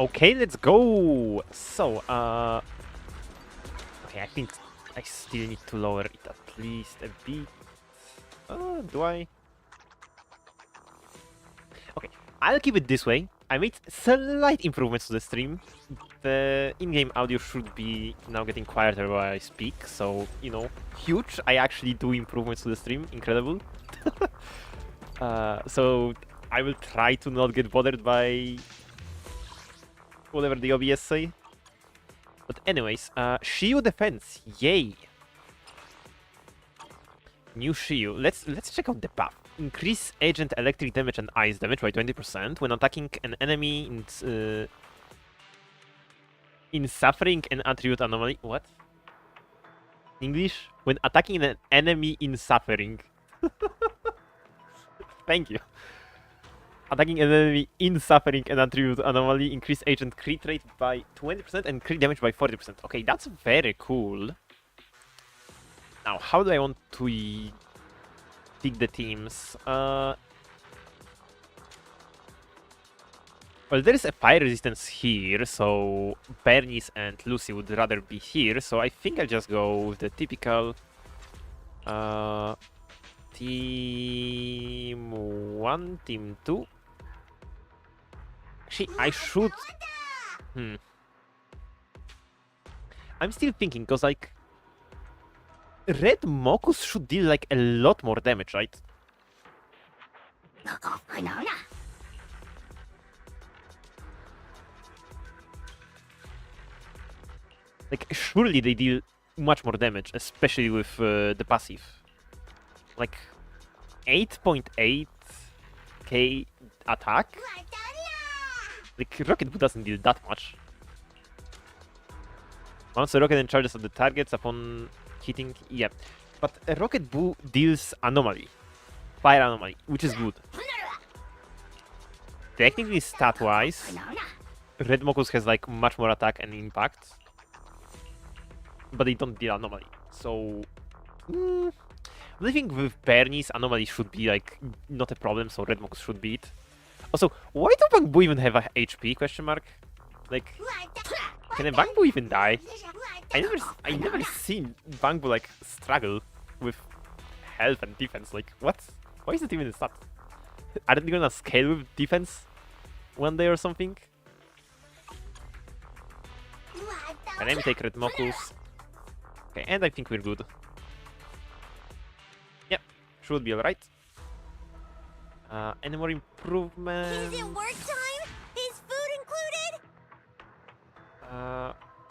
Okay, let's go. So, okay, I think I still need to lower it at least a bit. Do I? Okay, I'll keep it this way. I made slight improvements to the stream. The in-game audio should be now getting quieter while I speak, so, you know, huge. I actually do improvements to the stream. Incredible. So I will try to not get bothered by whatever the OBS say. But anyways, Shiyu Defense, yay! New Shiyu. Let's check out the buff. Increase agent electric damage and ice damage by 20% when attacking an enemy in suffering an attribute anomaly. What? English? When attacking an enemy in suffering. Thank you. Attacking an enemy in suffering an attribute anomaly, increase agent crit rate by 20% and crit damage by 40%. Okay, that's very cool. Now, how do I want to pick the teams? Well, there is a fire resistance here, so Bernice and Lucy would rather be here, so I think I'll just go with the typical Team 1, Team 2. Actually, I should... I'm still thinking, because, like, Red Mokus should deal, like, a lot more damage, right? Like, surely they deal much more damage, especially with the passive. Like, 8.8k attack? Like, Rocket Boo doesn't deal that much. Once a rocket and charges at the targets upon hitting... Yeah. But a Rocket Boo deals anomaly. Fire anomaly, which is good. Technically, stat-wise, Red Mokus has, like, much more attack and impact. But they don't deal anomaly. So... I think with Bernice, anomaly should be, like, not a problem, so Red Mokus should beat. Also, why do Bang Boo even have a HP, question mark? Like, can a Bang Boo even die? I never seen Bang Boo, like, struggle with health and defense. Like, what? Why is it even a stat? Are they gonna scale with defense one day or something? And then we take Red Mokus. Okay, and I think we're good. Yep, should be alright. Any more improvements? Is it work time? Is food included?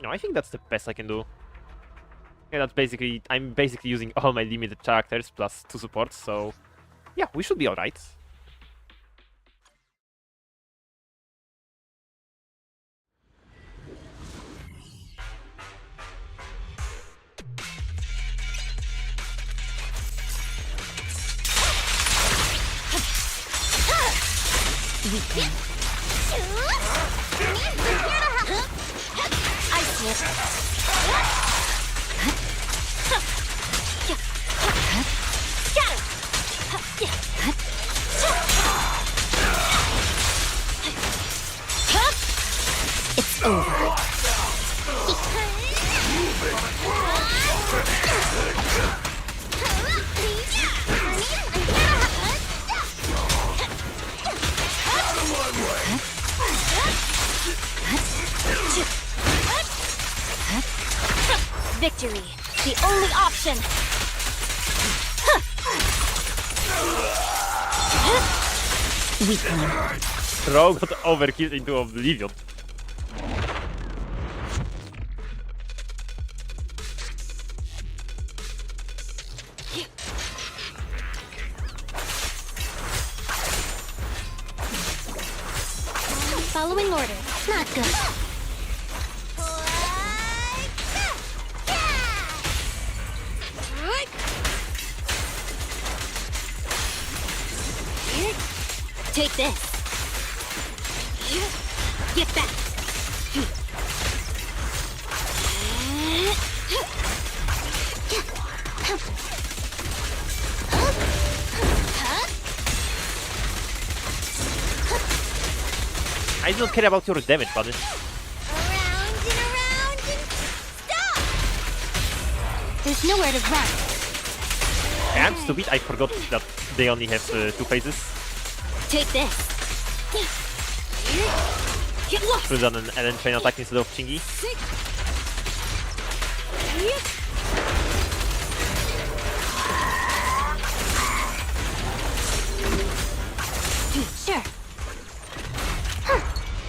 No, I think that's the best I can do. Yeah, that's basically... I'm basically using all my limited characters plus 2 supports, so... Yeah, we should be alright. I see it. It's over. Victory, the only option. Weakling. Throw got overkilled into oblivion. Following order, not good. Take this. Get back. I don't care about your damage, buddy. Around and stop! There's nowhere to run. I'm stupid, I forgot that they only have 2 phases. Take this. Get lost. Should have done an Ellen chain attack instead of Chingy. Sure.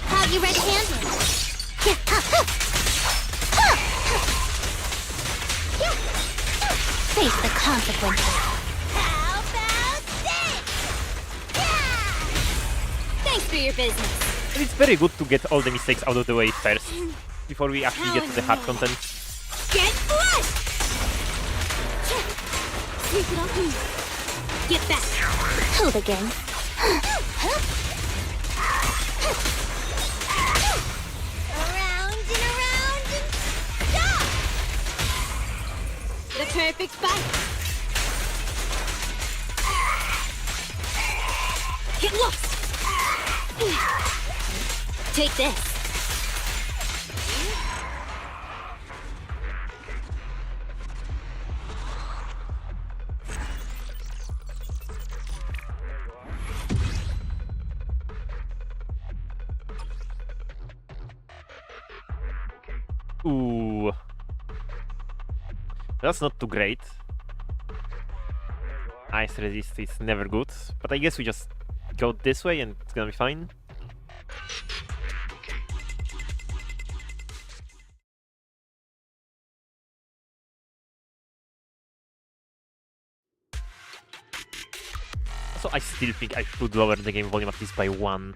How you red-handed? Face the consequences. How about this? Thanks for your business. And it's very good to get all the mistakes out of the way first, before we actually get to the hard content. Get blood! Get back. Hold again. Around and stop! The perfect bite. Get lost. Take this. Ooh. That's not too great. Ice resist is never good, but I guess we just go this way and it's gonna be fine. So I still think I should lower the game volume at least by 1.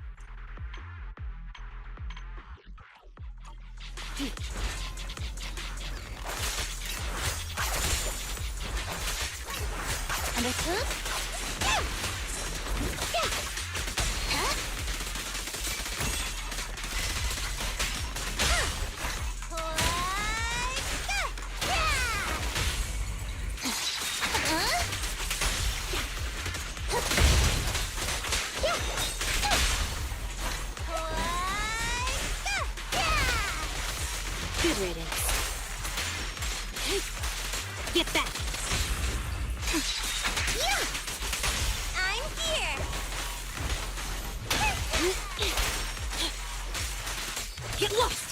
Understood? Good riddance. Get back. Yeah! I'm here! Get lost!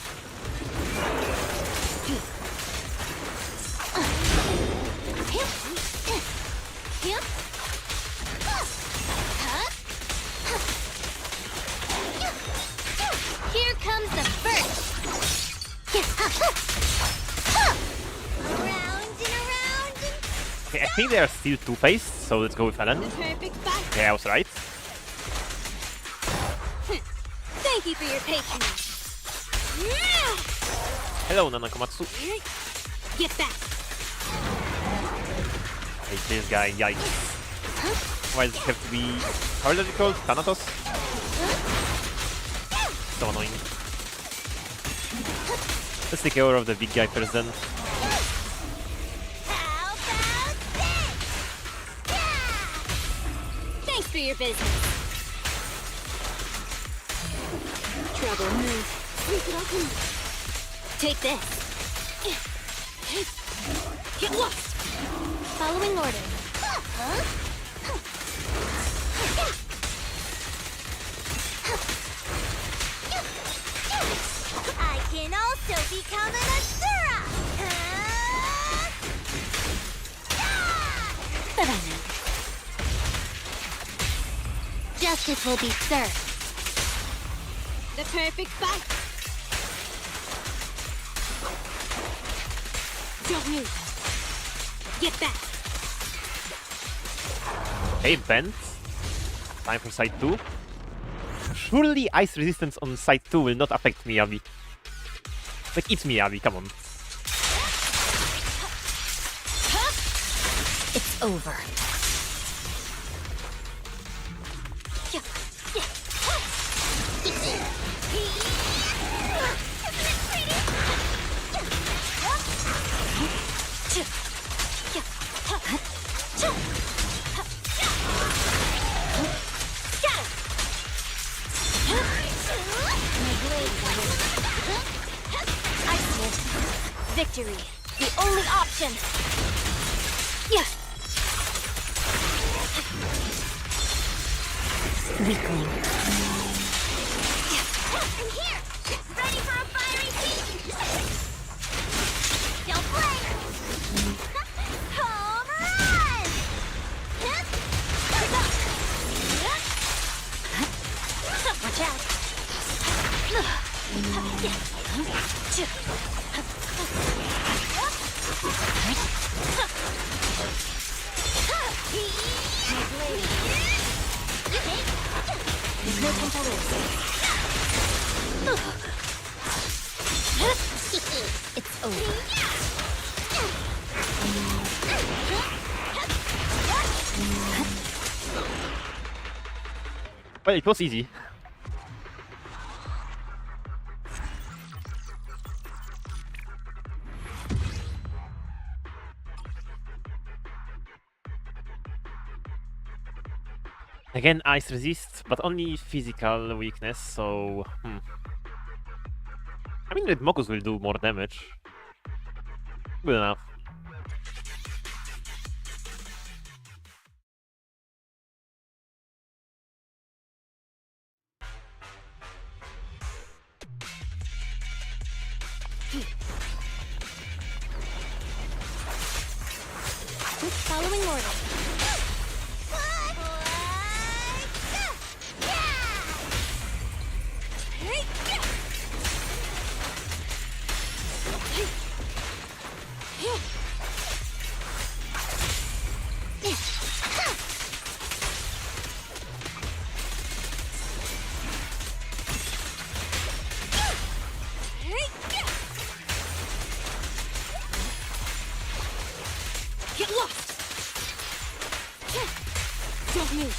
Here comes the first! Around and Okay, I think they are still 2-faced, so let's go with Ellen. Okay, I was right. Thank you for your patience. Hello, Nanakomatsu. Get back. Hey, this guy, yikes. Why does it have to be... How is it called? Thanatos? So annoying. Let's take care of the big guy first then. How about this? Thanks for your business. Trouble move. Take this. Get lost. Following orders. I can also become an Asura! But I know. Justice will be served. The perfect fight. Don't move. Get back. Hey, Bent. Time for side 2. Surely ice resistance on side 2 will not affect Miyabi. Like, it's Miyabi, come on. It's over. Victory, the only option. Yeah. Weakling. I'm here, ready for a fiery feast. Don't play. Home run. Watch out. There's no time to lose. It's over. Well, it was easy. Again, ice resist, but only physical weakness, so... I mean, Red Mokus will do more damage. Good enough. Following order. Get lost! Don't move.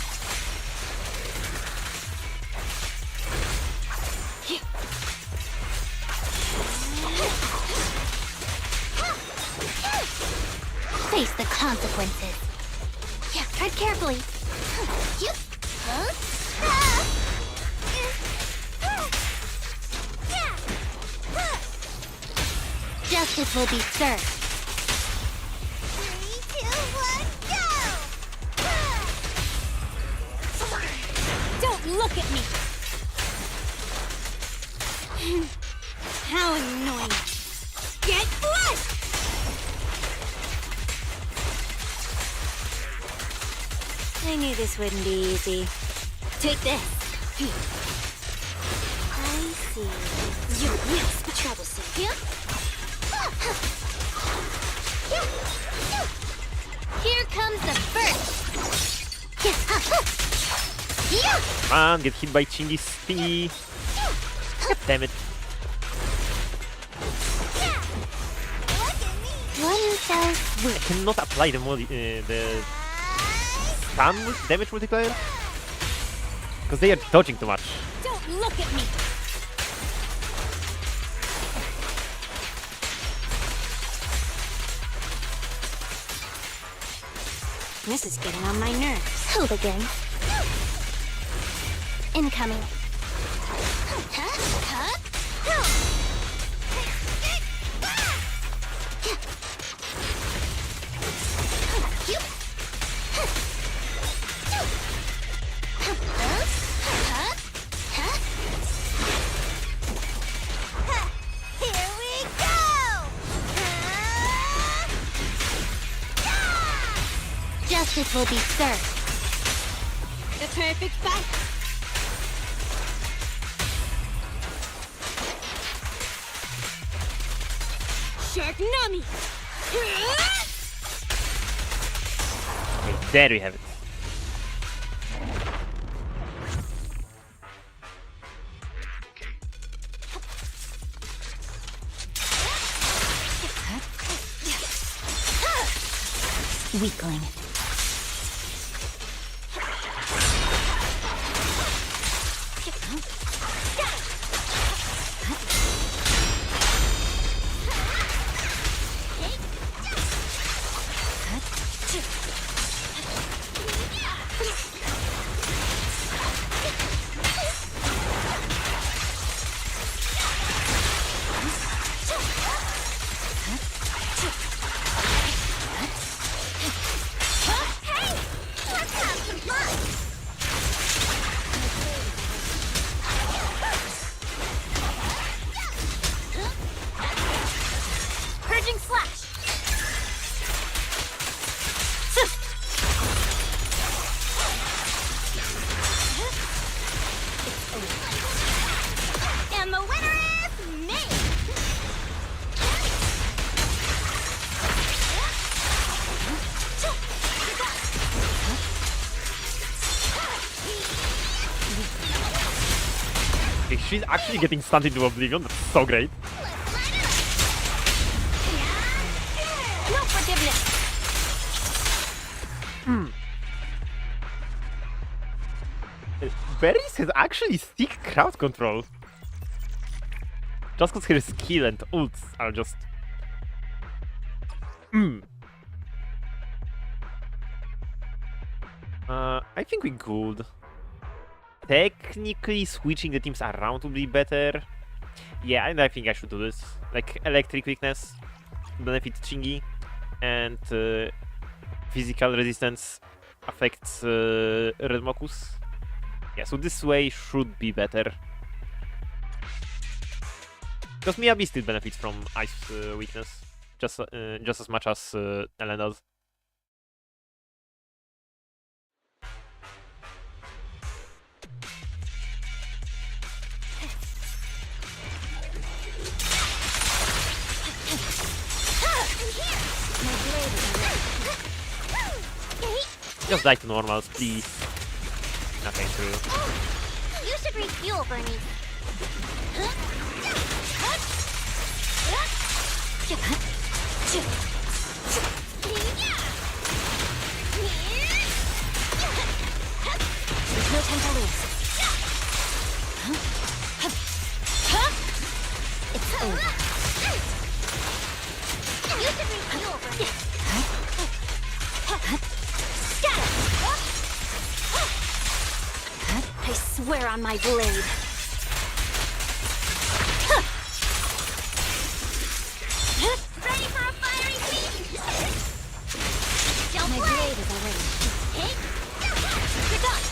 Face the consequences. Yeah, tread carefully. Justice will be served. 3, 2, 1, go! Don't look at me! How annoying! Get flushed! I knew this wouldn't be easy. Take this. I see. Yes, trouble soon. Here comes the first. Come on, get hit by Chingy's thingy. God damn it. One fell swoop. I cannot apply the stun damage multiplier because they are dodging too much. Don't look at me. This is getting on my nerves. Hold again. Incoming. Here we go! Justice will be served. The perfect fight. Shark Nami! Okay, there we have it. Weakling. Okay, she's actually getting stunned into oblivion. That's so great. No forgiveness. Berries has actually stick crowd control. Just because her skill and ults are just... I think we could. Technically, switching the teams around would be better. Yeah, and I think I should do this. Like, electric weakness benefits Chingy, and physical resistance affects Red Mokus. Yeah, so this way should be better. Because Miyabi still benefits from ice weakness, just as much as Ellen does. Just die to normals, please. Nothing true. You should refuel, Bernie. There's no time to lose. It's over. You should refuel, Bernie. I swear on my blade. Ready for a fiery feast? My blade is already. You're done.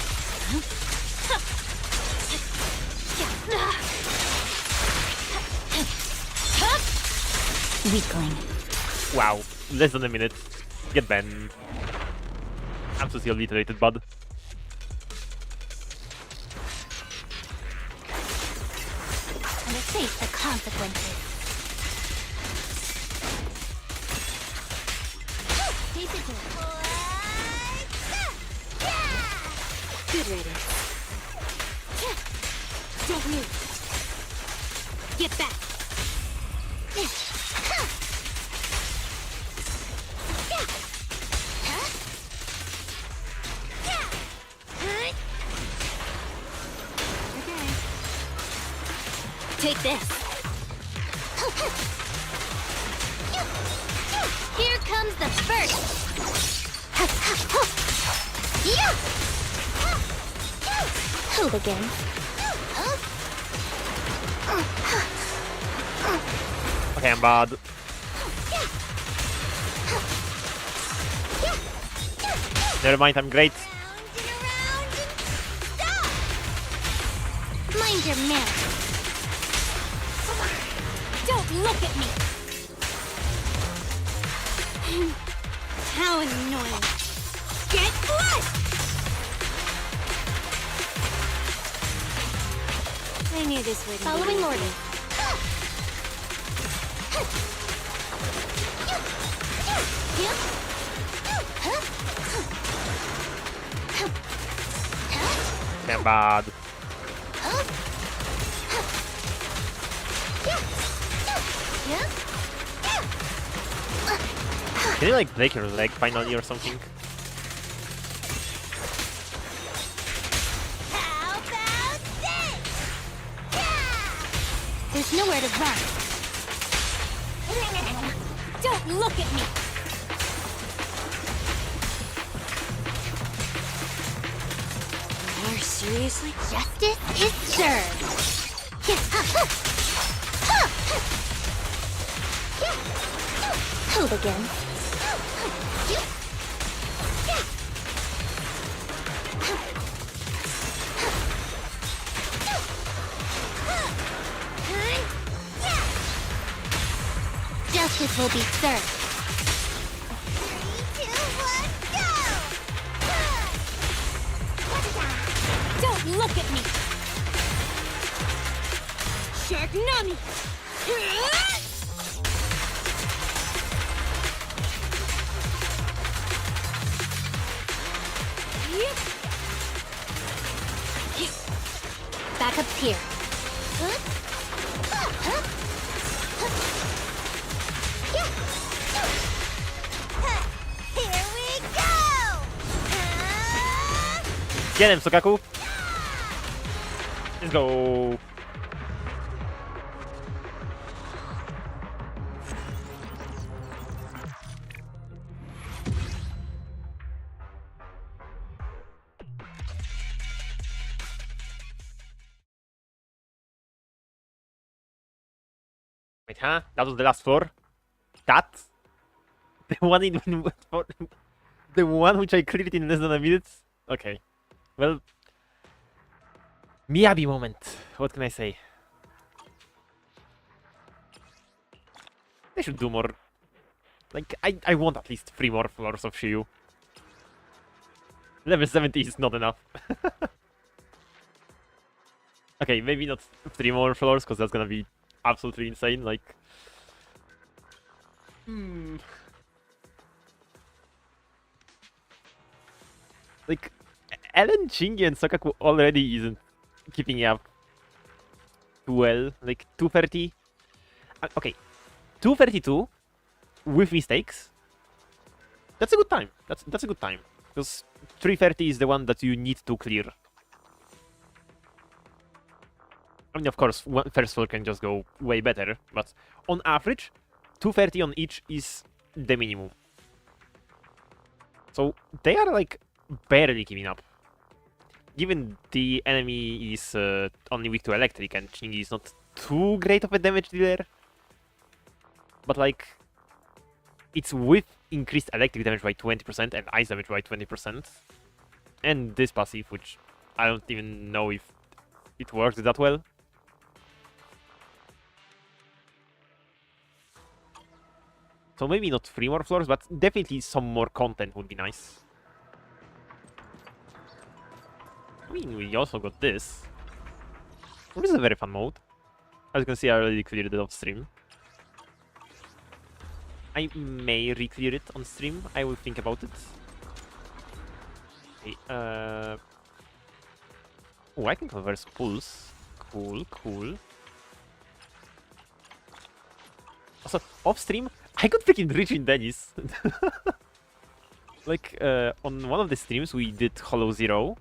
Weakling. Wow, less than a minute. Get banned. I'm so obliterated, bud. And face the consequences. Good riddance. Don't move. Get back. Take this. Here comes the first. Hooligan. Okay, I'm bad. Never mind, I'm great. Mind your manners. Don't look at me. How annoying. Get blood! I knew this would following orders. I'm bad. Can you like break your leg finally or something? How about this? There's nowhere to run. Don't look at me. More seriously? Justice is served. Hooligan. Justice will be served. 3, 2, 1, go! Don't look at me! Sharknami! Backup's here. Here we go! Get him, Sokaku! Let's go! Wait, huh? That was the last floor? That? The one in... the one which I cleared in less than a minute? Okay. Well... Miyabi moment. What can I say? They should do more. Like, I want at least 3 more floors of Shiyu. Level 70 is not enough. Okay, maybe not 3 more floors, because that's gonna be absolutely insane, like... Like, Ellen, Shingi, and Sokaku already isn't keeping up too well. Like, 230... okay, 232 with mistakes. That's a good time. That's a good time. Because 330 is the one that you need to clear. I mean, of course, first floor can just go way better, but on average, 230 on each is the minimum. So they are like barely keeping up. Given the enemy is only weak to electric and Shingi is not too great of a damage dealer, but like it's with increased electric damage by 20% and ice damage by 20%, and this passive, which I don't even know if it works that well. So maybe not 3 more floors, but definitely some more content would be nice. I mean, we also got this. This is a very fun mode. As you can see, I already cleared it off stream. I may re-clear it on stream. I will think about it. Okay, oh, I can converse pulse. Cool, cool. Also, off stream, I got freaking rich in Dennis. Like, on one of the streams, we did Hollow Zero.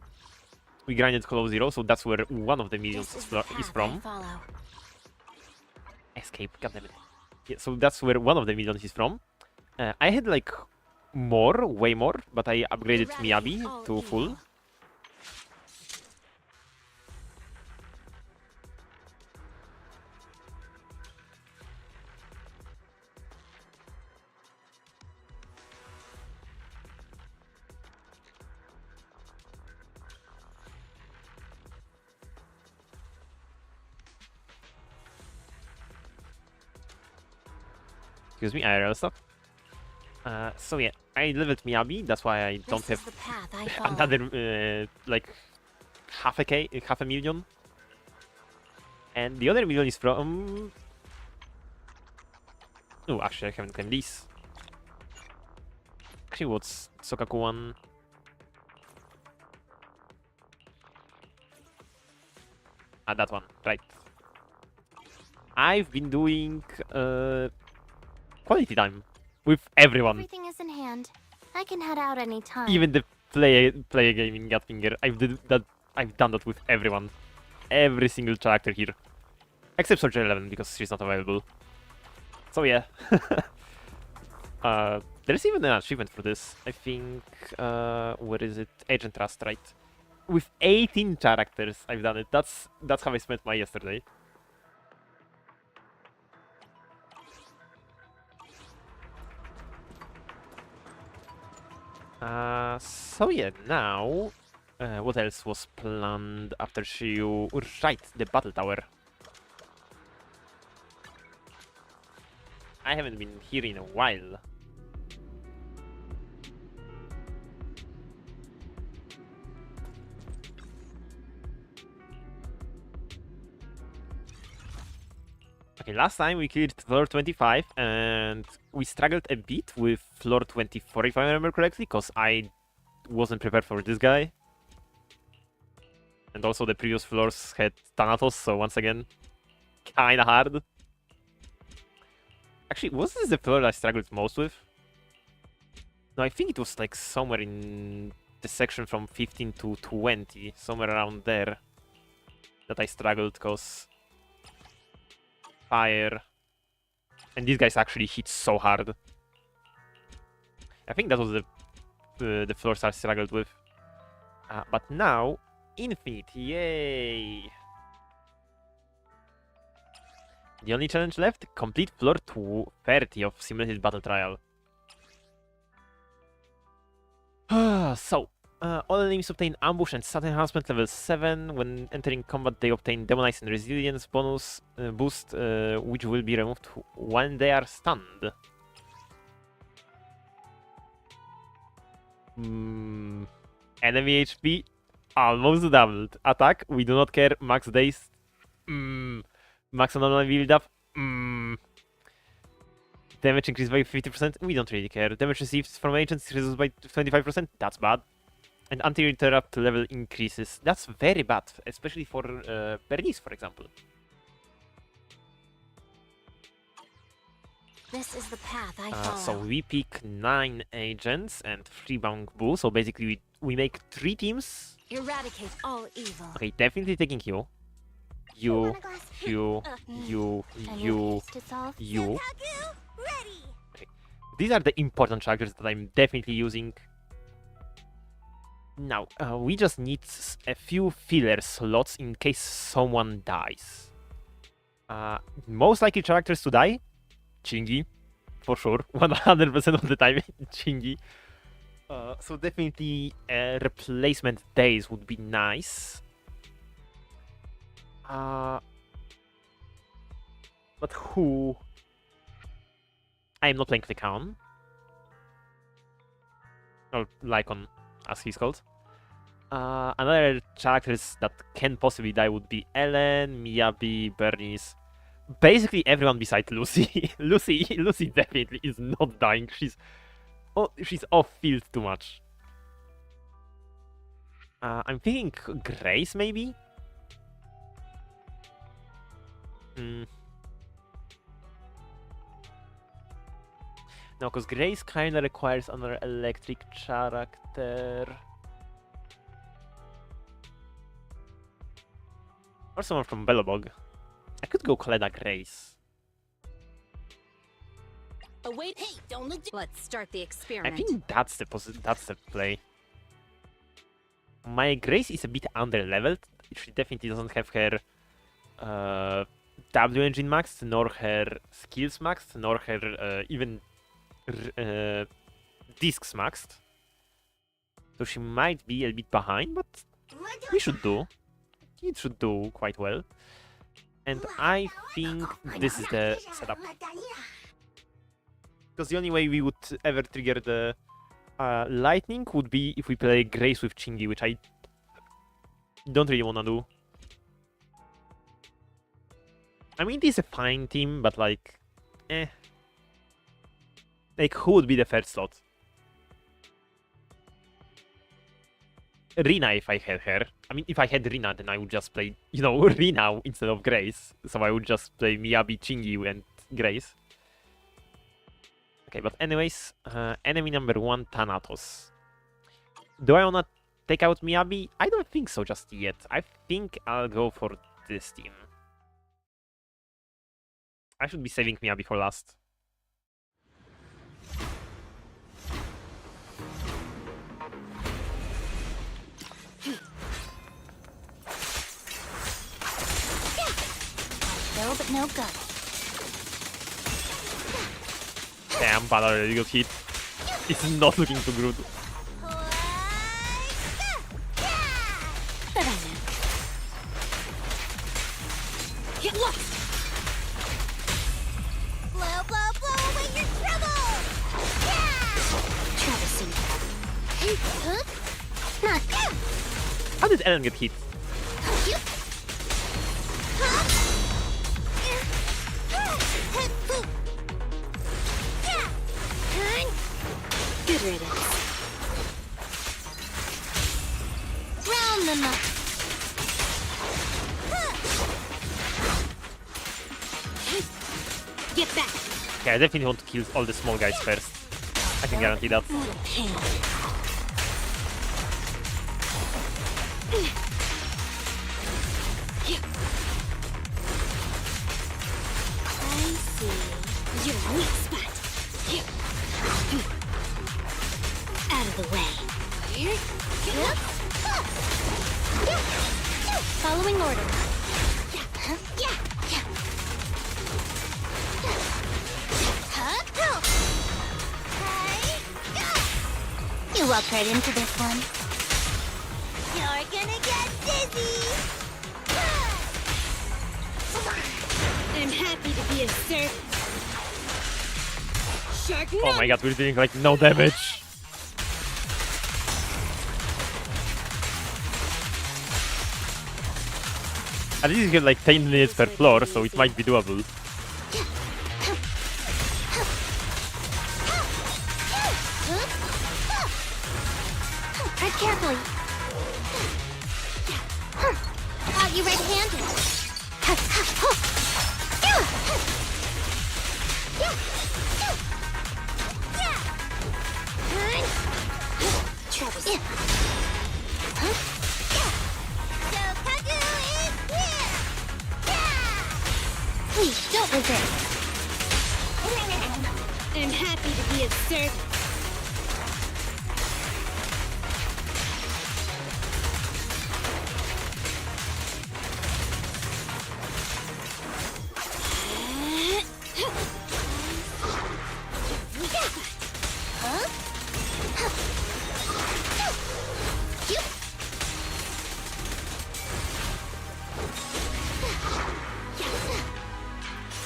We grinded Hollow Zero, so that's where one of the millions is from. Escape, goddammit. Yeah, so that's where one of the millions is from. I had like more, way more, but I upgraded Miyabi to full. Excuse me, IRL stuff. So yeah, I leveled Miyabi, that's why I don't have another, like, half a million. And the other million is from... oh, actually, I haven't claimed these. Actually, what's Sokaku one? Ah, that one, right. I've been doing, quality time with everyone. Everything is in hand. I can head out anytime. Even the play a game in Gatfinger. I've done that with everyone. Every single character here. Except Soldier 11 because she's not available. So yeah. There's even an achievement for this. I think where is it? Agent Trust, right? With 18 characters I've done it. That's how I spent my yesterday. So yeah, now, what else was planned after Shiyu? Right, the battle tower. I haven't been here in a while. Okay, last time we cleared floor 25 and we struggled a bit with floor 24 if I remember correctly, because I wasn't prepared for this guy. And also the previous floors had Thanatos, so once again, kinda hard. Actually, was this the floor I struggled most with? No, I think it was like somewhere in the section from 15 to 20, somewhere around there, that I struggled, because fire. And these guys actually hit so hard. I think that was the floors I struggled with. But now, Infinite, yay! The only challenge left, complete floor 30 of Simulated Battle Trial. So, all enemies obtain ambush and sudden enhancement level 7. When entering combat, they obtain demonize and resilience bonus boost, which will be removed when they are stunned. Enemy HP almost doubled. Attack, we do not care. Max days. Max normal build up. Damage increased by 50%. We don't really care. Damage received from agents reduced by 25%. That's bad. And anti-interrupt level increases. That's very bad, especially for Bernice, for example. This is the path I follow. So we pick 9 agents and 3 Bangbu. So basically we make 3 teams. Eradicate all evil. Okay, definitely taking you. You. Okay. These are the important characters that I'm definitely using. Now, we just need a few filler slots in case someone dies. Most likely characters to die, Chingy, for sure, 100% of the time, Chingy. So definitely replacement days would be nice. But who? I am not playing Lycaon. Or Lycon, as he's called. Another characters that can possibly die would be Ellen, Miyabi, Bernice. Basically everyone besides Lucy. Lucy definitely is not dying. She's off field too much. I'm thinking Grace maybe. No, because Grace kinda requires another electric character. Or someone from Bellobog. I could go Kleda Grace. Oh wait, hey, don't look. Let's start the I experiment. think that's the play. My Grace is a bit under-leveled. She definitely doesn't have her W engine maxed, nor her skills maxed, nor her even discs maxed. So she might be a bit behind, but we should do. It should do quite well. And I think this is the setup. Because the only way we would ever trigger the lightning would be if we play Grace with Chingy, which I don't really want to do. I mean, it is a fine team, but like, Like, who would be the first slot? Rina, if I had her. I mean, if I had Rina, then I would just play, you know, Rina instead of Grace. So I would just play Miyabi, Chingy, and Grace. Okay, but anyways, enemy number 1, Thanatos. Do I wanna take out Miyabi? I don't think so just yet. I think I'll go for this team. I should be saving Miyabi for last. No, but no good. Damn, but I already got hit. It's not looking too good. Get lost. Blow, blow, blow away your trouble. Try to see. Not good. How did Ellen get hit? Good riddance. Round them up. Get back. Okay, I definitely want to kill all the small guys first. I can guarantee that. Pain. I see. Your weak spot. Out of the way. Following orders. You walked right into this one. You're gonna get dizzy. I'm happy to be of service. Shark Oh my god, we're doing like no damage. At least you get like 10 minutes per floor, so it might be doable. Tread carefully. You red-handed. Travis. Please, don't resist. I'm happy to be of service.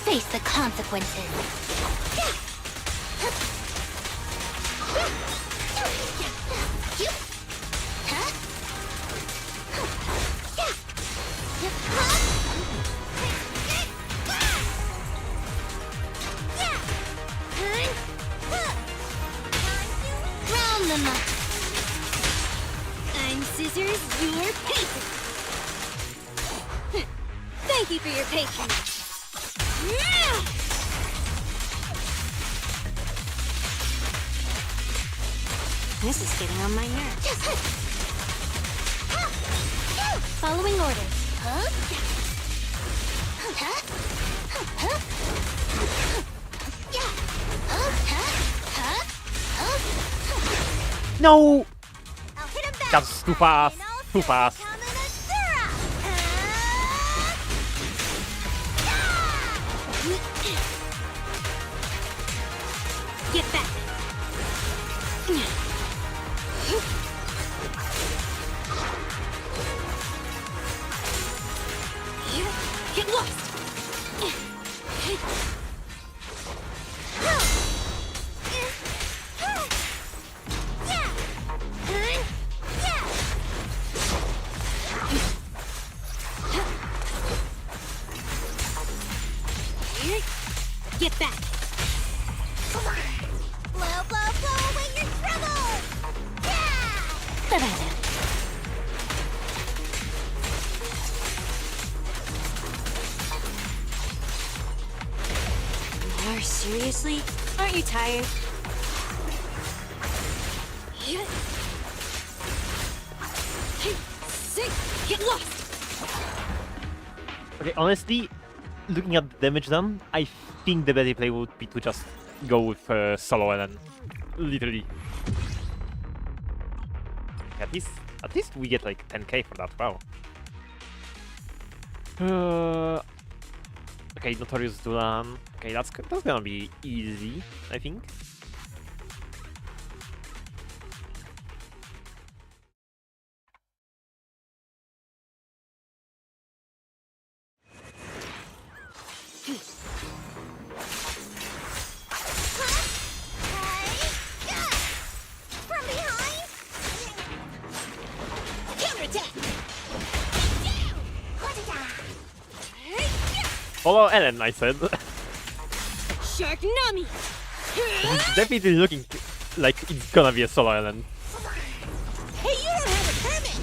Face the consequences. Round them up. I'm scissors, you're paper. Thank you for your patience. This is getting on my nerves. Following orders. No! I'll hit him back. That's too fast. Too fast. Get back. Get lost. Get back. Blow, blow, blow away your trouble. Yeah. More seriously? Aren't you tired? Get lost. Okay, honestly, looking at the damage done, I think the better play would be to just go with solo and then literally. At least we get like 10k for that. Wow. Okay, Notorious Dulan. Okay, that's gonna be easy, I think. From behind. Counterattack. Follow Ellen, I said. Shark Nami. It's definitely looking like it's gonna be a solo Ellen. Hey, you don't have a permit.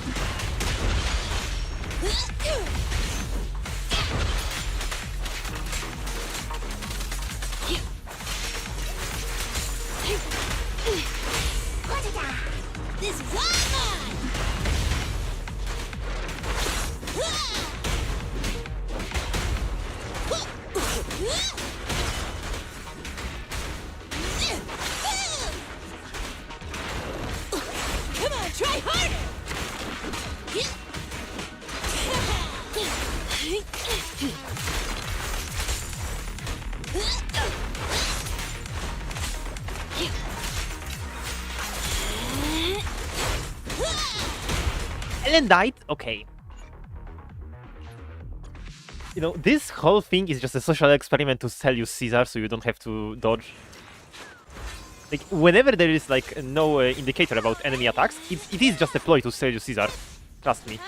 Ellen died? Okay. You know, this whole thing is just a social experiment to sell you Caesar so you don't have to dodge. Like, whenever there is, like, no indicator about enemy attacks, it is just a ploy to sell you Caesar. Trust me.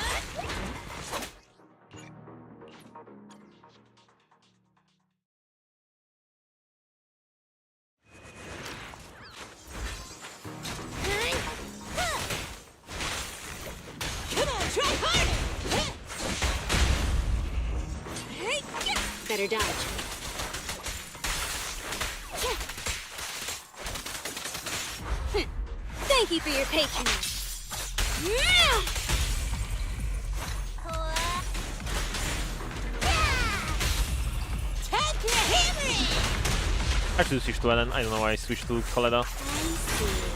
Better dodge. Thank you for your patronage. Time for a hammering! Actually, switch to Ellen. I don't know why I switched to Coleda.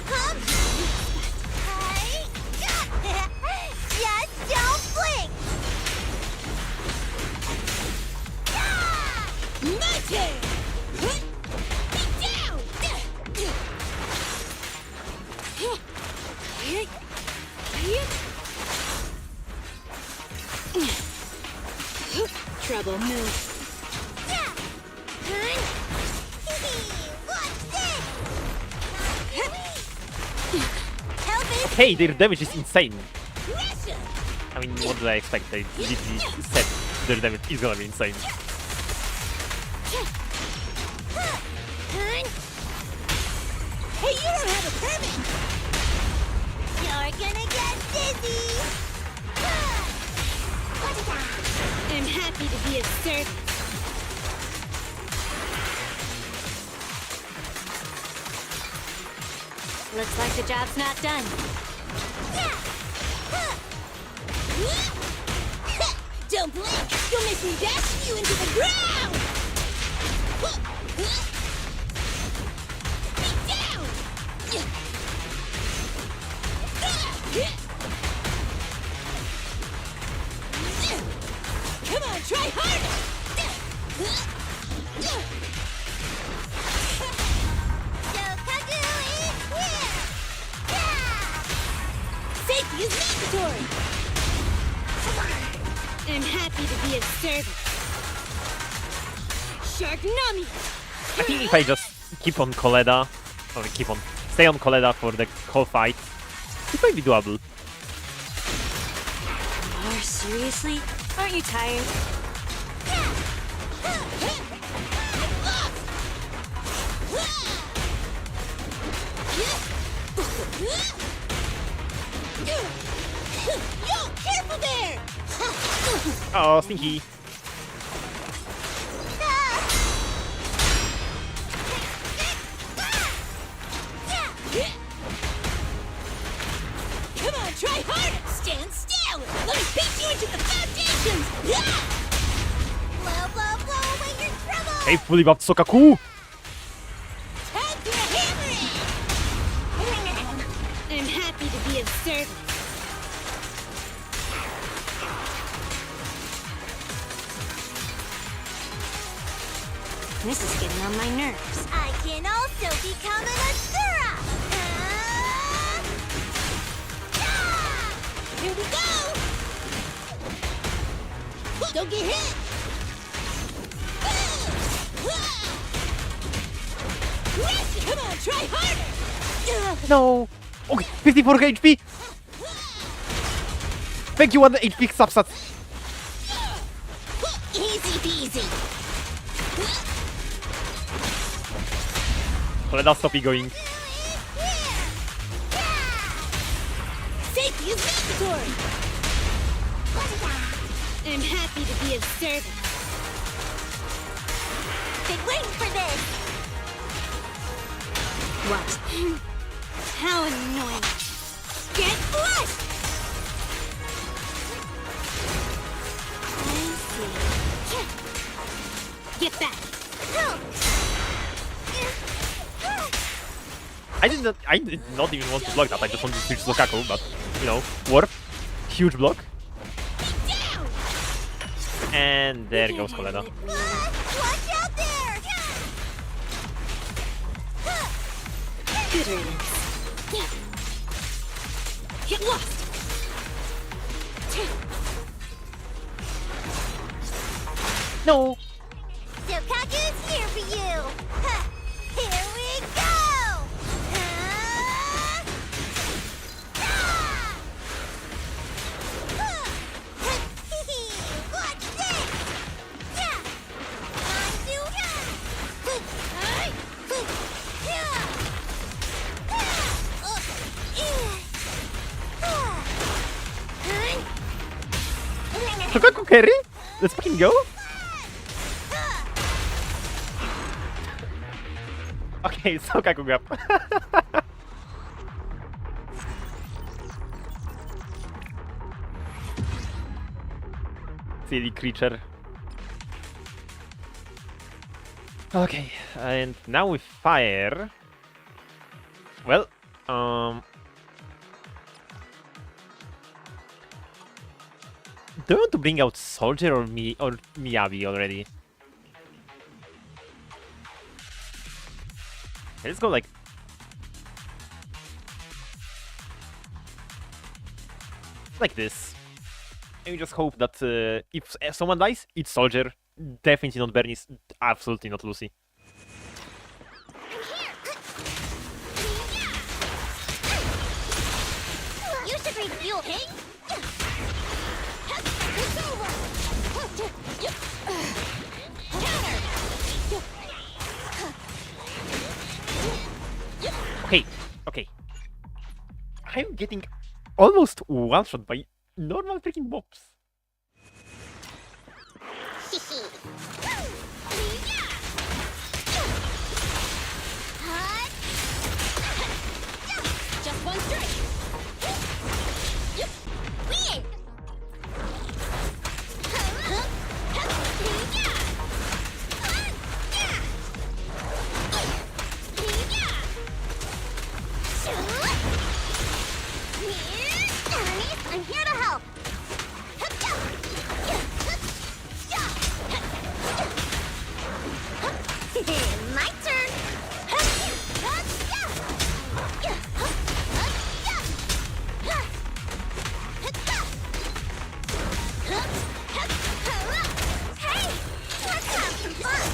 Come! Just don't blink! My turn! Get down! Trouble, move. Okay, their damage is insane. I mean, what did I expect? They literally said their damage is gonna be insane. Hey, you don't have a permit! You're gonna get dizzy! I'm happy to be of service. Looks like the job's not done. Don't blink! You'll make me dash you into the ground! Be down! Come on, try harder! Safety is mandatory! I'm happy to be of service. Sharknami! I think if I just keep on Coleda, or stay on Coleda for the whole fight, it might be doable. Oh, seriously? Aren't you tired? Yo, careful there! Oh, stinky. Come on, try harder! Stand still! Let me beat you into the foundations! Blow, blow, blow away your trouble! Hey, fully buffed Sokaku! Time for a hammering! I'm happy to be of service. This is getting on my nerves. I can also become an Asura! Here we go! Don't get hit! Come on, try harder! No! Okay, 54 HP! Thank you, 1 HP substat! Easy peasy! Coleda, stop going. Safety is mandatory! I'm happy to be of service. Been waiting for this! What? How annoying! Get flushed! I see. Get back! I did not even want to block that, I just wanted to switch Sokaku, but, you know, worth. Huge block. Down! And there goes Coletta. Watch out there! Good riddance. Get lost. No! Sukaku's here for you! Huh. Here we go! Ah! Watch this! Yeah! Time to Shokaku carry? Let's fucking go! Okay, Shokaku gap. Silly creature. Okay, and now with fire. Well, do I want to bring out Soldier or Miyabi already? Okay, let's go like this. And we just hope that if someone dies, it's Soldier. Definitely not Bernice. Absolutely not Lucy. You should refuel him! It's over! Okay, okay. I'm getting almost one-shot by normal freaking mobs. Just one strike. Win! I'm here to help! My turn! Hey! Let's have some fun!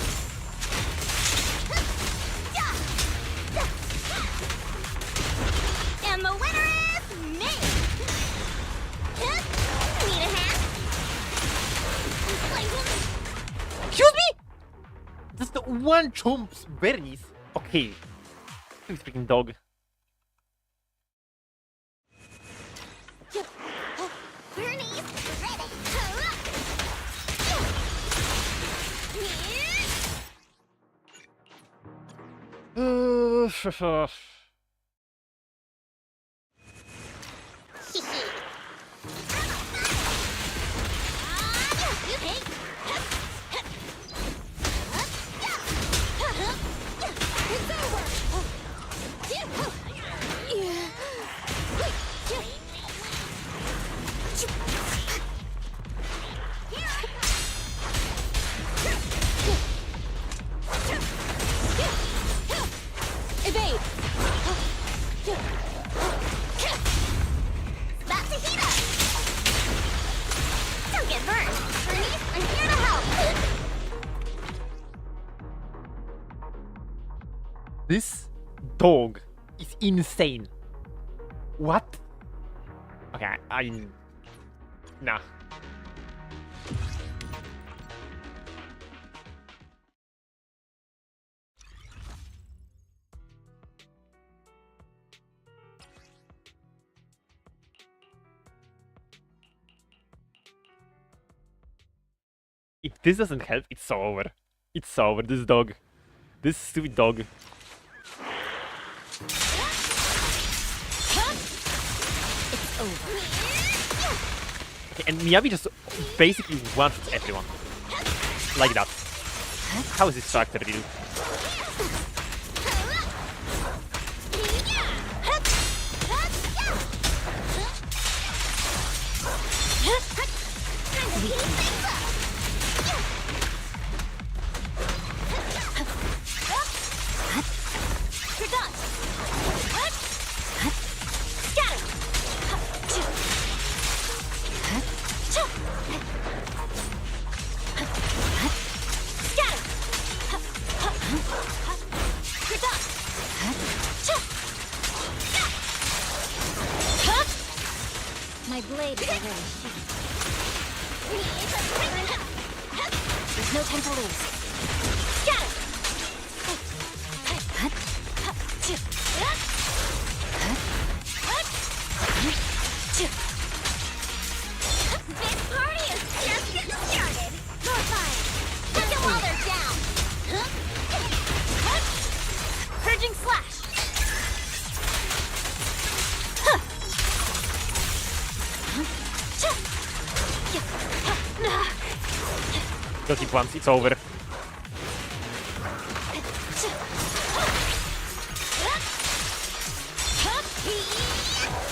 And the winner is me! Need a hand? Excuse me? That's the one chomps Bernice. Okay. This freaking dog. Bernie's ready! Evade. About to heat up! Don't get burned! Bernice, I'm here to help! This dog is insane. What? Okay, nah. If this doesn't help, it's over. It's over, this dog. This stupid dog. It's over. Okay, and Miyabi just basically one-shots everyone. Like that. How is this character real? There's no time to lose. Scatter! This party is just getting started. More fire. Hit them while they're down. Purging slash. Got it once, it's over.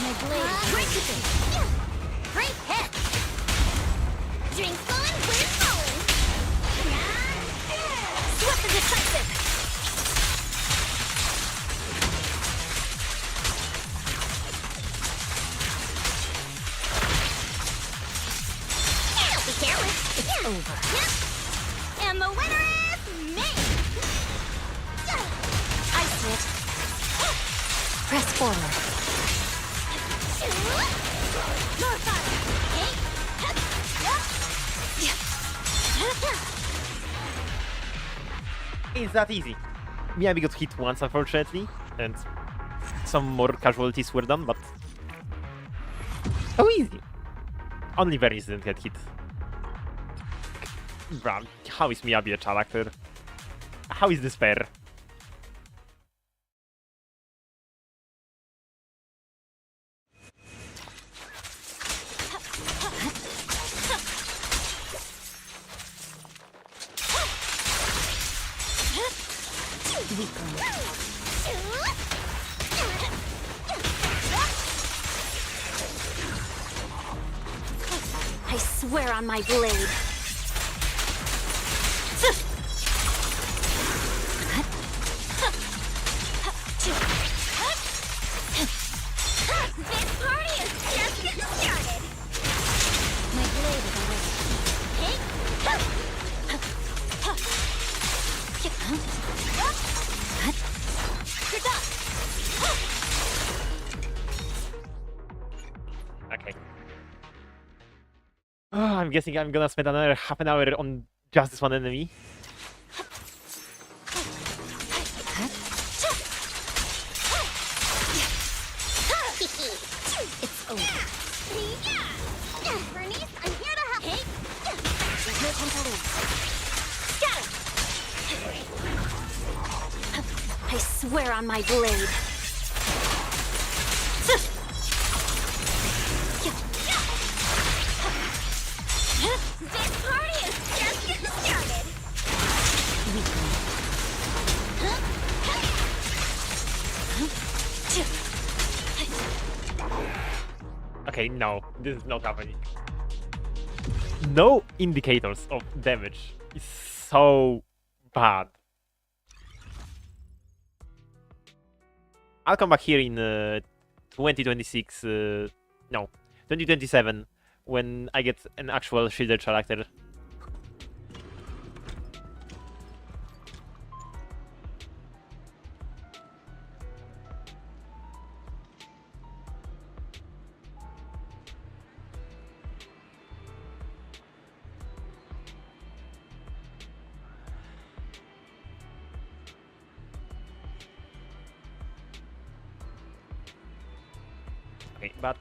My blade. Great hit. Drinks flowing, we're falling. Swift and decisive. Be careless. It's over. And the winner is me. I see it. Press forward. More fire. It's that easy. Miyabi got hit once, unfortunately, and some more casualties were done, but so easy. Only Berries didn't get hit. Bruh, how is Miyabi a character? How is this fair? I swear on my blade. This party is just getting started. My blade is already. Okay. I'm guessing I'm gonna spend another half an hour on just this one enemy. It's over. Bernice, I'm here to help. There's no time to lose. Scatter! I swear on my blade. This party is just getting started. Okay, no, this is not happening. No indicators of damage is so bad. I'll come back here in 2026, no, 2027, when I get an actual shielded character. Okay, but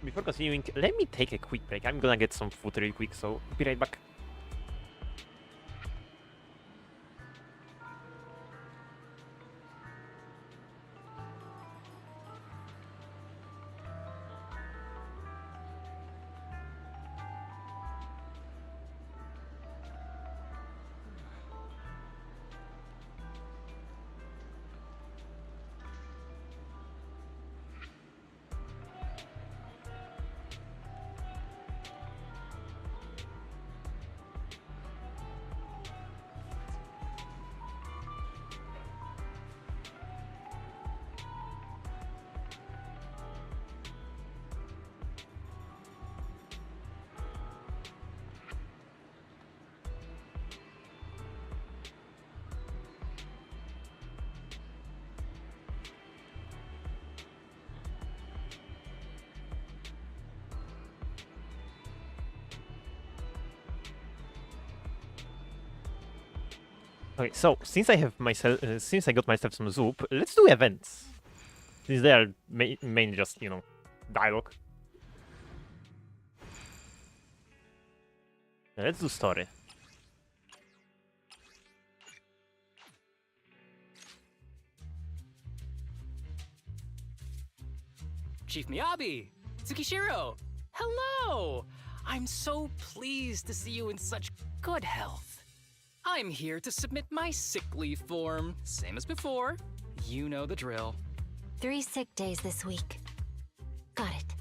before continuing, let me take a quick break. I'm gonna get some food real quick, so be right back. Okay, so since I have myself, since I got myself some soup, let's do events. Since they are mainly just, you know, dialogue. Let's do story. Chief Miyabi! Tsukishiro! Hello! I'm so pleased to see you in such good health. I'm here to submit my sick leave form. Same as before. You know the drill. 3 sick days this week. Got it.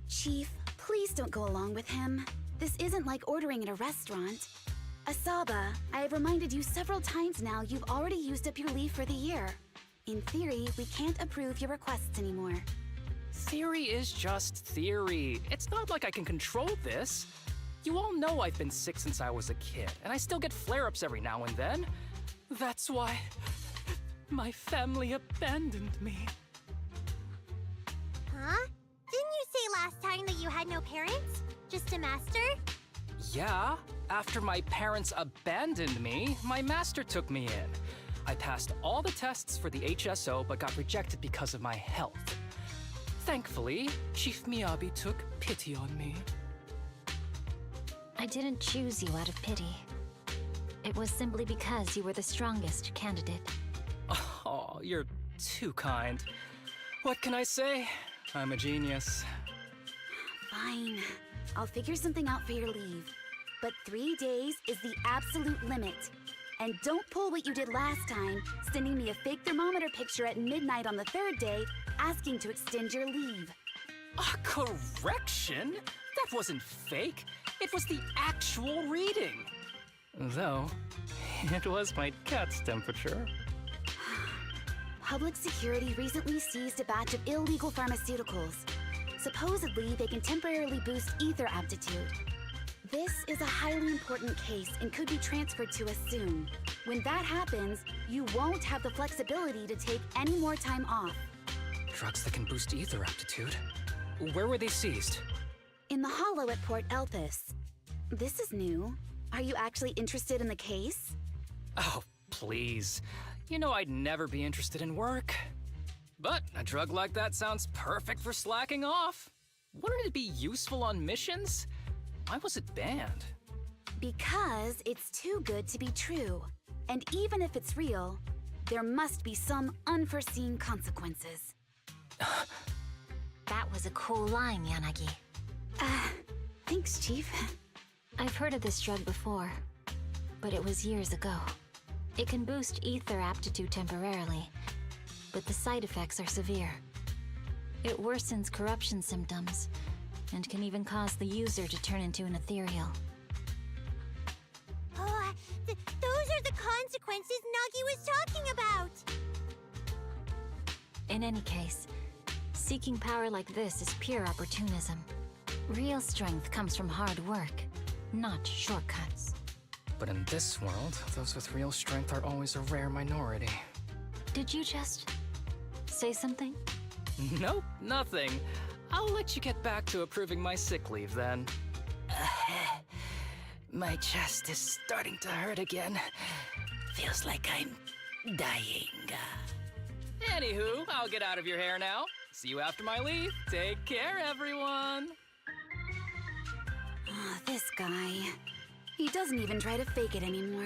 Chief, please don't go along with him. This isn't like ordering at a restaurant. Asaba, I have reminded you several times now you've already used up your leave for the year. In theory, we can't approve your requests anymore. Theory is just theory. It's not like I can control this. You all know I've been sick since I was a kid, and I still get flare-ups every now and then. That's why my family abandoned me. Huh? Didn't you say last time that you had no parents? Just a master? Yeah, after my parents abandoned me, my master took me in. I passed all the tests for the HSO but got rejected because of my health. Thankfully, Chief Miyabi took pity on me. I didn't choose you out of pity. It was simply because you were the strongest candidate. Oh, you're too kind. What can I say? I'm a genius. Fine. I'll figure something out for your leave. But 3 days is the absolute limit. And don't pull what you did last time, sending me a fake thermometer picture at midnight on the 3rd day, asking to extend your leave. A correction? That wasn't fake. It was the actual reading. Though, it was my cat's temperature. Public security recently seized a batch of illegal pharmaceuticals. Supposedly, they can temporarily boost ether aptitude. This is a highly important case and could be transferred to us soon. When that happens, you won't have the flexibility to take any more time off. Drugs that can boost ether aptitude? Where were they seized? In the hollow at Port Elpis. This is new. Are you actually interested in the case? Oh, please. You know I'd never be interested in work. But a drug like that sounds perfect for slacking off. Wouldn't it be useful on missions? Why was it banned? Because it's too good to be true. And even if it's real, there must be some unforeseen consequences. That was a cool line, Yanagi. Thanks, Chief. I've heard of this drug before, but it was years ago. It can boost ether aptitude temporarily, but the side effects are severe. It worsens corruption symptoms, and can even cause the user to turn into an ethereal. Oh, those are the consequences Nagi was talking about! In any case, seeking power like this is pure opportunism. Real strength comes from hard work, not shortcuts. But in this world, those with real strength are always a rare minority. Did you just say something? Nope, nothing. I'll let you get back to approving my sick leave then. My chest is starting to hurt again. Feels like I'm dying. Anywho, I'll get out of your hair now. See you after my leave. Take care, everyone. Oh, this guy. He doesn't even try to fake it anymore.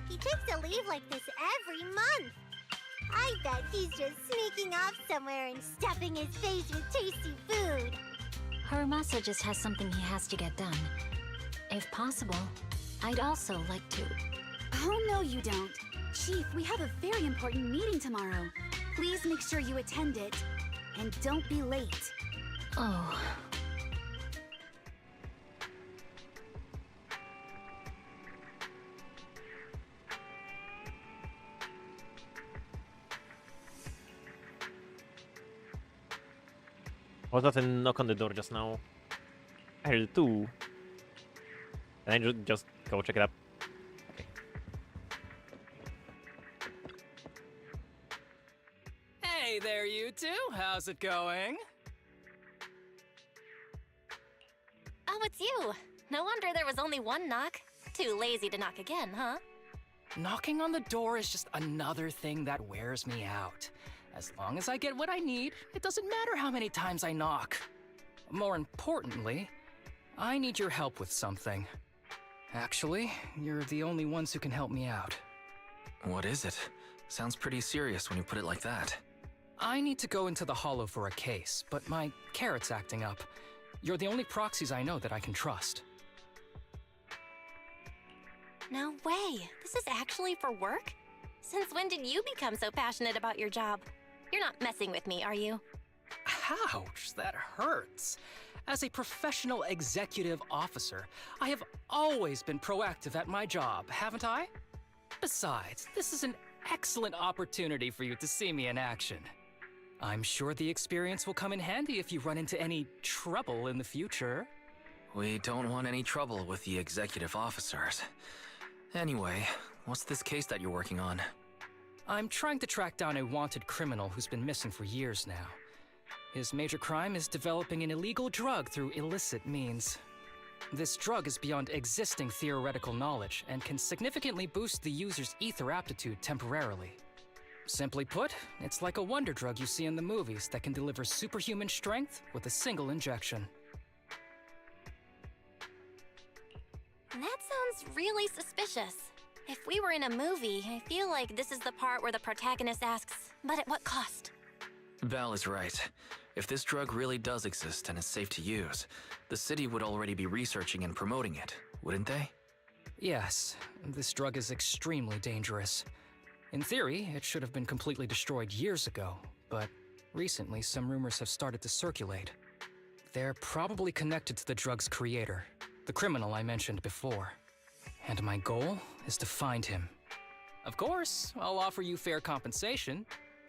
He takes a leave like this every month. I bet he's just sneaking off somewhere and stuffing his face with tasty food. Haramasa just has something he has to get done. If possible, I'd also like to... Oh, no, you don't. Chief, we have a very important meeting tomorrow. Please make sure you attend it. And don't be late. Oh... Was that a knock on the door just now? L2. Can I just go check it up? Okay. Hey there, you two. How's it going? Oh, it's you. No wonder there was only one knock. Too lazy to knock again, huh? Knocking on the door is just another thing that wears me out. As long as I get what I need, it doesn't matter how many times I knock. More importantly, I need your help with something. Actually, you're the only ones who can help me out. What is it? Sounds pretty serious when you put it like that. I need to go into the Hollow for a case, but my carrot's acting up. You're the only proxies I know that I can trust. No way. This is actually for work? Since when did you become so passionate about your job? You're not messing with me, are you? Ouch, that hurts. As a professional executive officer, I have always been proactive at my job, haven't I? Besides, this is an excellent opportunity for you to see me in action. I'm sure the experience will come in handy if you run into any trouble in the future. We don't want any trouble with the executive officers. Anyway, what's this case that you're working on? I'm trying to track down a wanted criminal who's been missing for years now. His major crime is developing an illegal drug through illicit means. This drug is beyond existing theoretical knowledge and can significantly boost the user's ether aptitude temporarily. Simply put, it's like a wonder drug you see in the movies that can deliver superhuman strength with a single injection. That sounds really suspicious. If we were in a movie, I feel like this is the part where the protagonist asks, but at what cost? Val is right. If this drug really does exist and is safe to use, the city would already be researching and promoting it, wouldn't they? Yes, this drug is extremely dangerous. In theory, it should have been completely destroyed years ago, but recently some rumors have started to circulate. They're probably connected to the drug's creator, the criminal I mentioned before. And my goal is to find him. Of course, I'll offer you fair compensation.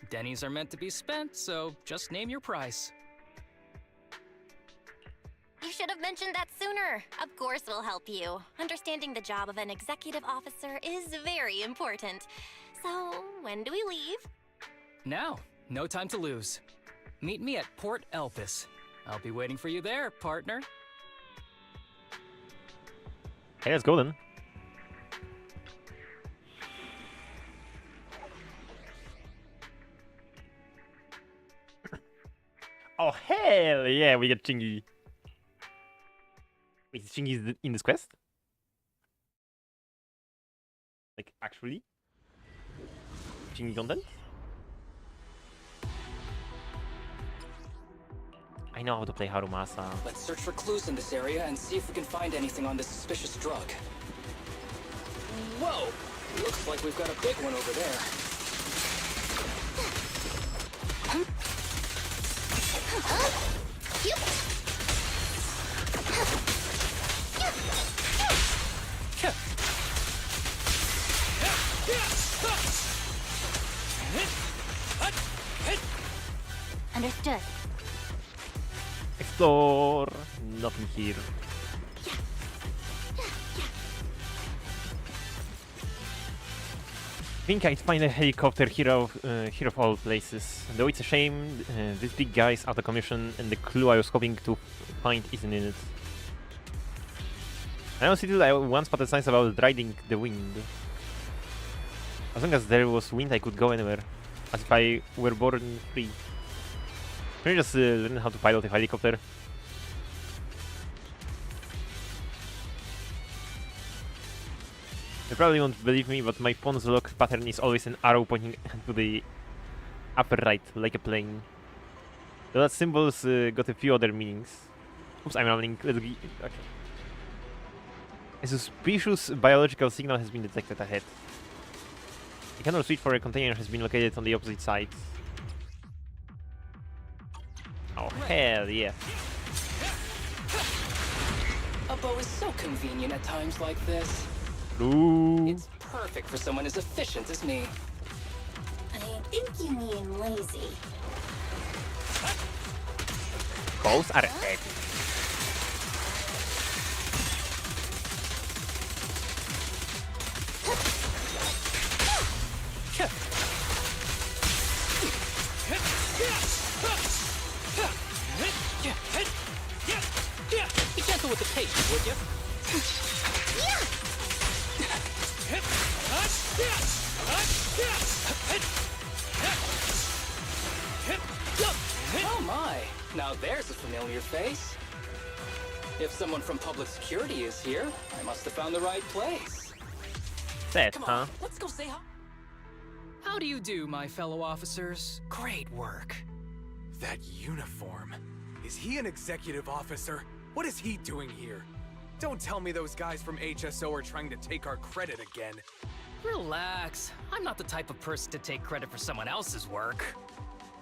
Dennies are meant to be spent, so just name your price. You should have mentioned that sooner. Of course we'll help you. Understanding the job of an executive officer is very important. So, when do we leave? Now, no time to lose. Meet me at Port Elpis. I'll be waiting for you there, partner. Hey, let's go then. Oh, hell yeah, we get Chingy. Wait, Chingy is in this quest? Like, actually? Chingy content? I know how to play Harumasa. Let's search for clues in this area and see if we can find anything on this suspicious drug. Whoa! Looks like we've got a big one over there. Understood. Explore! Nothing here. I think I'd find a helicopter here of all places. Though it's a shame, this big guy's out of commission and the clue I was hoping to find isn't in it. I also did I once spotted signs about riding the wind. As long as there was wind I could go anywhere. As if I were born free. Can you just learn how to pilot a helicopter? You probably won't believe me, but my pawn's lock pattern is always an arrow pointing to the upper right, like a plane. Though that symbol's got a few other meanings. Oops, I'm running. Let's go. Okay. A suspicious biological signal has been detected ahead. The canal switch for a container has been located on the opposite side. Oh, hell yeah. A bow is so convenient at times like this. Ooh. It's perfect for someone as efficient as me. I think you mean lazy. Bows are egg. Be gentle with the patient, would you? Now there's a familiar face. If someone from public security is here, I must have found the right place. Set, Come huh? on, let's go say hi. How do you do, my fellow officers? Great work. That uniform. Is he an executive officer? What is he doing here? Don't tell me those guys from HSO are trying to take our credit again. Relax. I'm not the type of person to take credit for someone else's work.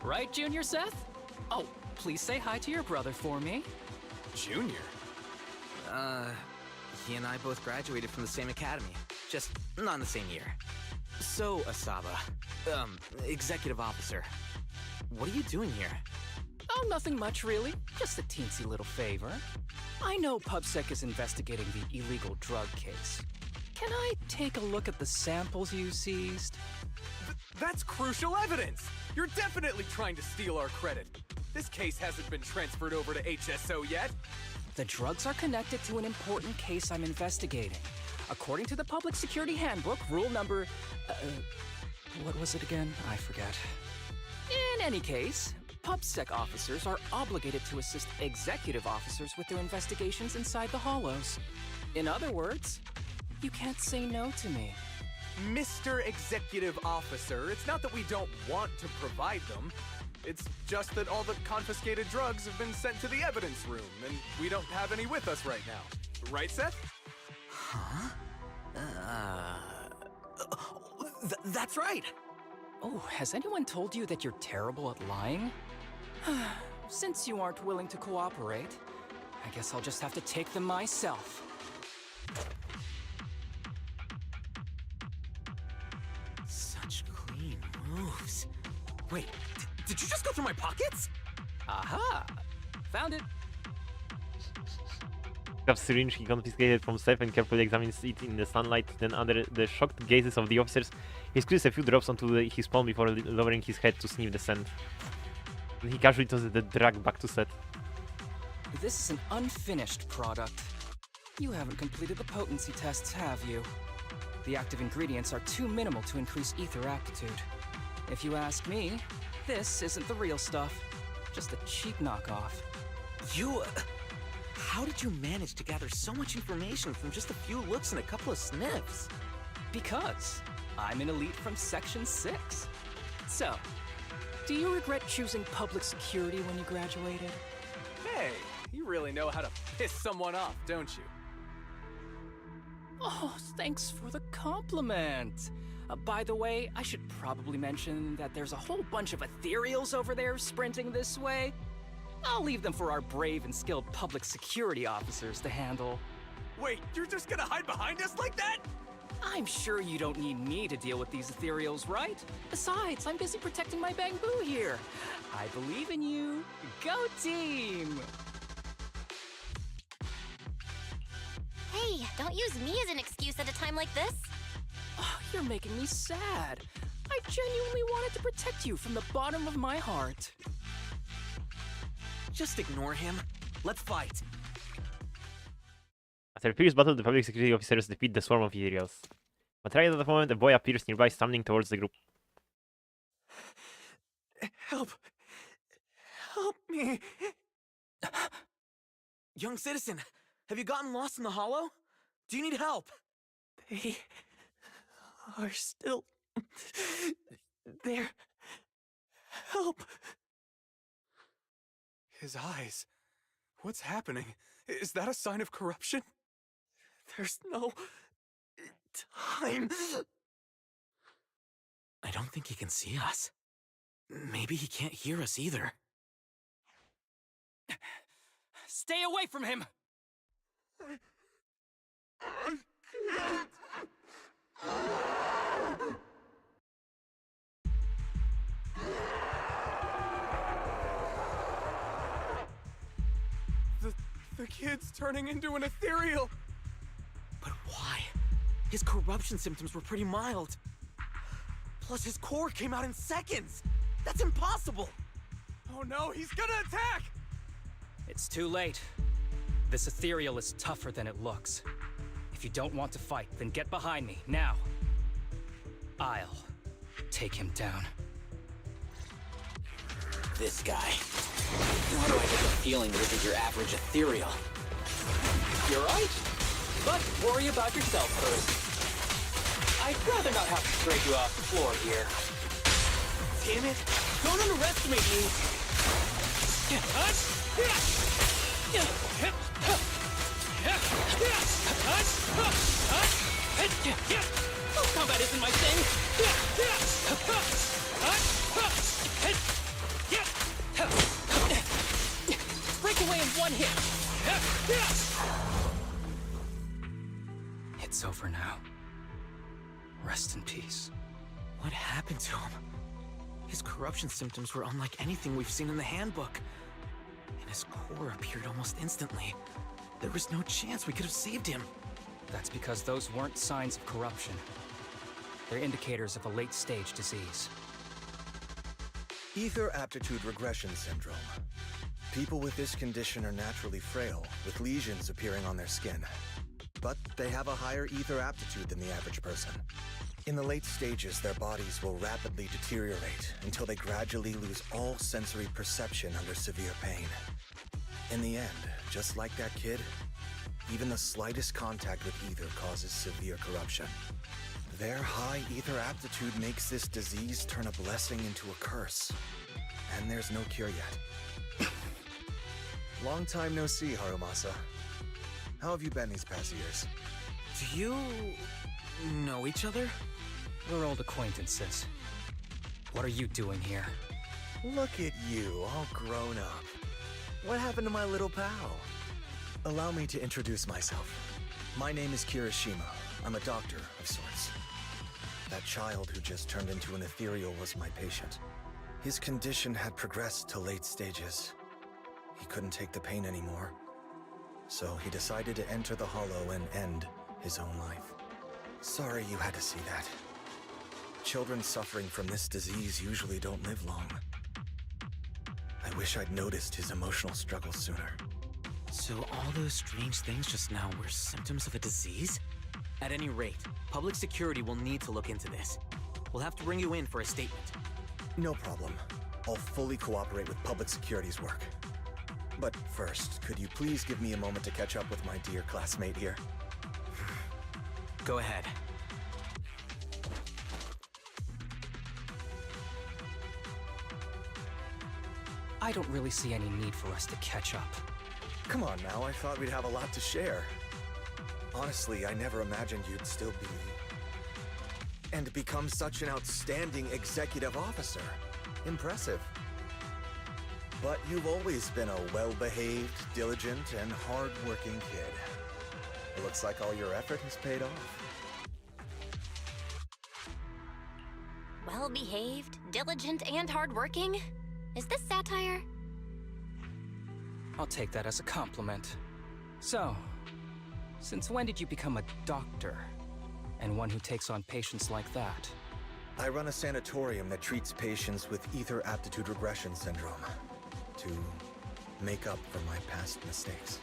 Right, Junior Seth? Oh, please say hi to your brother for me. Junior? He and I both graduated from the same academy. Just not in the same year. So, Asaba, executive officer, what are you doing here? Oh, nothing much, really. Just a teensy little favor. I know PubSec is investigating the illegal drug case. Can I take a look at the samples you seized? That's crucial evidence! You're definitely trying to steal our credit. This case hasn't been transferred over to HSO yet. The drugs are connected to an important case I'm investigating. According to the Public Security Handbook, rule number... what was it again? I forget. In any case, PubSec officers are obligated to assist executive officers with their investigations inside the Hollows. In other words, you can't say no to me. Mr. Executive Officer, it's not that we don't want to provide them. It's just that all the confiscated drugs have been sent to the evidence room, and we don't have any with us right now. Right, Seth? Huh? That's right! Oh, has anyone told you that you're terrible at lying? Since you aren't willing to cooperate, I guess I'll just have to take them myself. Such clean moves. Wait, did you just go through my pockets? Aha! Found it! Grabs syringe he confiscated from Seth and carefully examines it in the sunlight. Then, under the shocked gazes of the officers, he squeezes a few drops onto his palm before lowering his head to sniff the scent. Then he casually tosses the drug back to Seth. This is an unfinished product. You haven't completed the potency tests, have you? The active ingredients are too minimal to increase ether aptitude. If you ask me, this isn't the real stuff. Just a cheap knockoff. You... how did you manage to gather so much information from just a few looks and a couple of sniffs? Because I'm an elite from Section 6. So, do you regret choosing public security when you graduated? Hey, you really know how to piss someone off, don't you? Oh, thanks for the compliment. By the way, I should probably mention that there's a whole bunch of ethereals over there sprinting this way. I'll leave them for our brave and skilled public security officers to handle. Wait, you're just gonna hide behind us like that? I'm sure you don't need me to deal with these ethereals, right? Besides, I'm busy protecting my bamboo here. I believe in you. Go team! Hey, don't use me as an excuse at a time like this. Oh, you're making me sad. I genuinely wanted to protect you from the bottom of my heart. Just ignore him. Let's fight. After a fierce battle, the public security officers defeat the swarm of ethereals. But right at that moment, a boy appears nearby, stumbling towards the group. Help! Help me! Young citizen, have you gotten lost in the hollow? Do you need help? They are still there. Help! His eyes. What's happening? Is that a sign of corruption? There's no time. I don't think he can see us. Maybe he can't hear us either. Stay away from him! The kid's turning into an ethereal! But why? His corruption symptoms were pretty mild. Plus his core came out in seconds! That's impossible! Oh no, he's gonna attack! It's too late. This ethereal is tougher than it looks. If you don't want to fight, then get behind me, now. I'll take him down. This guy. Why do I get the feeling this isn't your average ethereal? You're right. But worry about yourself first. I'd rather not have to scrape you off the floor here. Damn it! Don't underestimate me! Combat isn't my thing! Break away in one hit! It's over now. Rest in peace. What happened to him? His corruption symptoms were unlike anything we've seen in the handbook. And his core appeared almost instantly. There was no chance we could have saved him. That's because those weren't signs of corruption. They're indicators of a late-stage disease. Ether aptitude regression syndrome. People with this condition are naturally frail, with lesions appearing on their skin. But they have a higher ether aptitude than the average person. In the late stages, their bodies will rapidly deteriorate until they gradually lose all sensory perception under severe pain. In the end, just like that kid, even the slightest contact with ether causes severe corruption. Their high ether aptitude makes this disease turn a blessing into a curse. And there's no cure yet. Long time no see, Harumasa. How have you been these past years? Do you... know each other? We're old acquaintances. What are you doing here? Look at you, all grown up. What happened to my little pal? Allow me to introduce myself. My name is Kirishima. I'm a doctor of sorts. That child who just turned into an ethereal was my patient. His condition had progressed to late stages. He couldn't take the pain anymore. So he decided to enter the Hollow and end his own life. Sorry you had to see that. Children suffering from this disease usually don't live long. I wish I'd noticed his emotional struggles sooner. So all those strange things just now were symptoms of a disease? At any rate, public security will need to look into this. We'll have to bring you in for a statement. No problem. I'll fully cooperate with public security's work. But first, could you please give me a moment to catch up with my dear classmate here? Go ahead. I don't really see any need for us to catch up. Come on now, I thought we'd have a lot to share. Honestly, I never imagined you'd still be... and become such an outstanding executive officer. Impressive. But you've always been a well-behaved, diligent, and hard-working kid. It looks like all your effort has paid off. Well-behaved, diligent, and hardworking? Is this satire? I'll take that as a compliment. So, since when did you become a doctor? And one who takes on patients like that? I run a sanatorium that treats patients with ether aptitude regression syndrome. To make up for my past mistakes.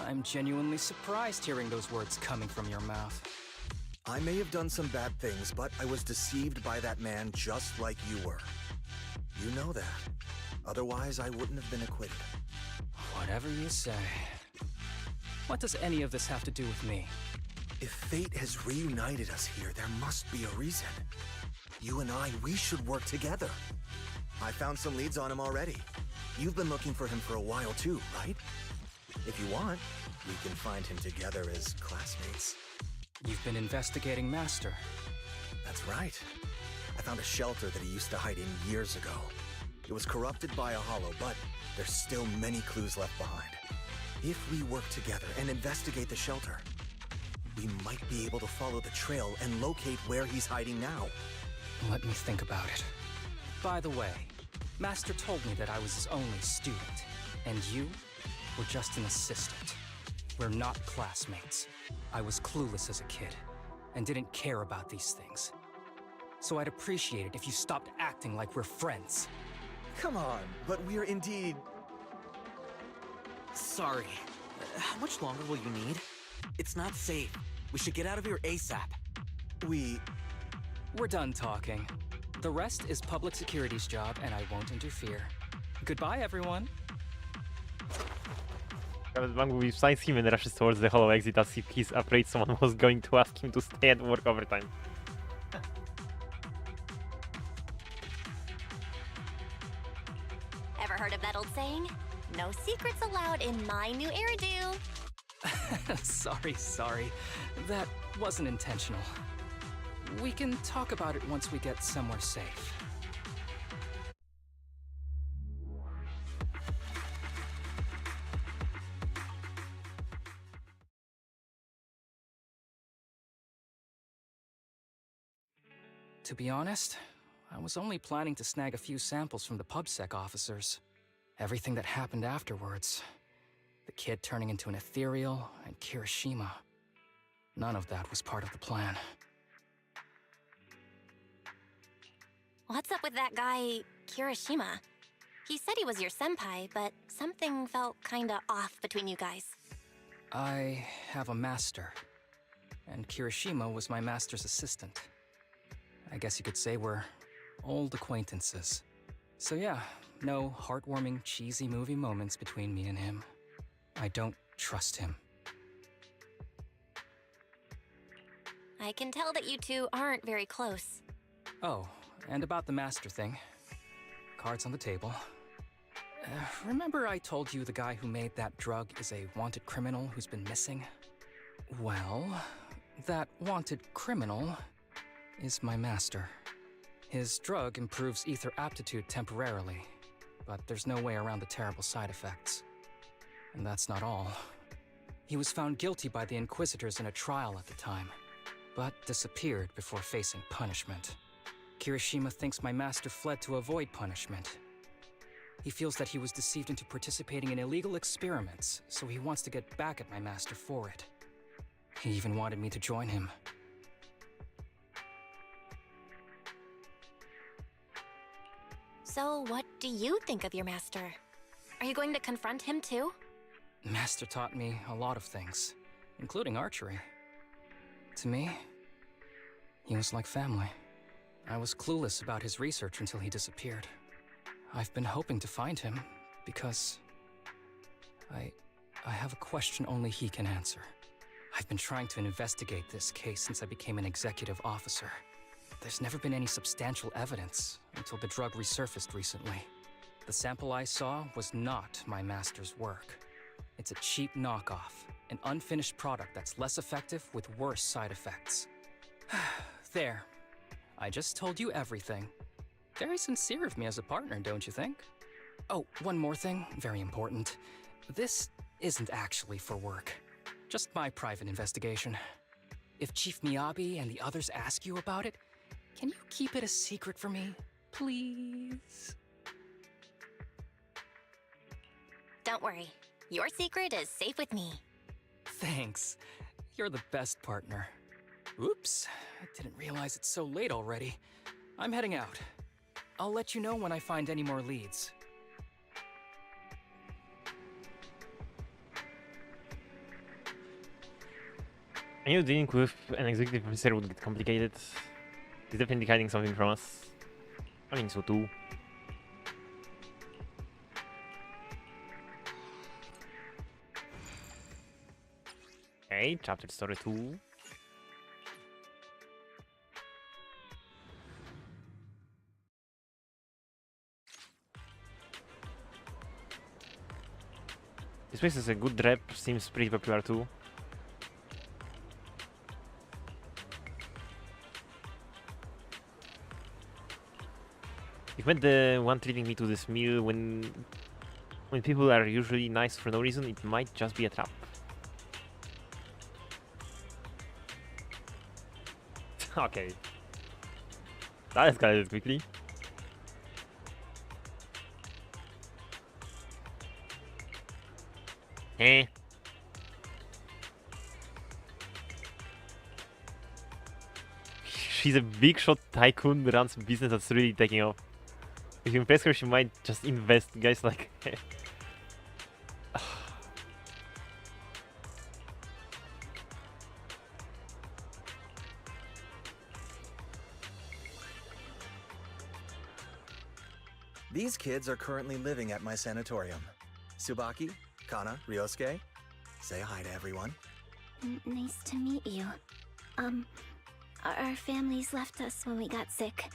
I'm genuinely surprised hearing those words coming from your mouth. I may have done some bad things, but I was deceived by that man just like you were. You know that. Otherwise, I wouldn't have been acquitted. Whatever you say. What does any of this have to do with me? If fate has reunited us here, there must be a reason. You and I, we should work together. I found some leads on him already. You've been looking for him for a while too, right? If you want, we can find him together as classmates. You've been investigating Master. That's right. I found a shelter that he used to hide in years ago. It was corrupted by a hollow, but there's still many clues left behind. If we work together and investigate the shelter, we might be able to follow the trail and locate where he's hiding now. Let me think about it. By the way, Master told me that I was his only student, and you were just an assistant. We're not classmates. I was clueless as a kid, and didn't care about these things. So I'd appreciate it if you stopped acting like we're friends. Come on, but we're indeed... Sorry. How much longer will you need? It's not safe. We should get out of here ASAP. We're done talking. The rest is public security's job, and I won't interfere. Goodbye, everyone. Bang will signs him and rushes towards the hollow exit as if he's afraid someone was going to ask him to stay and work overtime. Ever heard of that old saying? No secrets allowed in my new hairdo. Sorry. That wasn't intentional. We can talk about it once we get somewhere safe. To be honest, I was only planning to snag a few samples from the PubSec officers. Everything that happened afterwards. The kid turning into an ethereal, and Kirishima. None of that was part of the plan. What's up with that guy, Kirishima? He said he was your senpai, but something felt kinda off between you guys. I have a master, and Kirishima was my master's assistant. I guess you could say we're old acquaintances. So yeah, no heartwarming, cheesy movie moments between me and him. I don't trust him. I can tell that you two aren't very close. Oh, and about the master thing. Cards on the table. Remember I told you the guy who made that drug is a wanted criminal who's been missing? Well, that wanted criminal is my master. His drug improves ether aptitude temporarily, but there's no way around the terrible side effects. And that's not all. He was found guilty by the Inquisitors in a trial at the time, but disappeared before facing punishment. Kirishima thinks my master fled to avoid punishment. He feels that he was deceived into participating in illegal experiments, so he wants to get back at my master for it. He even wanted me to join him. So what do you think of your master? Are you going to confront him too? Master taught me a lot of things, including archery. To me, he was like family. I was clueless about his research until he disappeared. I've been hoping to find him because I have a question only he can answer. I've been trying to investigate this case since I became an executive officer. There's never been any substantial evidence until the drug resurfaced recently. The sample I saw was not my master's work. It's a cheap knockoff, an unfinished product that's less effective with worse side effects. There. I just told you everything. Very sincere of me as a partner, don't you think? Oh, one more thing, very important. This isn't actually for work. Just my private investigation. If Chief Miyabi and the others ask you about it, can you keep it a secret for me, please? Don't worry. Your secret is safe with me. Thanks. You're the best partner. Oops, I didn't realize it's so late already. I'm heading out. I'll let you know when I find any more leads. I knew dealing with an executive officer would get complicated. He's definitely hiding something from us. I think so too. Okay, chapter story 2. This place is a good rep, seems pretty popular too. You've met the one treating me to this meal. When people are usually nice for no reason, it might just be a trap. Okay. That escalated quickly. Eh. She's a big shot tycoon, runs a business that's really taking off. If you impress her, she might just invest. Guys like... These kids are currently living at my sanatorium. Tsubaki, Kana, Ryosuke, say hi to everyone. Nice to meet you. Our families left us when we got sick.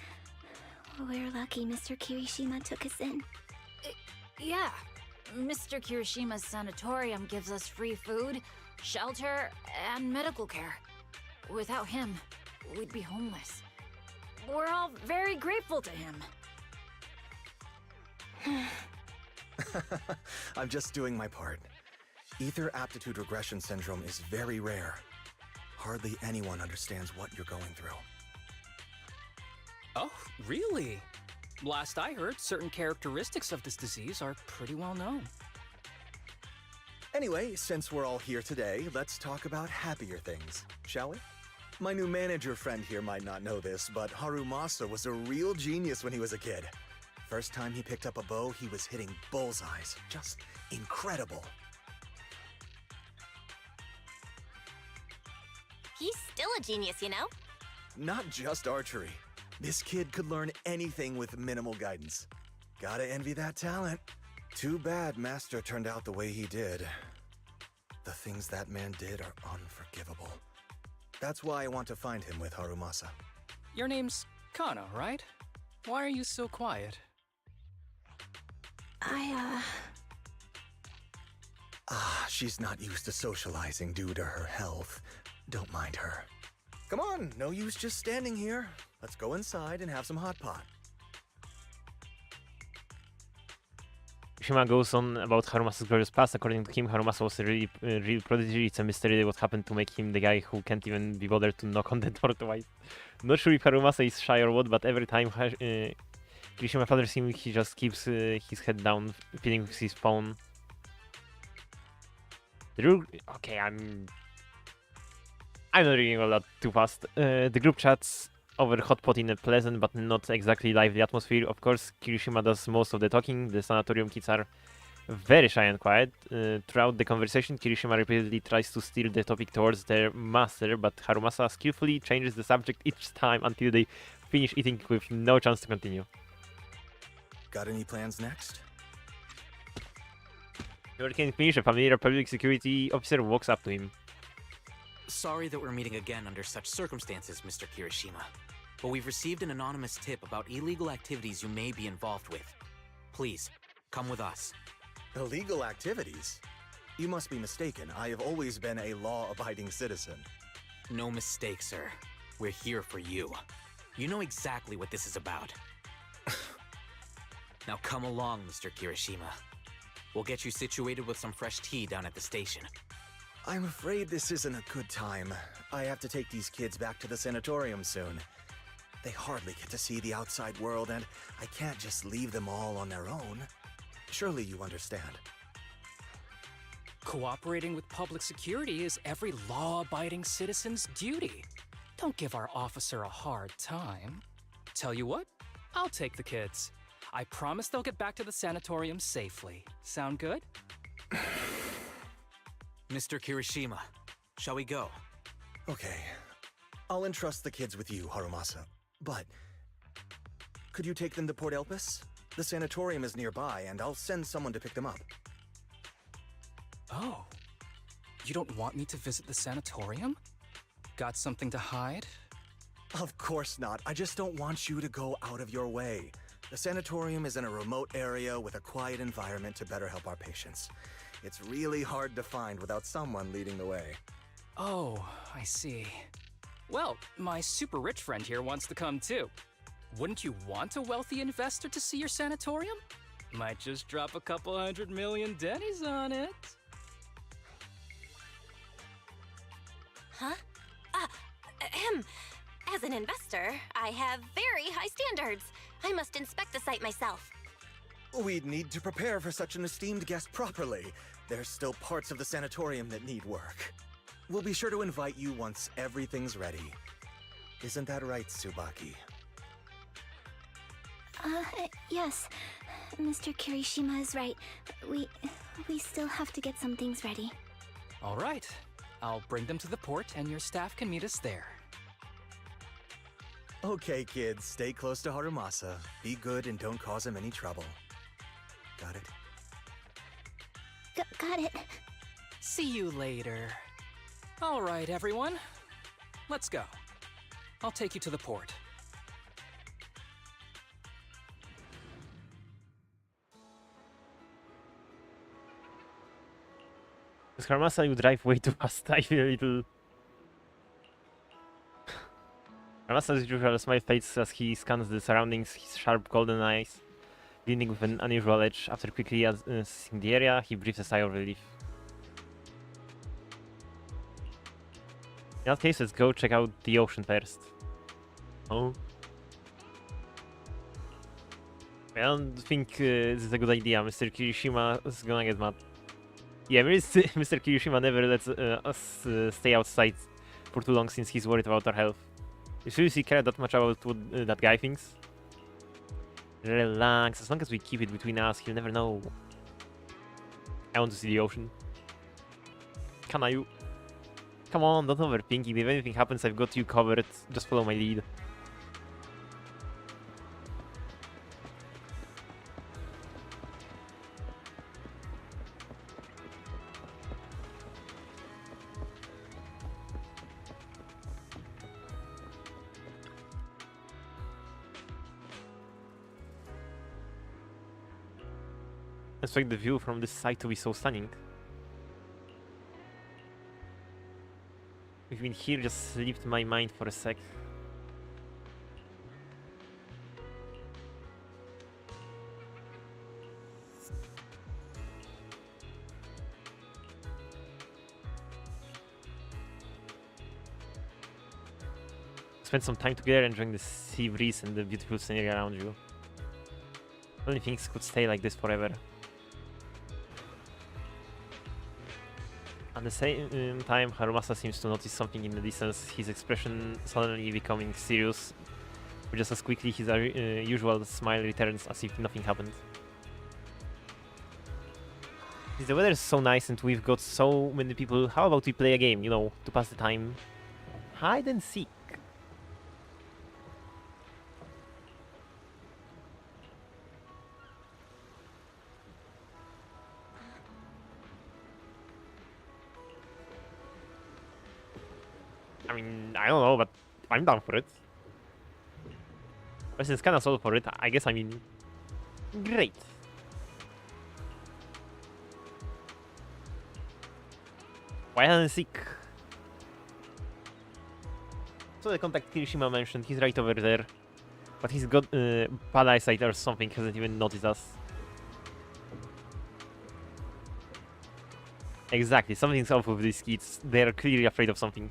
We're lucky Mr. Kirishima took us in. Yeah. Mr. Kirishima's sanatorium gives us free food, shelter, and medical care. Without him, we'd be homeless. We're all very grateful to him. I'm just doing my part. Ether aptitude regression syndrome is very rare. Hardly anyone understands what you're going through. Oh, really? Last I heard, certain characteristics of this disease are pretty well known. Anyway, since we're all here today, let's talk about happier things, shall we? My new manager friend here might not know this, but Harumasa was a real genius when he was a kid. First time he picked up a bow, he was hitting bullseyes. Just incredible. He's still a genius, you know? Not just archery. This kid could learn anything with minimal guidance. Gotta envy that talent. Too bad Master turned out the way he did. The things that man did are unforgivable. That's why I want to find him with Harumasa. Your name's Kana, right? Why are you so quiet? She's not used to socializing due to her health. Don't mind her. Come on, no use just standing here. Let's go inside and have some hot pot. Kirishima goes on about Harumasa's glorious past. According to him, Harumasa was a real prodigy. It's a mystery what happened to make him the guy who can't even be bothered to knock on the door twice. Not sure if Harumasa is shy or what, but every time Kirishima fathers him, he just keeps his head down, feeling his phone. Okay, I'm not reading all that too fast. The group chats over hot pot in a pleasant but not exactly lively atmosphere. Of course, Kirishima does most of the talking. The sanatorium kids are very shy and quiet. Throughout the conversation, Kirishima repeatedly tries to steer the topic towards their master, but Harumasa skillfully changes the subject each time until they finish eating with no chance to continue. Got any plans next? Working finish, a familiar public security officer walks up to him. Sorry that we're meeting again under such circumstances, Mr. Kirishima. But we've received an anonymous tip about illegal activities you may be involved with. Please, come with us. Illegal activities? You must be mistaken. I have always been a law-abiding citizen. No mistake, sir. We're here for you. You know exactly what this is about. Now come along, Mr. Kirishima. We'll get you situated with some fresh tea down at the station. I'm afraid this isn't a good time. I have to take these kids back to the sanatorium soon. They hardly get to see the outside world, and I can't just leave them all on their own. Surely you understand. Cooperating with public security is every law-abiding citizen's duty. Don't give our officer a hard time. Tell you what, I'll take the kids. I promise they'll get back to the sanatorium safely. Sound good? Mr. Kirishima, shall we go? Okay. I'll entrust the kids with you, Harumasa. But could you take them to Port Elpis? The sanatorium is nearby, and I'll send someone to pick them up. Oh. You don't want me to visit the sanatorium? Got something to hide? Of course not. I just don't want you to go out of your way. The sanatorium is in a remote area with a quiet environment to better help our patients. It's really hard to find without someone leading the way. Oh, I see. Well, my super rich friend here wants to come too. Wouldn't you want a wealthy investor to see your sanatorium? Might just drop a couple $100 million dennies on it. Huh? As an investor, I have very high standards. I must inspect the site myself. We'd need to prepare for such an esteemed guest properly. There's still parts of the sanatorium that need work. We'll be sure to invite you once everything's ready. Isn't that right, Tsubaki? Yes. Mr. Kirishima is right. We still have to get some things ready. All right. I'll bring them to the port and your staff can meet us there. Okay, kids, stay close to Harumasa. Be good and don't cause him any trouble. Got it? Got it. See you later. All right, everyone. Let's go. I'll take you to the port. Because Haramasa, you drive way too fast. I feel a little... Haramasa's usual smile fades as he scans the surroundings, his sharp golden eyes gleaming with an unusual edge. After quickly assessing the area, he breathes a sigh of relief. In that case, let's go check out the ocean first. Oh. I don't think this is a good idea. Mr. Kirishima is gonna get mad. Yeah, Mr. Kirishima never lets us stay outside for too long since he's worried about our health. You seriously care that much about what that guy thinks? Relax, as long as we keep it between us, he'll never know. I want to see the ocean. Can I? Come on, don't overthink it. If anything happens, I've got you covered. Just follow my lead. I expect the view from this side to be so stunning. We've been here, just slipped my mind for a sec. Spend some time together enjoying the sea breeze and the beautiful scenery around you. Only things could stay like this forever. At the same time, Harumasa seems to notice something in the distance, his expression suddenly becoming serious. But just as quickly, his usual smile returns as if nothing happened. The weather is so nice and we've got so many people. How about we play a game, you know, to pass the time? Hide and seek. I mean, I don't know, but I'm down for it. But since kinda sold for it, I guess I mean... Great. Why and seek? So the contact Kirishima mentioned, he's right over there. But he's got bad eyesight or something, hasn't even noticed us. Exactly, something's off with these kids. They're clearly afraid of something.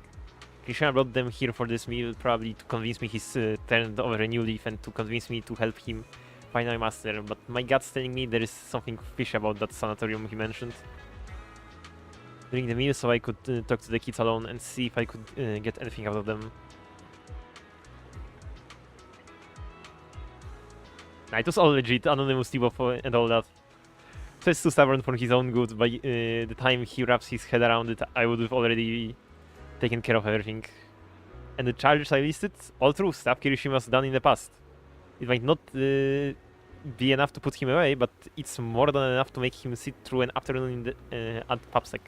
Kirishima brought them here for this meal, probably to convince me he's turned over a new leaf and to convince me to help him find my master, but my gut's telling me there is something fishy about that sanatorium he mentioned. During the meal, so I could talk to the kids alone and see if I could get anything out of them. Nah, it was all legit, anonymous Tibo and all that. So it's too stubborn for his own good. By the time he wraps his head around it, I would have already taken care of everything. And the charges I listed, all true, stuff Kirishima's done in the past. It might not be enough to put him away, but it's more than enough to make him sit through an afternoon in the, at PubSec.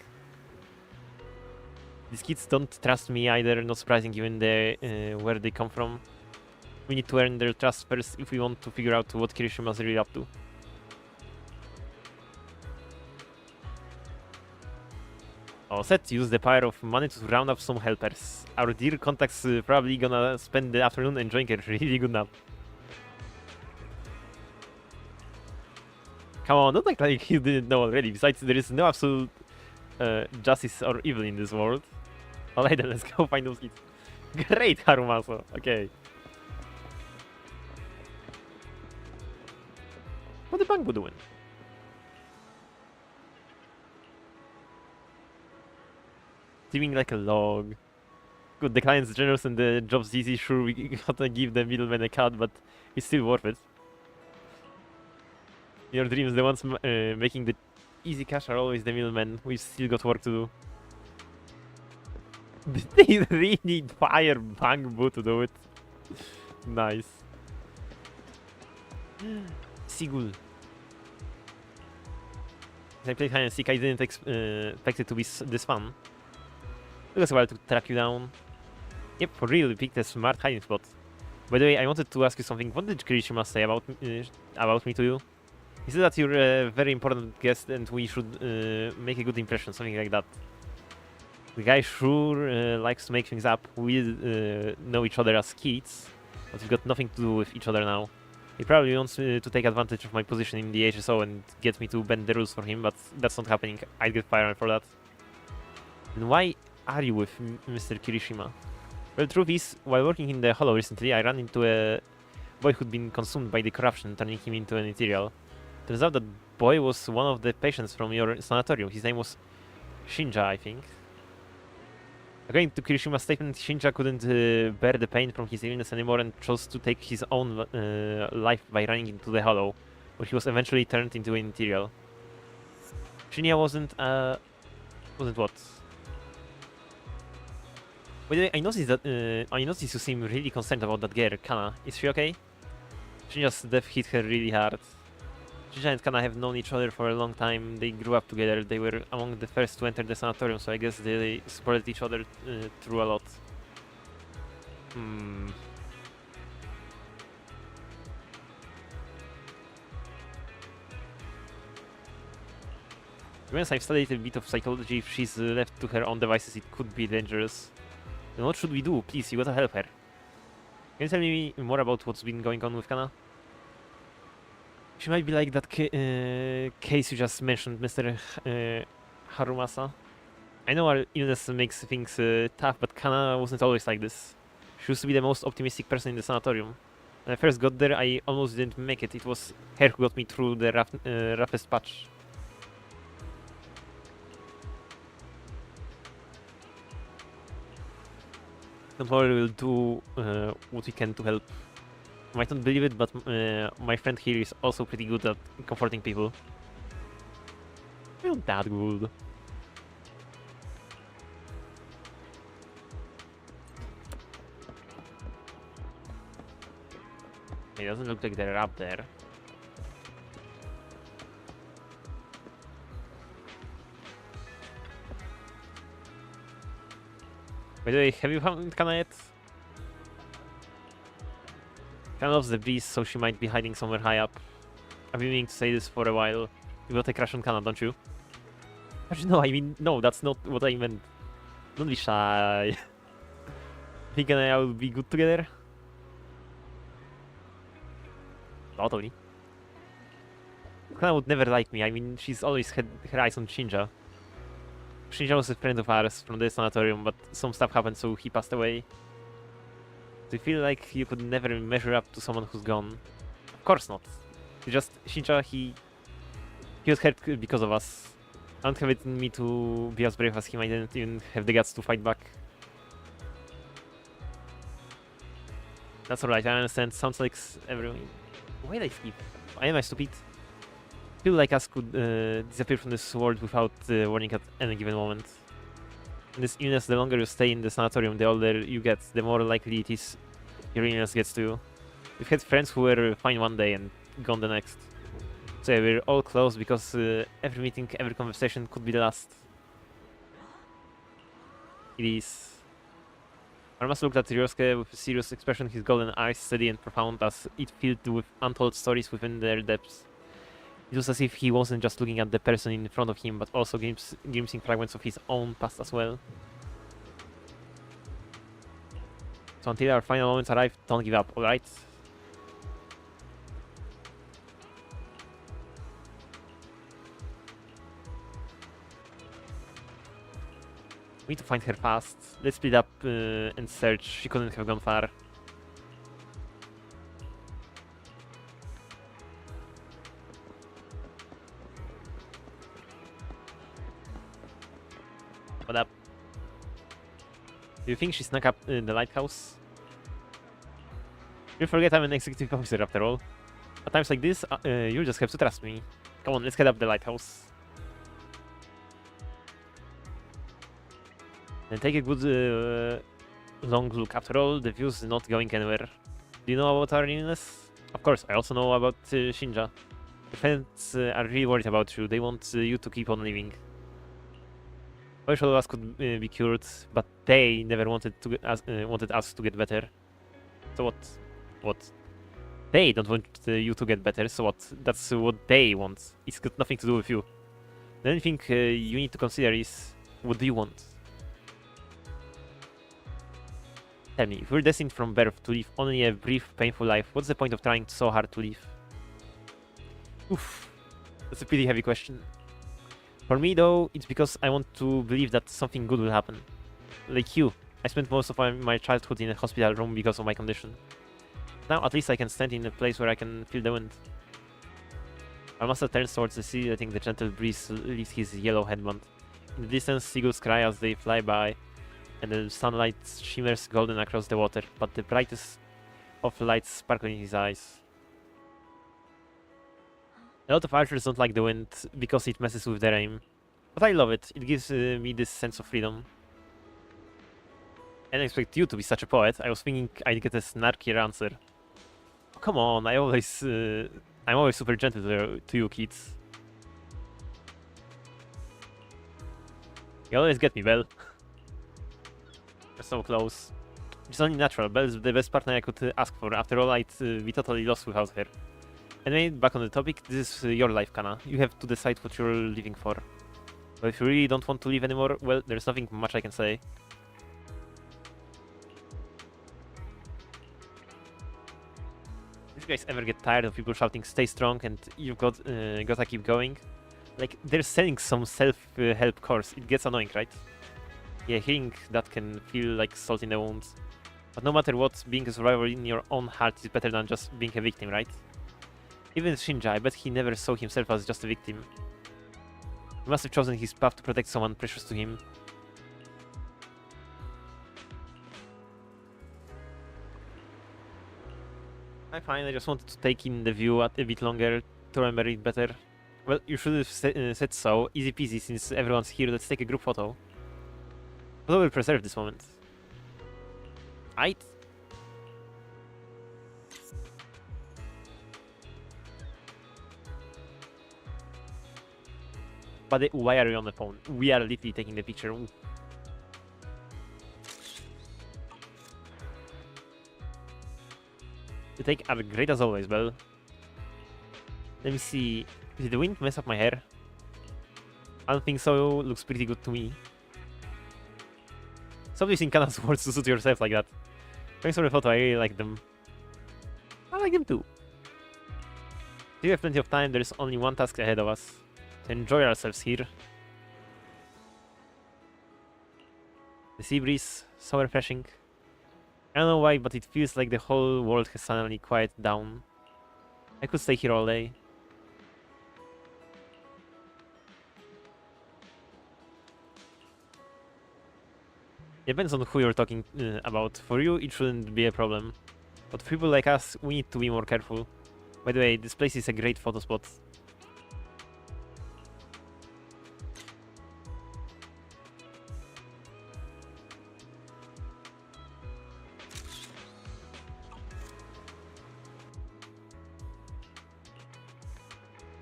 These kids don't trust me either, not surprising given where they come from. We need to earn their trust first if we want to figure out what Kirishima's really up to. All set, use the power of money to round up some helpers. Our dear contact's probably gonna spend the afternoon enjoying a really good nap. Come on, don't act like you didn't know already. Besides, there is no absolute justice or evil in this world. Alright then, let's go find those kids. Great, Harumasa. Okay. What the Bangu doing? Steaming like a log. Good, the client's generous and the job's easy. Sure, we gotta give the middleman a cut, but it's still worth it. Your dreams, the ones making the easy cash are always the middlemen. We've still got work to do. Did they really need fire Bangu to do it? Nice. Sigul. As I played hide and seek, I didn't expect it to be this fun. It was a while to track you down. Yep, for real, you picked a smart hiding spot. By the way, I wanted to ask you something. What did Kirishima say about me to you? He said that you're a very important guest and we should make a good impression, something like that. The guy sure likes to make things up. We know each other as kids, but we've got nothing to do with each other now. He probably wants to take advantage of my position in the HSO and get me to bend the rules for him, but that's not happening. I'd get fired for that. And why are you with Mr. Kirishima? Well, the truth is, while working in the Hollow recently, I ran into a boy who'd been consumed by the corruption, turning him into an ethereal. Turns out that boy was one of the patients from your sanatorium. His name was Shinja, I think. According to Kirishima's statement, Shinja couldn't bear the pain from his illness anymore and chose to take his own life by running into the Hollow, where he was eventually turned into an ethereal. Shinya wasn't what? By the way, I noticed you seem really concerned about that girl, Kana. Is she okay? Shinja's death hit her really hard. Shinja and Kana have known each other for a long time. They grew up together. They were among the first to enter the sanatorium, so I guess they supported each other through a lot. To be honest, I've studied a bit of psychology. If she's left to her own devices, it could be dangerous. Then what should we do? Please, you gotta help her. Can you tell me more about what's been going on with Kana? She might be like that case you just mentioned, Mr. Harumasa. I know our illness makes things tough, but Kana wasn't always like this. She used to be the most optimistic person in the sanatorium. When I first got there, I almost didn't make it. It was her who got me through the roughest patch. Don't worry, we'll do what we can to help. You might not believe it, but my friend here is also pretty good at comforting people. We're not that good. It doesn't look like they're up there. By the way, have you found Kana yet? Kana loves the breeze, so she might be hiding somewhere high up. I've been meaning to say this for a while. You got a crush on Kana, don't you? Actually, no, I mean, no, that's not what I meant. Don't be shy. Think Kana and I will be good together? Totally. Kana would never like me. I mean, she's always had her eyes on Shinja. Shinja was a friend of ours from the sanatorium, but some stuff happened, so he passed away. Do you feel like you could never measure up to someone who's gone? Of course not. It's just Shinja, he was hurt because of us. I don't have it in me to be as brave as him. I didn't even have the guts to fight back. That's alright, I understand. Sounds like everyone. Why did I skip? Am I stupid? People like us could disappear from this world without warning at any given moment. In this illness, the longer you stay in the sanatorium, the older you get, the more likely it is your illness gets to you. We've had friends who were fine one day and gone the next. So yeah, we're all close because every meeting, every conversation could be the last. It is. Armas looked at Ryosuke with a serious expression, his golden eyes steady and profound as it filled with untold stories within their depths. It was as if he wasn't just looking at the person in front of him, but also glimpsing fragments of his own past as well. So until our final moments arrive, don't give up, alright? We need to find her fast. Let's split up and search. She couldn't have gone far. What up? Do you think she snuck up in the lighthouse? You forget I'm an executive officer after all. At times like this, you'll just have to trust me. Come on, let's head up the lighthouse. Then take a good long look. After all, the view's not going anywhere. Do you know about our illness? Of course, I also know about Shinja. The fans are really worried about you. They want you to keep on living. I wish all of us could be cured, but they never wanted us to get better. So what? What? They don't want you to get better, so what? That's what they want. It's got nothing to do with you. The only thing you need to consider is, what do you want? Tell me, if we're destined from birth to live only a brief, painful life, what's the point of trying so hard to live? Oof, that's a pretty heavy question. For me though, it's because I want to believe that something good will happen. Like you, I spent most of my childhood in a hospital room because of my condition. Now at least I can stand in a place where I can feel the wind. Our master turns towards the sea, letting the gentle breeze lift his yellow headband. In the distance, seagulls cry as they fly by, and the sunlight shimmers golden across the water, but the brightest of lights sparkle in his eyes. A lot of archers don't like the wind because it messes with their aim, but I love it. It gives me this sense of freedom. I didn't expect you to be such a poet. I was thinking I'd get a snarkier answer. Oh, come on, I'm always super gentle to you kids. You always get me, Belle. We're so close. It's only natural. Belle's the best partner I could ask for. After all, I'd be totally lost without her. Anyway, back on the topic, this is your life, Kana. You have to decide what you're living for. But if you really don't want to live anymore, well, there's nothing much I can say. Did you guys ever get tired of people shouting "stay strong" and you've gotta keep going? Like, they're selling some self-help course. It gets annoying, right? Yeah, hearing that can feel like salt in the wounds. But no matter what, being a survivor in your own heart is better than just being a victim, right? Even Shinja, I bet he never saw himself as just a victim. He must have chosen his path to protect someone precious to him. I'm fine, I just wanted to take in the view a bit longer to remember it better. Well, you should have said so. Easy peasy, since everyone's here. Let's take a group photo. Photo will preserve this moment. Aight. But why are we on the phone? We are literally taking the picture. Ooh. The take are great as always, Belle. Let me see. Did the wind mess up my hair? I don't think so. Looks pretty good to me. Stop using Kana's words to suit yourself like that. Thanks for the photo, I really like them. I like them too. We have plenty of time, there's only one task ahead of us. To enjoy ourselves here. The sea breeze, so refreshing. I don't know why, but it feels like the whole world has suddenly quieted down. I could stay here all day. Depends on who you're talking about. For you, it shouldn't be a problem. But for people like us, we need to be more careful. By the way, this place is a great photo spot.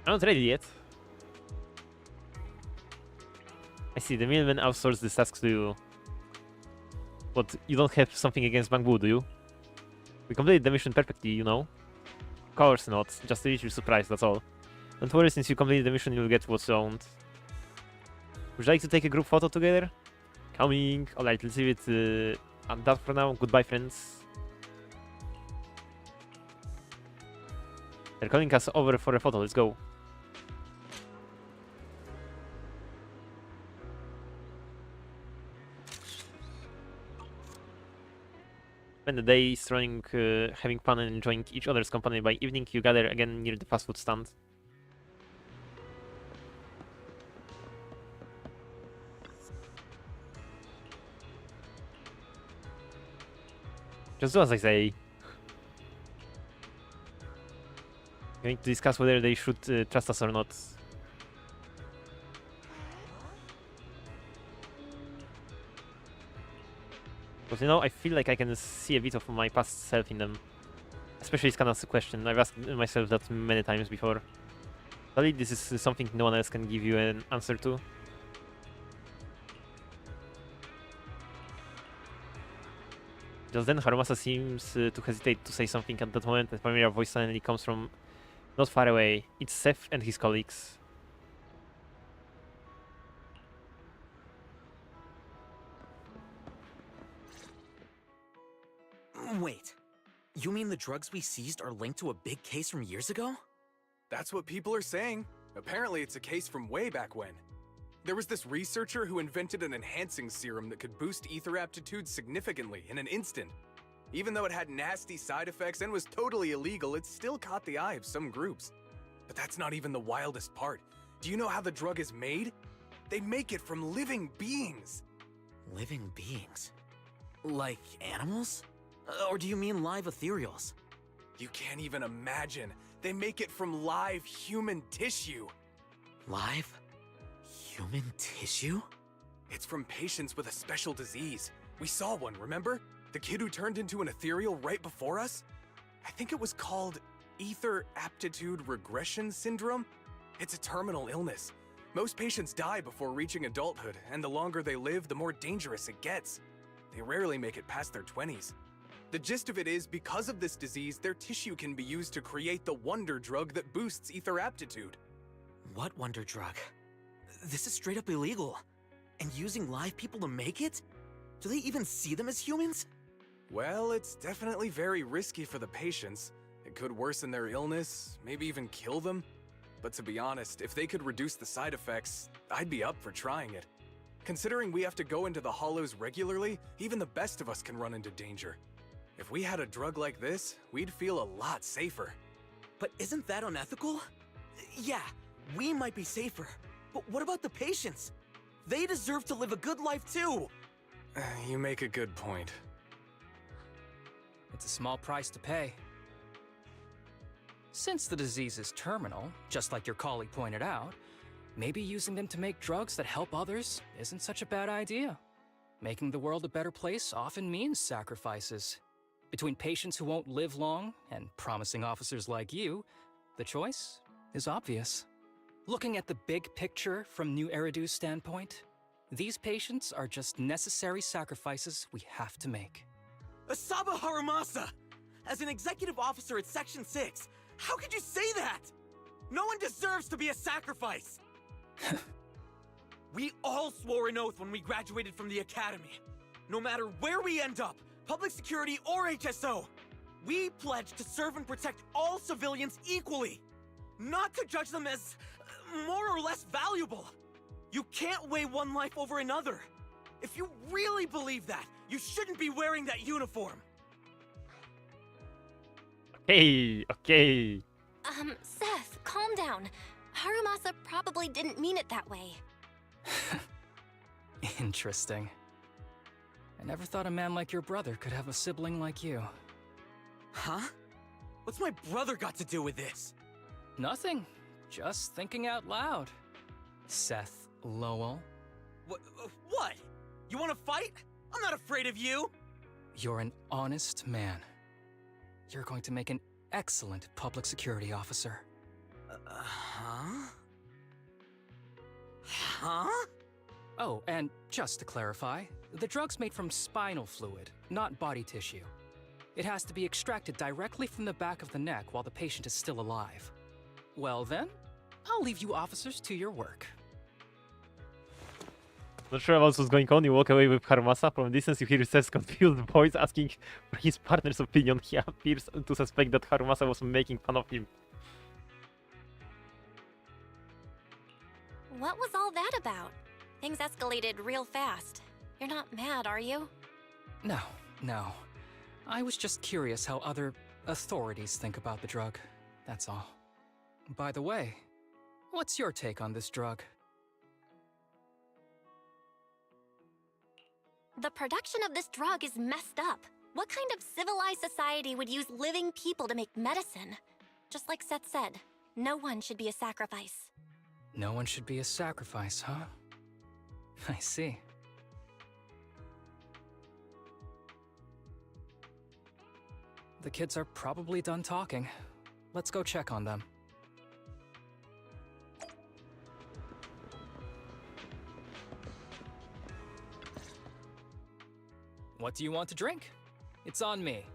I'm not ready yet. I see, the middleman outsourced this task to you. But you don't have something against Bangbu, do you? We completed the mission perfectly, you know? Of course not, just a little surprise, that's all. Don't worry, since you completed the mission, you'll get what's owned. Would you like to take a group photo together? Coming! Alright, let's leave it at that for now. Goodbye, friends. They're calling us over for a photo, let's go. Spend the day strolling, having fun and enjoying each other's company. By evening, you gather again near the fast food stand. Just do as I say. Going to discuss whether they should trust us or not. Because, you know, I feel like I can see a bit of my past self in them. Especially Scanner's question. I've asked myself that many times before. Probably this is something no one else can give you an answer to. Just then, Harumasa seems to hesitate to say something at that moment. The familiar voice suddenly comes from not far away. It's Seth and his colleagues. Wait, you mean the drugs we seized are linked to a big case from years ago? That's what people are saying. Apparently it's a case from way back when. There was this researcher who invented an enhancing serum that could boost ether aptitude significantly in an instant. Even though it had nasty side effects and was totally illegal, it still caught the eye of some groups. But that's not even the wildest part. Do you know how the drug is made? They make it from living beings. Living beings? Like animals? Or do you mean live ethereals? You can't even imagine. They make it from live human tissue. Live? Human tissue? It's from patients with a special disease. We saw one, remember? The kid who turned into an ethereal right before us? I think it was called Ether Aptitude Regression Syndrome. It's a terminal illness. Most patients die before reaching adulthood, and the longer they live, the more dangerous it gets. They rarely make it past their 20s. The gist of it is, because of this disease, their tissue can be used to create the wonder drug that boosts ether aptitude. What wonder drug? This is straight up illegal. And using live people to make it? Do they even see them as humans? Well, it's definitely very risky for the patients. It could worsen their illness, maybe even kill them. But to be honest, if they could reduce the side effects, I'd be up for trying it. Considering we have to go into the hollows regularly, even the best of us can run into danger. If we had a drug like this, we'd feel a lot safer. But isn't that unethical? Yeah, we might be safer, but what about the patients? They deserve to live a good life too! You make a good point. It's a small price to pay. Since the disease is terminal, just like your colleague pointed out, maybe using them to make drugs that help others isn't such a bad idea. Making the world a better place often means sacrifices. Between patients who won't live long and promising officers like you, the choice is obvious. Looking at the big picture from New Eridu's standpoint, these patients are just necessary sacrifices we have to make. Asaba Harumasa! As an executive officer at Section 6, how could you say that? No one deserves to be a sacrifice! We all swore an oath when we graduated from the academy. No matter where we end up, public security or HSO, we pledged to serve and protect all civilians equally, not to judge them as more or less valuable. You can't weigh one life over another. If you really believe that, you shouldn't be wearing that uniform. Okay. Seth, calm down. Harumasa probably didn't mean it that way. Interesting. I never thought a man like your brother could have a sibling like you. Huh? What's my brother got to do with this? Nothing. Just thinking out loud. Seth Lowell. What? You want to fight? I'm not afraid of you! You're an honest man. You're going to make an excellent public security officer. Huh? Huh? Oh, and just to clarify, the drug's made from spinal fluid, not body tissue. It has to be extracted directly from the back of the neck while the patient is still alive. Well then, I'll leave you officers to your work. Not sure what was going on. You walk away with Harumasa. From a distance, you hear Seth's confused voice asking for his partner's opinion. He appears to suspect that Harumasa was making fun of him. What was all that about? Things escalated real fast. You're not mad, are you? No. I was just curious how other authorities think about the drug. That's all. By the way, what's your take on this drug? The production of this drug is messed up. What kind of civilized society would use living people to make medicine? Just like Seth said, no one should be a sacrifice. No one should be a sacrifice, huh? I see. The kids are probably done talking. Let's go check on them. What do you want to drink? It's on me.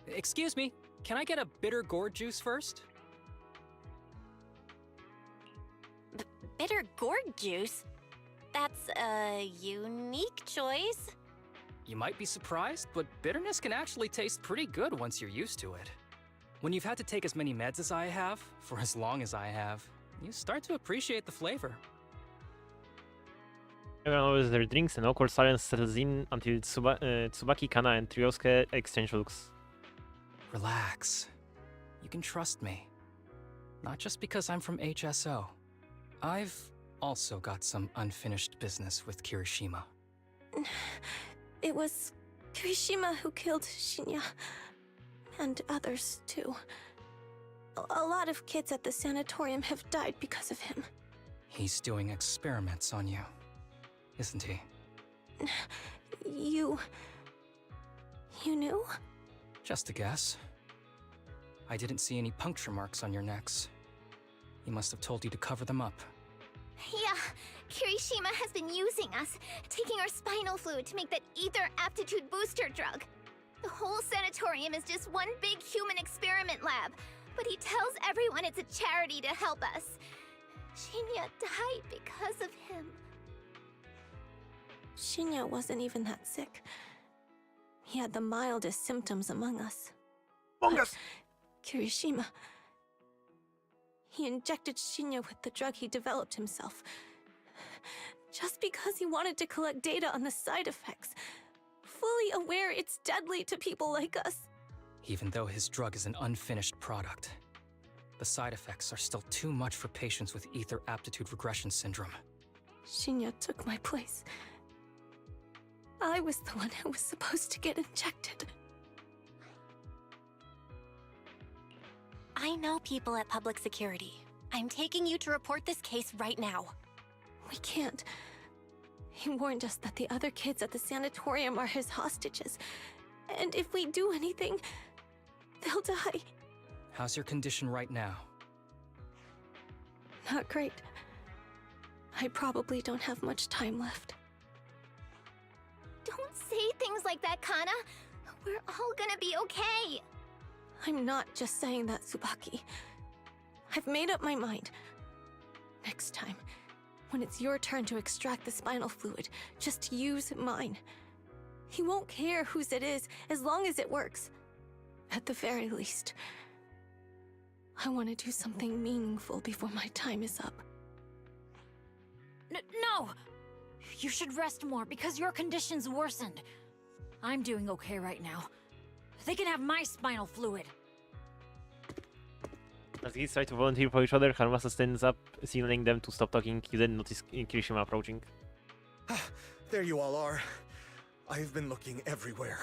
Excuse me, can I get a bitter gourd juice first? Bitter gourd juice? That's a unique choice. You might be surprised, but bitterness can actually taste pretty good once you're used to it. When you've had to take as many meds as I have, for as long as I have, you start to appreciate the flavor. Everyone knows their drinks, and awkward silence settles in until Tsubaki, Kana, and Ryosuke exchange looks. Relax. You can trust me. Not just because I'm from HSO. I've also got some unfinished business with Kirishima. It was Kirishima who killed Shinya. And others, too. A lot of kids at the sanatorium have died because of him. He's doing experiments on you, isn't he? You knew? Just a guess. I didn't see any puncture marks on your necks. He must have told you to cover them up. Yeah, Kirishima has been using us, taking our spinal fluid to make that ether aptitude booster drug. The whole sanatorium is just one big human experiment lab, but he tells everyone it's a charity to help us. Shinya died because of him. Shinya wasn't even that sick. He had the mildest symptoms among us. But Kirishima... He injected Shinya with the drug he developed himself. Just because he wanted to collect data on the side effects. Fully aware it's deadly to people like us. Even though his drug is an unfinished product, the side effects are still too much for patients with ether aptitude regression syndrome. Shinya took my place. I was the one who was supposed to get injected. I know people at public security. I'm taking you to report this case right now. We can't. He warned us that the other kids at the sanatorium are his hostages. And if we do anything, they'll die. How's your condition right now? Not great. I probably don't have much time left. Don't say things like that, Kana. We're all gonna be okay. I'm not just saying that, Tsubaki. I've made up my mind. Next time, when it's your turn to extract the spinal fluid, just use mine. He won't care whose it is, as long as it works. At the very least, I want to do something meaningful before my time is up. No! You should rest more because your condition's worsened. I'm doing okay right now. They can have my spinal fluid. As kids try to volunteer for each other, Harumasa stands up, signaling them to stop talking. You then notice Kirishima approaching. There you all are. I've been looking everywhere.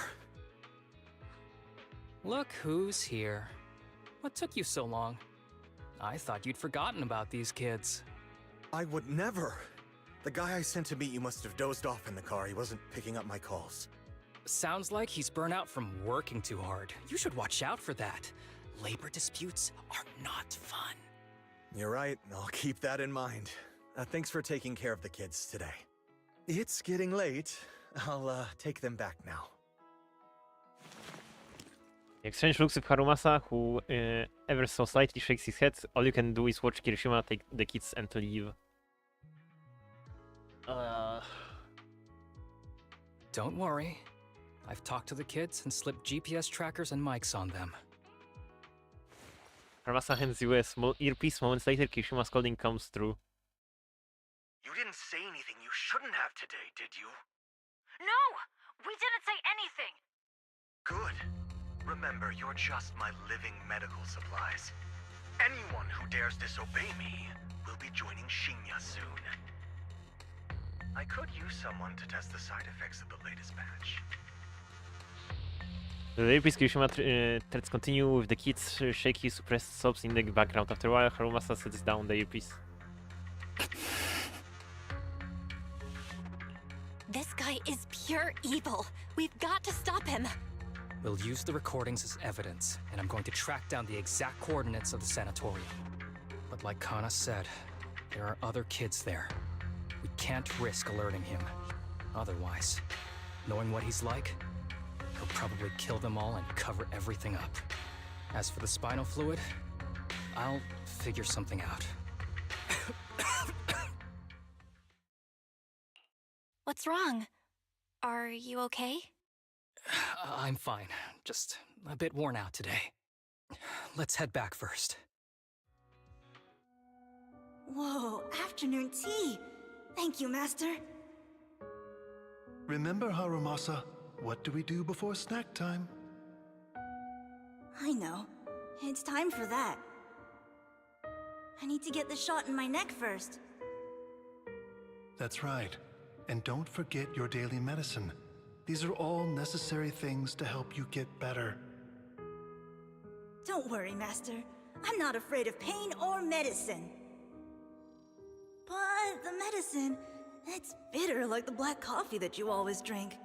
Look who's here. What took you so long? I thought you'd forgotten about these kids. I would never. The guy I sent to meet you must have dozed off in the car. He wasn't picking up my calls. Sounds like he's burnt out from working too hard. You should watch out for that. Labor disputes are not fun. You're right. I'll keep that in mind. Thanks for taking care of the kids today. It's getting late. I'll take them back now. The exchange looks with Harumasa, who ever so slightly shakes his head. All you can do is watch Kirishima take the kids and leave. Don't worry. I've talked to the kids and slipped GPS trackers and mics on them. Harumasa hands you a small earpiece. Moments later, Kirishima's calling comes through. You didn't say anything you shouldn't have today, did you? No! We didn't say anything! Good. Remember, you're just my living medical supplies. Anyone who dares disobey me will be joining Shinya soon. I could use someone to test the side effects of the latest batch. The earpiece Kirishima threats continue with the kids shaky, suppressed sobs in the background. After a while, Harumasa sets down the earpiece. This guy is pure evil. We've got to stop him. We'll use the recordings as evidence, and I'm going to track down the exact coordinates of the sanatorium. But like Kana said, there are other kids there. We can't risk alerting him. Otherwise, knowing what he's like, he'll probably kill them all and cover everything up. As for the spinal fluid, I'll figure something out. What's wrong? Are you okay? I'm fine, just a bit worn out today. Let's head back first. Whoa, afternoon tea! Thank you, Master. Remember, Harumasa, what do we do before snack time? I know. It's time for that. I need to get the shot in my neck first. That's right. And don't forget your daily medicine. These are all necessary things to help you get better. Don't worry, Master. I'm not afraid of pain or medicine. But the medicine, it's bitter like the black coffee that you always drink.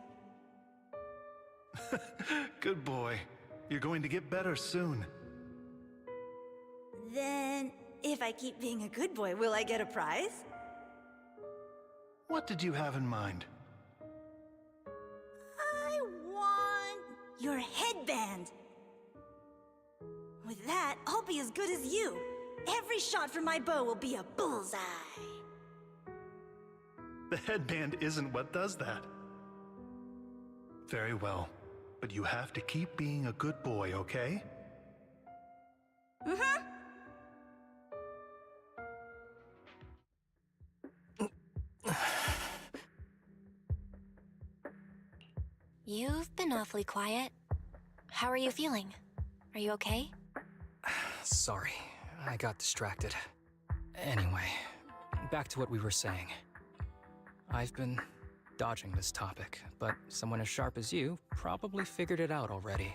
Good boy. You're going to get better soon. Then, if I keep being a good boy, will I get a prize? What did you have in mind? I want your headband. With that, I'll be as good as you. Every shot from my bow will be a bullseye. The headband isn't what does that. Very well, but you have to keep being a good boy, okay? Mm-hmm. You've been awfully quiet. How are you feeling? Are you okay? Sorry, I got distracted. Anyway, back to what we were saying. I've been dodging this topic, but someone as sharp as you probably figured it out already.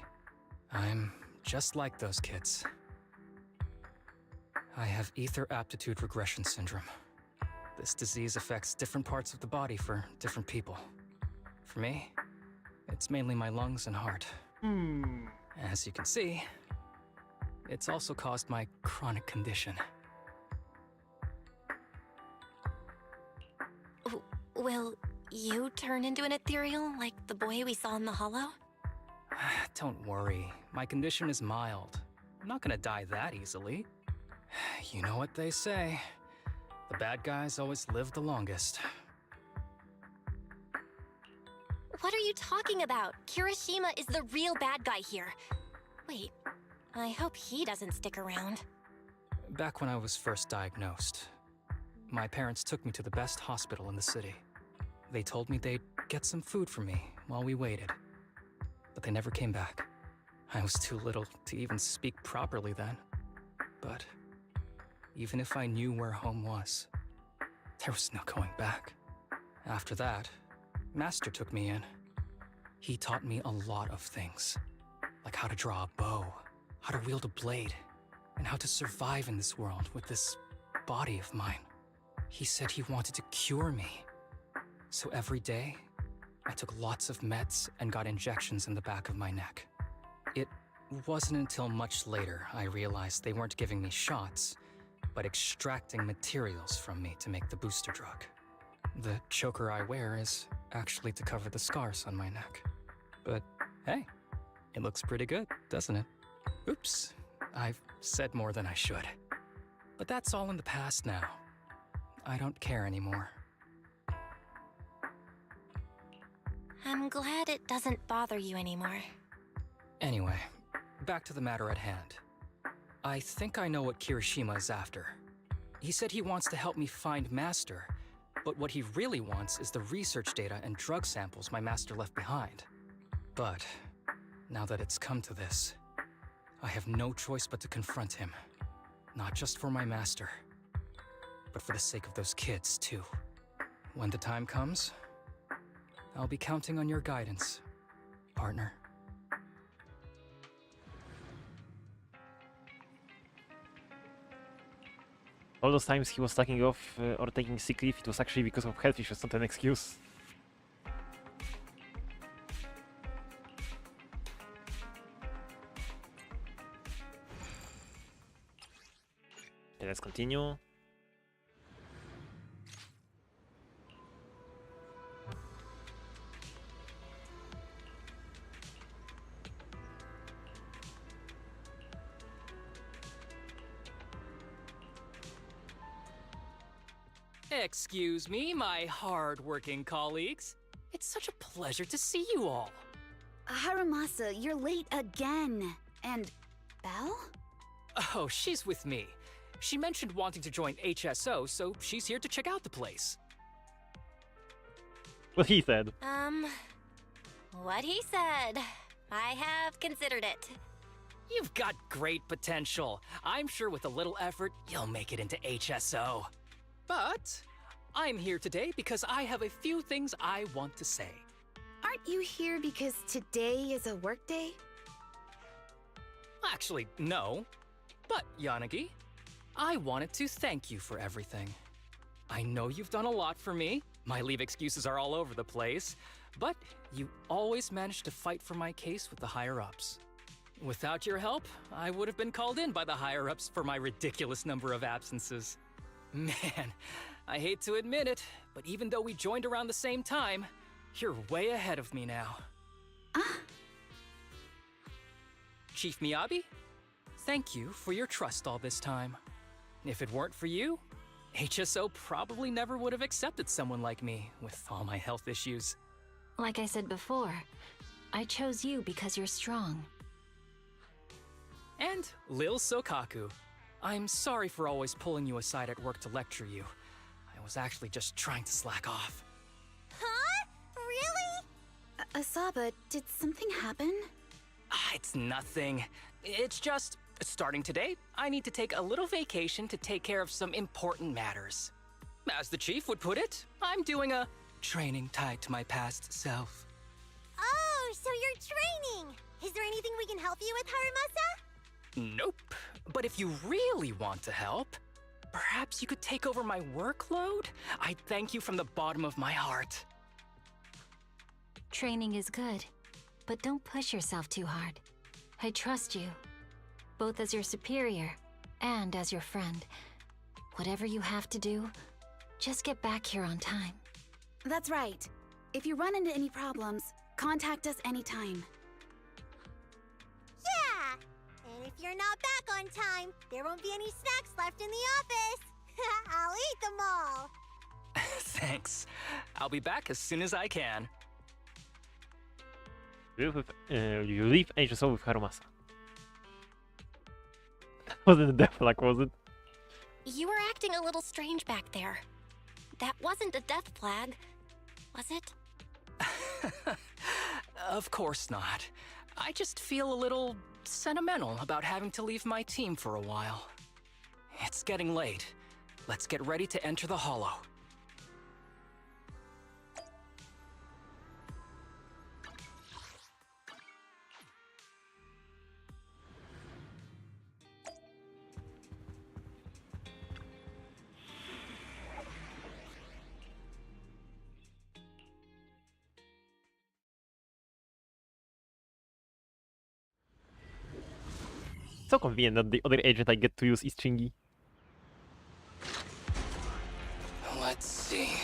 I'm just like those kids. I have ether aptitude regression syndrome. This disease affects different parts of the body for different people. For me, it's mainly my lungs and heart. As you can see, it's also caused my chronic condition. Will you turn into an ethereal like the boy we saw in the hollow? Don't worry, my condition is mild. I'm not gonna die that easily. You know what they say. The bad guys always live the longest. What are you talking about? Kirishima is the real bad guy here. Wait, I hope he doesn't stick around. Back when I was first diagnosed, my parents took me to the best hospital in the city. They told me they'd get some food for me while we waited. But they never came back. I was too little to even speak properly then. But even if I knew where home was, there was no going back. After that, Master took me in. He taught me a lot of things, like how to draw a bow, how to wield a blade, and how to survive in this world with this body of mine. He said he wanted to cure me. So every day, I took lots of meds and got injections in the back of my neck. It wasn't until much later I realized they weren't giving me shots, but extracting materials from me to make the booster drug. The choker I wear is actually to cover the scars on my neck. But hey, it looks pretty good, doesn't it? Oops, I've said more than I should. But that's all in the past now. I don't care anymore. I'm glad it doesn't bother you anymore. Anyway, back to the matter at hand. I think I know what Kirishima is after. He said he wants to help me find Master, but what he really wants is the research data and drug samples my master left behind. But now that it's come to this, I have no choice but to confront him. Not just for my master, but for the sake of those kids, too. When the time comes, I'll be counting on your guidance, partner. All those times he was slacking off or taking sick leave, it was actually because of health issues, not an excuse. Okay, let's continue. Excuse me, my hard-working colleagues. It's such a pleasure to see you all. Harumasa, you're late again. And Belle? Oh, she's with me. She mentioned wanting to join HSO, so she's here to check out the place. What he said. What he said. I have considered it. You've got great potential. I'm sure with a little effort, you'll make it into HSO. But I'm here today because I have a few things I want to say. Aren't you here because today is a work day? Actually, no. But, Yanagi, I wanted to thank you for everything. I know you've done a lot for me. My leave excuses are all over the place. But you always managed to fight for my case with the higher-ups. Without your help, I would have been called in by the higher-ups for my ridiculous number of absences. Man, I hate to admit it, but even though we joined around the same time, you're way ahead of me now. Chief Miyabi, thank you for your trust all this time. If it weren't for you, HSO probably never would have accepted someone like me with all my health issues. Like I said before, I chose you because you're strong. And Lil Sokaku, I'm sorry for always pulling you aside at work to lecture you. I was actually just trying to slack off. Huh? Really? Asaba, did something happen? It's nothing. It's just, starting today, I need to take a little vacation to take care of some important matters. As the chief would put it, I'm doing a training tied to my past self. Oh, so you're training! Is there anything we can help you with, Harumasa? Nope. But if you really want to help, perhaps you could take over my workload? I'd thank you from the bottom of my heart. Training is good, but don't push yourself too hard. I trust you, both as your superior and as your friend. Whatever you have to do, just get back here on time. That's right. If you run into any problems, contact us anytime. Yeah! And if you're not back on time, there won't be any snacks left in the office. I'll eat them all. Thanks. I'll be back as soon as I can. You leave HSO with Harumasa. That wasn't a death flag, was it? You were acting a little strange back there. That wasn't a death flag, was it? Of course not. I just feel a little sentimental about having to leave my team for a while. It's getting late. Let's get ready to enter the Hollow. So convenient that the other agent I get to use is Chingy. Let's see.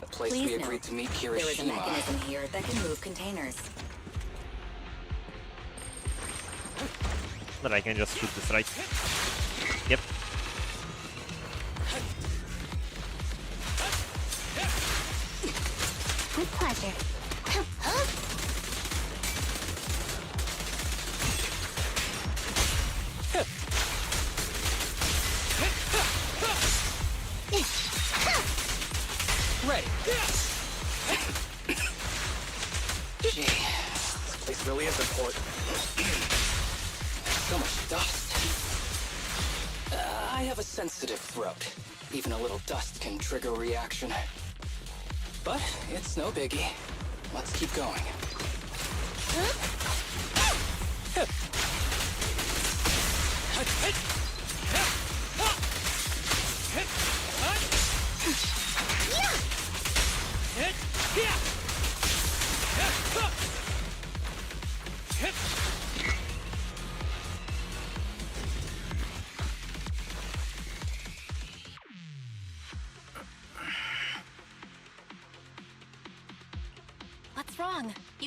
The place Please we note, agreed to meet there is a Kirishima. mechanism here that can move containers. But I can just shoot this, right? Yep. With pleasure. Ready. Gee, this place really is important. So much dust. I have a sensitive throat. Even a little dust can trigger a reaction. But it's no biggie. Let's keep going.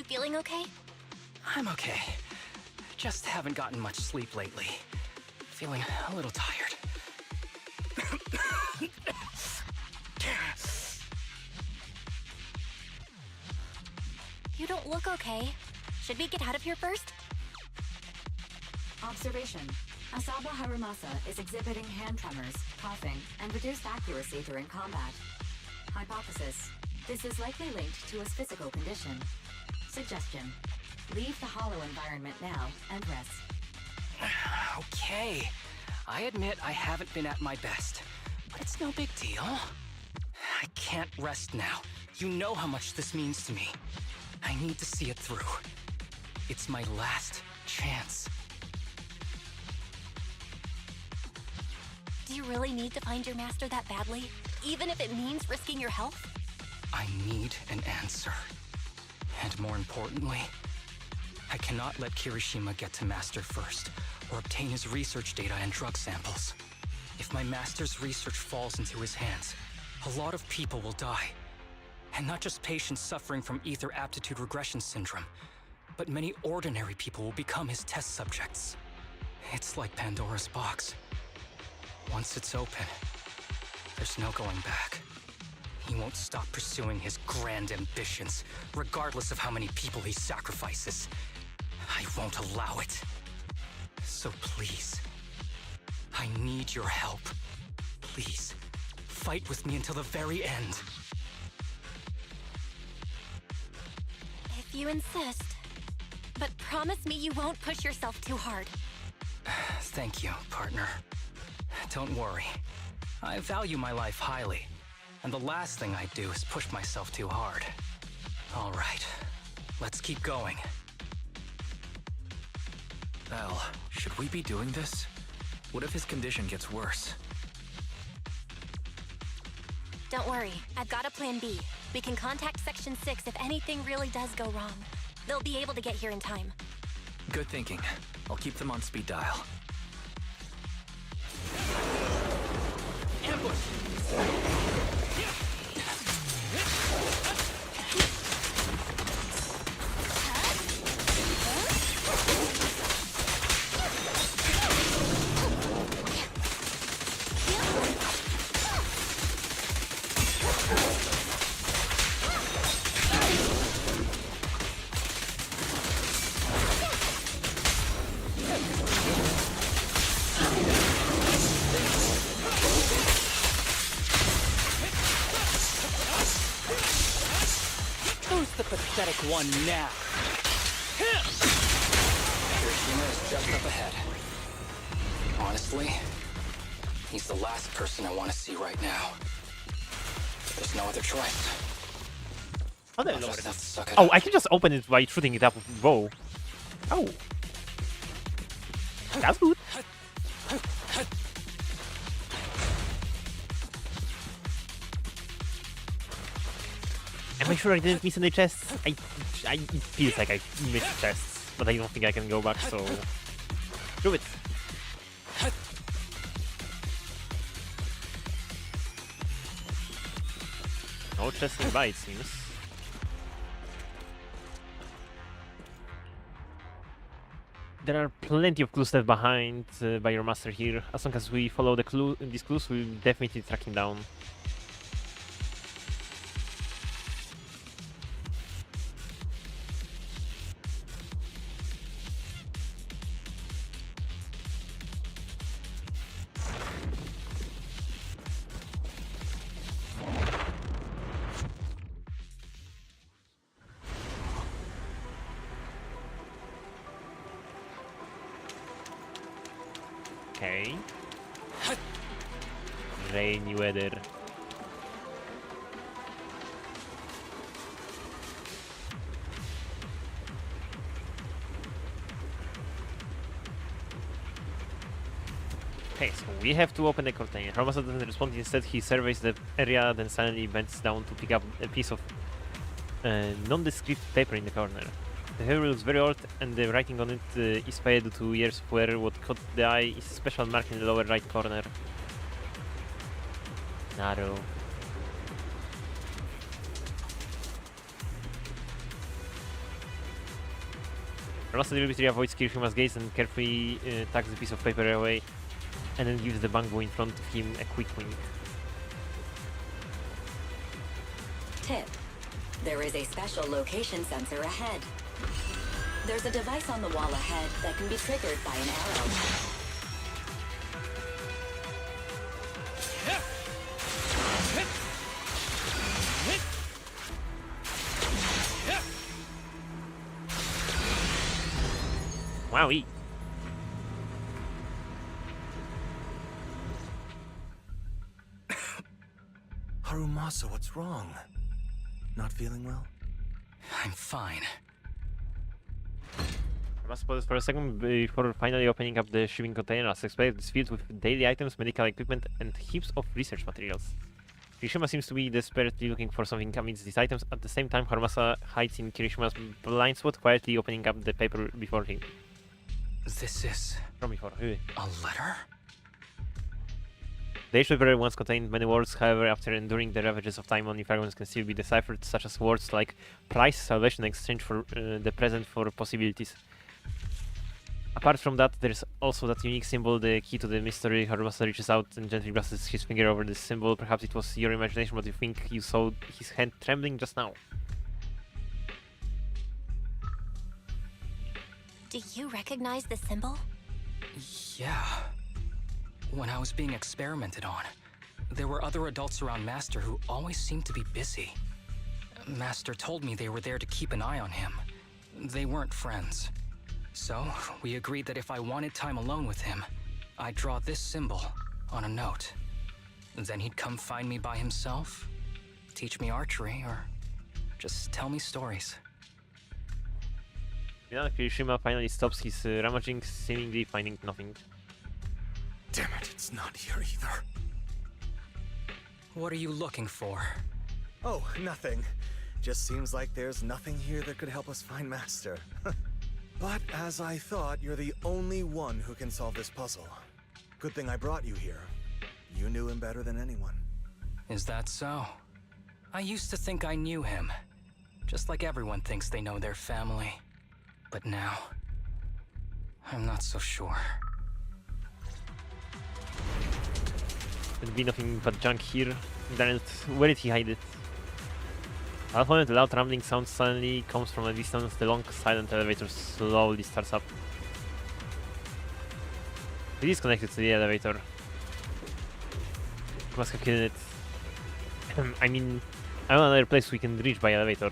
you feeling okay? I'm okay. Just haven't gotten much sleep lately. Feeling a little tired. You don't look okay. Should we get out of here first? Observation. Asaba Harumasa is exhibiting hand tremors, coughing, and reduced accuracy during combat. Hypothesis. This is likely linked to his physical condition. Suggestion. Leave the hollow environment now and rest. Okay. I admit I haven't been at my best, but it's no big deal. I can't rest now. You know how much this means to me. I need to see it through. It's my last chance. Do you really need to find your master that badly? Even if it means risking your health? I need an answer. And more importantly, I cannot let Kirishima get to Master first, or obtain his research data and drug samples. If my Master's research falls into his hands, a lot of people will die. And not just patients suffering from ether aptitude regression syndrome, but many ordinary people will become his test subjects. It's like Pandora's box. Once it's open, there's no going back. He won't stop pursuing his grand ambitions, regardless of how many people he sacrifices. I won't allow it. So please, I need your help. Please, fight with me until the very end. If you insist. But promise me you won't push yourself too hard. Thank you, partner. Don't worry. I value my life highly, and the last thing I do is push myself too hard. All right, let's keep going. Al, should we be doing this? What if his condition gets worse? Don't worry, I've got a plan B. We can contact Section 6 if anything really does go wrong. They'll be able to get here in time. Good thinking. I'll keep them on speed dial. Who's the pathetic one now? Kirishima is just up ahead. Honestly, he's the last person I want to see right now. There's no other choice. I don't I'll know just what it have to is. suck it Oh, up. I can just open it by shooting it up with bow. Oh. That's good. Am I sure I didn't miss any chests? It feels like I missed chests, but I don't think I can go back, so... Do it! No chests nearby, it seems. There are plenty of clues left behind by your master here. As long as we follow these clues, we'll definitely track him down. Okay. Rainy weather. Okay, so we have to open the container. Harumasa doesn't respond. Instead, he surveys the area, then suddenly bends down to pick up a piece of nondescript paper in the corner. The paper looks very old, and the writing on it is faded due to years of wear. What caught the eye is a special mark in the lower right corner. Narrow. Haramasa deliberately avoids Kirishima's gaze and carefully tucks the piece of paper away, and then gives the bango in front of him a quick wink. Tip. There is a special location sensor ahead. There's a device on the wall ahead that can be triggered by an arrow. Wowie. Harumasa, what's wrong? Not feeling well? I'm fine. Haramasa pauses for a second before finally opening up the shipping container. As expected, it's filled with daily items, medical equipment, and heaps of research materials. Kirishima seems to be desperately looking for something amidst these items. At the same time, Haramasa hides in Kirishima's blind spot, quietly opening up the paper before him. This is... From before. a letter? The H paper once contained many words, however, after enduring the ravages of time, only fragments can still be deciphered, such as words like price, salvation, exchange for the present for possibilities. Apart from that, there's also that unique symbol, the key to the mystery. Harumasa reaches out and gently brushes his finger over the symbol. Perhaps it was your imagination, but you think you saw his hand trembling just now. Do you recognize the symbol? Yeah. When I was being experimented on, there were other adults around Master who always seemed to be busy. Master told me they were there to keep an eye on him. They weren't friends. So, we agreed that if I wanted time alone with him, I'd draw this symbol on a note. Then he'd come find me by himself, teach me archery, or just tell me stories. Yeah, Kirishima finally stops his rummaging, seemingly finding nothing. Damn it, it's not here either. What are you looking for? Oh, nothing. Just seems like there's nothing here that could help us find Master. But as I thought, you're the only one who can solve this puzzle. Good thing I brought you here. You knew him better than anyone. Is that so? I used to think I knew him. Just like everyone thinks they know their family. But now, I'm not so sure. There'd be nothing but junk here. Then where did he hide it? At that moment, a loud rumbling sound suddenly comes from a distance. The long, silent elevator slowly starts up. It is connected to the elevator. Must have killed it. I mean, I know another place we can reach by elevator.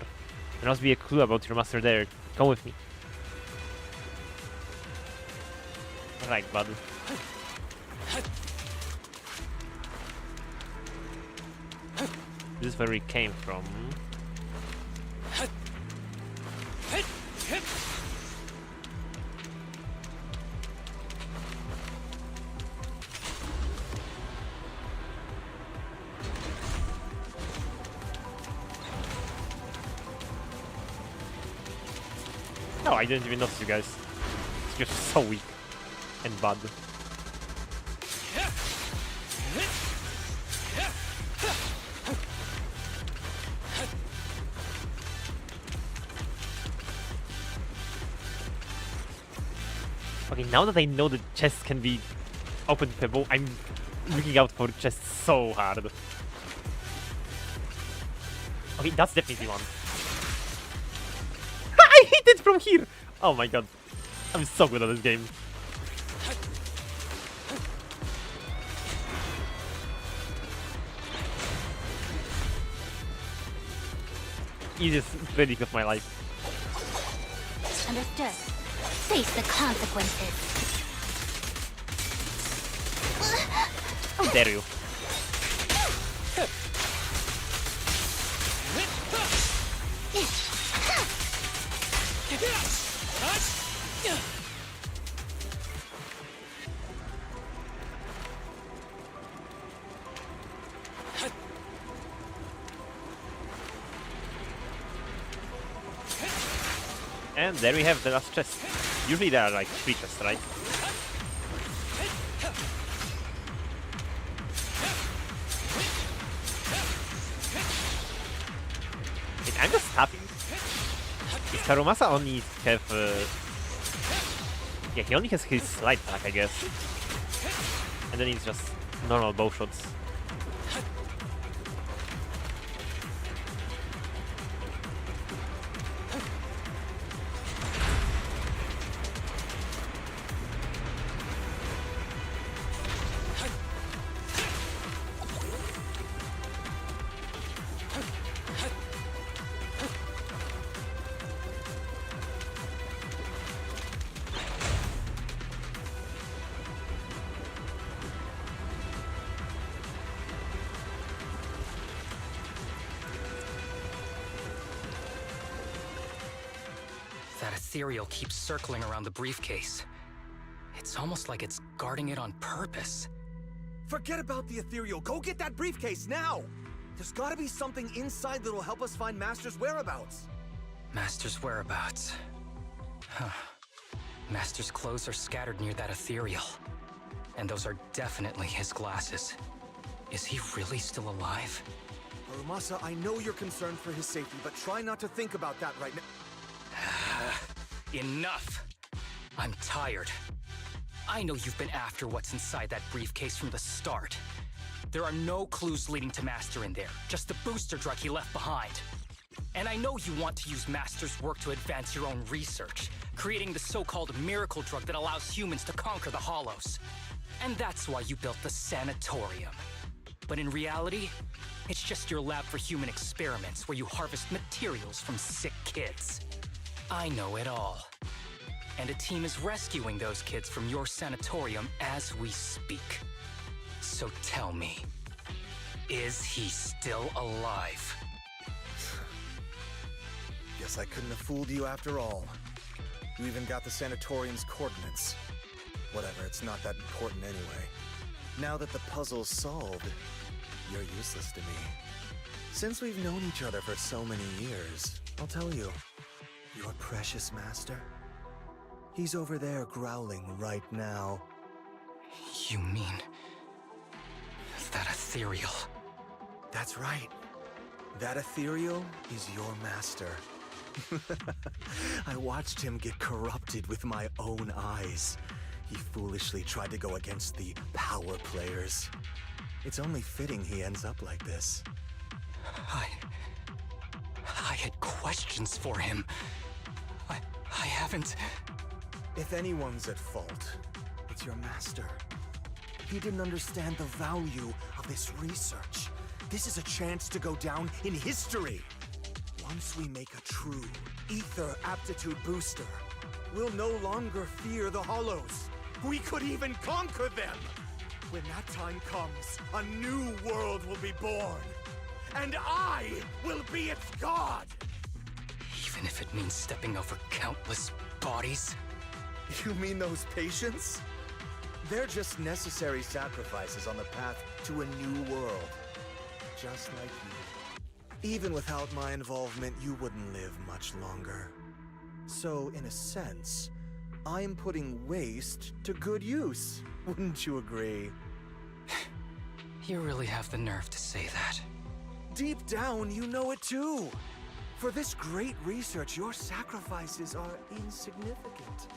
There must be a clue about your master there. Come with me. Right, bud. This is where we came from. No, I didn't even notice you guys. You're so weak and bad. Okay, now that I know the chest can be opened with a bow, I'm looking out for chests so hard. Okay, that's definitely one. I hit it from here! Oh my god. I'm so good at this game. Easiest relic of my life. Understood. Face the consequences. How dare you? And there we have the last chest. Usually there are like 3 chests, right? Wait, I'm just tapping. Does Harumasa only have Yeah, he only has his slide attack, I guess. And then it's just normal bow shots. That ethereal keeps circling around the briefcase. It's almost like it's guarding it on purpose. Forget about the ethereal. Go get that briefcase now! There's gotta be something inside that'll help us find Master's whereabouts. Master's whereabouts. Huh. Master's clothes are scattered near that ethereal. And those are definitely his glasses. Is he really still alive? Harumasa, I know you're concerned for his safety, but try not to think about that right now. Enough! I'm tired. I know you've been after what's inside that briefcase from the start. There are no clues leading to Master in there, just the booster drug he left behind. And I know you want to use Master's work to advance your own research, creating the so-called miracle drug that allows humans to conquer the Hollows. And that's why you built the sanatorium. But in reality, it's just your lab for human experiments where you harvest materials from sick kids. I know it all. And a team is rescuing those kids from your sanatorium as we speak. So tell me, is he still alive? Guess I couldn't have fooled you after all. You even got the sanatorium's coordinates. Whatever, it's not that important anyway. Now that the puzzle's solved, you're useless to me. Since we've known each other for so many years, I'll tell you, your precious master, he's over there growling right now. You mean that ethereal? That's right. That ethereal is your master. I watched him get corrupted with my own eyes. He foolishly tried to go against the power players. It's only fitting he ends up like this. I had questions for him. I haven't... If anyone's at fault, it's your master. He didn't understand the value of this research. This is a chance to go down in history. Once we make a true ether aptitude booster, we'll no longer fear the Hollows. We could even conquer them. When that time comes, a new world will be born. And I will be its god! Even if it means stepping over countless bodies? You mean those patients? They're just necessary sacrifices on the path to a new world. Just like you. Even without my involvement, you wouldn't live much longer. So, in a sense, I'm putting waste to good use. Wouldn't you agree? You really have the nerve to say that. Deep down, you know it too. For this great research, your sacrifices are insignificant.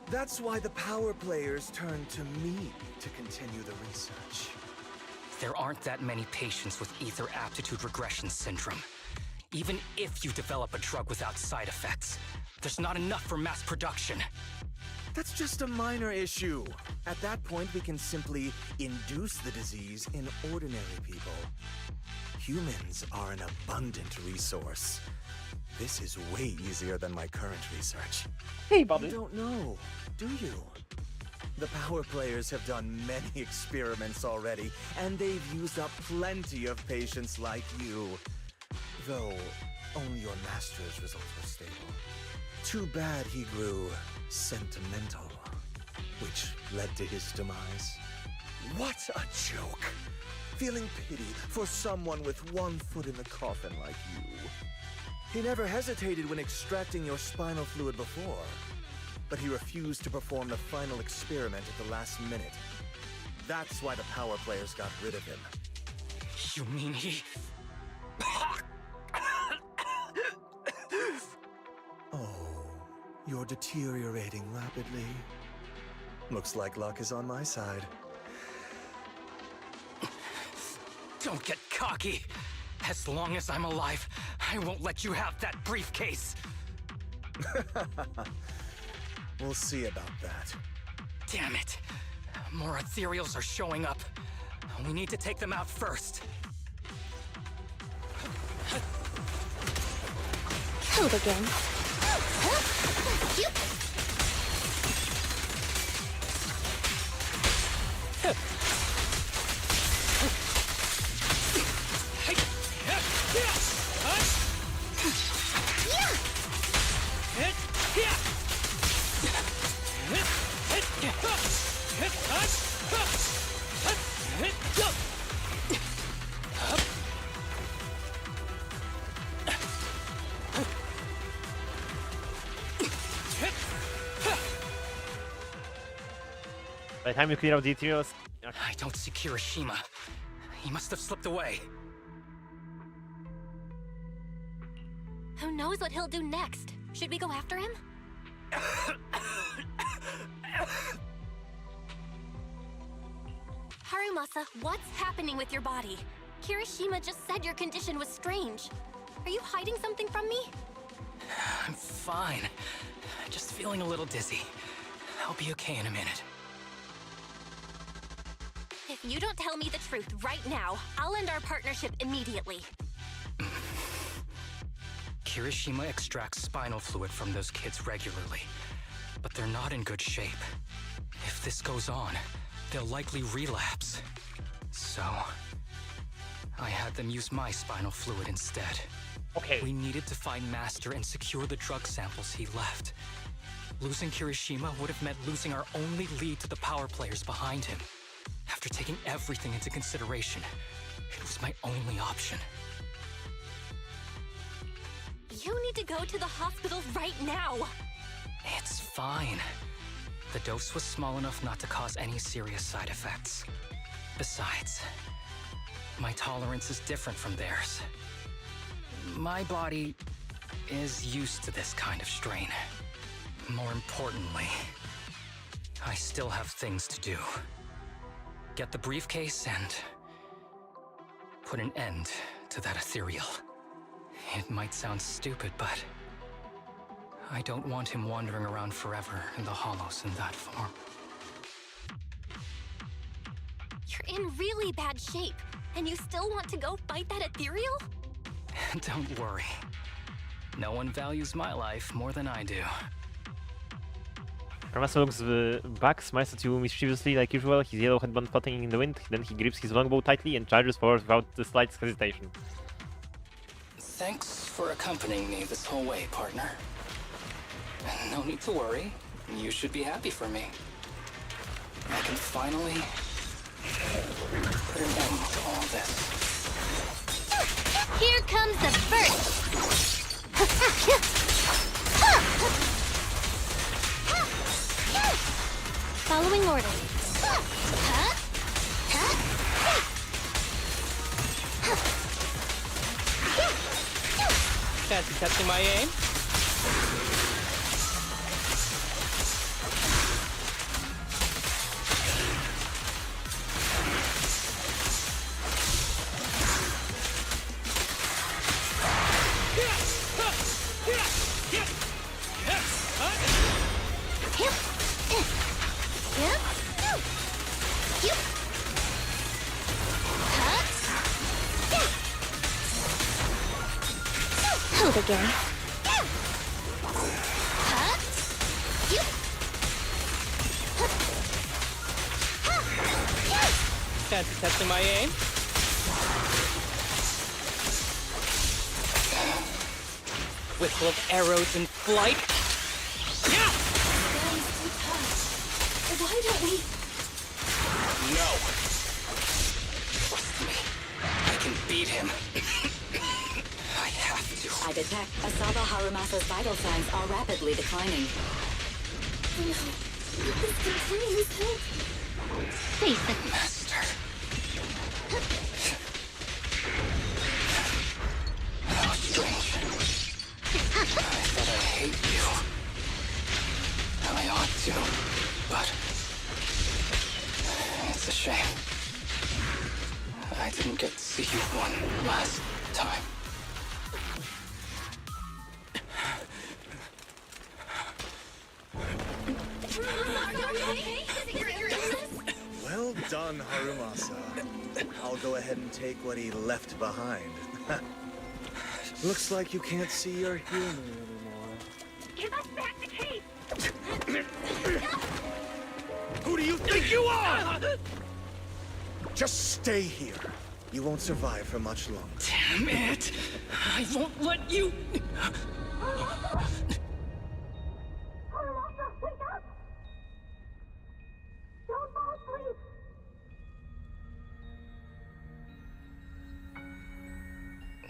That's why the power players turn to me to continue the research. There aren't that many patients with ether aptitude regression syndrome. Even if you develop a drug without side effects, there's not enough for mass production. That's just a minor issue. At that point, we can simply induce the disease in ordinary people. Humans are an abundant resource. This is way easier than my current research. Hey, Bobby. You don't know, do you? The power players have done many experiments already, and they've used up plenty of patients like you. Though, only your master's results were stable. Too bad he grew sentimental, which led to his demise. What a joke! Feeling pity for someone with one foot in the coffin like you. He never hesitated when extracting your spinal fluid before, but he refused to perform the final experiment at the last minute. That's why the power players got rid of him. You mean he... Oh, your You're deteriorating rapidly. Looks like luck is on my side. Don't get cocky. As long as I'm alive, I won't let you have that briefcase. We'll see about that. Damn it. More ethereals are showing up. We need to take them out first. Hold again. By the time you clear out the ethereals... I don't see Kirishima. He must have slipped away. Who knows what he'll do next? Should we go after him? Harumasa, what's happening with your body? Kirishima just said your condition was strange. Are you hiding something from me? I'm fine. Just feeling a little dizzy. I'll be okay in a minute. If you don't tell me the truth right now, I'll end our partnership immediately. Kirishima extracts spinal fluid from those kids regularly, but they're not in good shape. If this goes on, they'll likely relapse. So, I had them use my spinal fluid instead. Okay. We needed to find Master and secure the drug samples he left. Losing Kirishima would have meant losing our only lead to the power players behind him. After taking everything into consideration, it was my only option. You need to go to the hospital right now! It's fine. The dose was small enough not to cause any serious side effects. Besides, my tolerance is different from theirs. My body is used to this kind of strain. More importantly, I still have things to do. Get the briefcase and put an end to that ethereal. It might sound stupid, but I don't want him wandering around forever in the hollows in that form. You're in really bad shape, and you still want to go fight that ethereal? Don't worry. No one values my life more than I do. Harumasa looks back, smiles at you mischievously like usual, his yellow headband fluttering in the wind, then he grips his longbow tightly and charges forward without the slightest hesitation. Thanks for accompanying me this whole way, partner. No need to worry. You should be happy for me. I can finally put an end to all this. Here comes the first! Following orders. Fancy testing my aim? Hold again. Fancy testing my aim? Whistle of arrows in flight? Why don't we... No! Trust me. I can beat him. I have to. I detect Asaba Harumasa's vital signs are rapidly declining. Oh no. If this continues, he'll... Face it. Master. How strange. I thought I hate you. to, but it's a shame. I didn't get to see you one last time. Well done, Harumasa. I'll go ahead and take what he left behind. Looks like you can't see your human anymore. Give us back the cape! Who do you think you are? Just stay here. You won't survive for much longer. Damn it! I won't let you...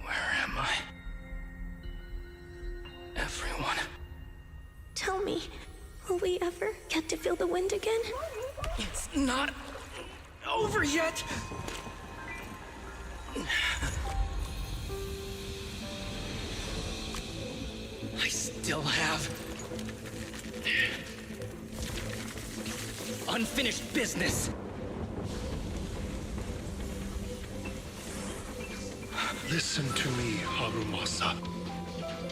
Where am I? Everyone. Tell me, will we ever get to feel the wind again? It's not over yet! I still have unfinished business. Listen to me, Harumasa.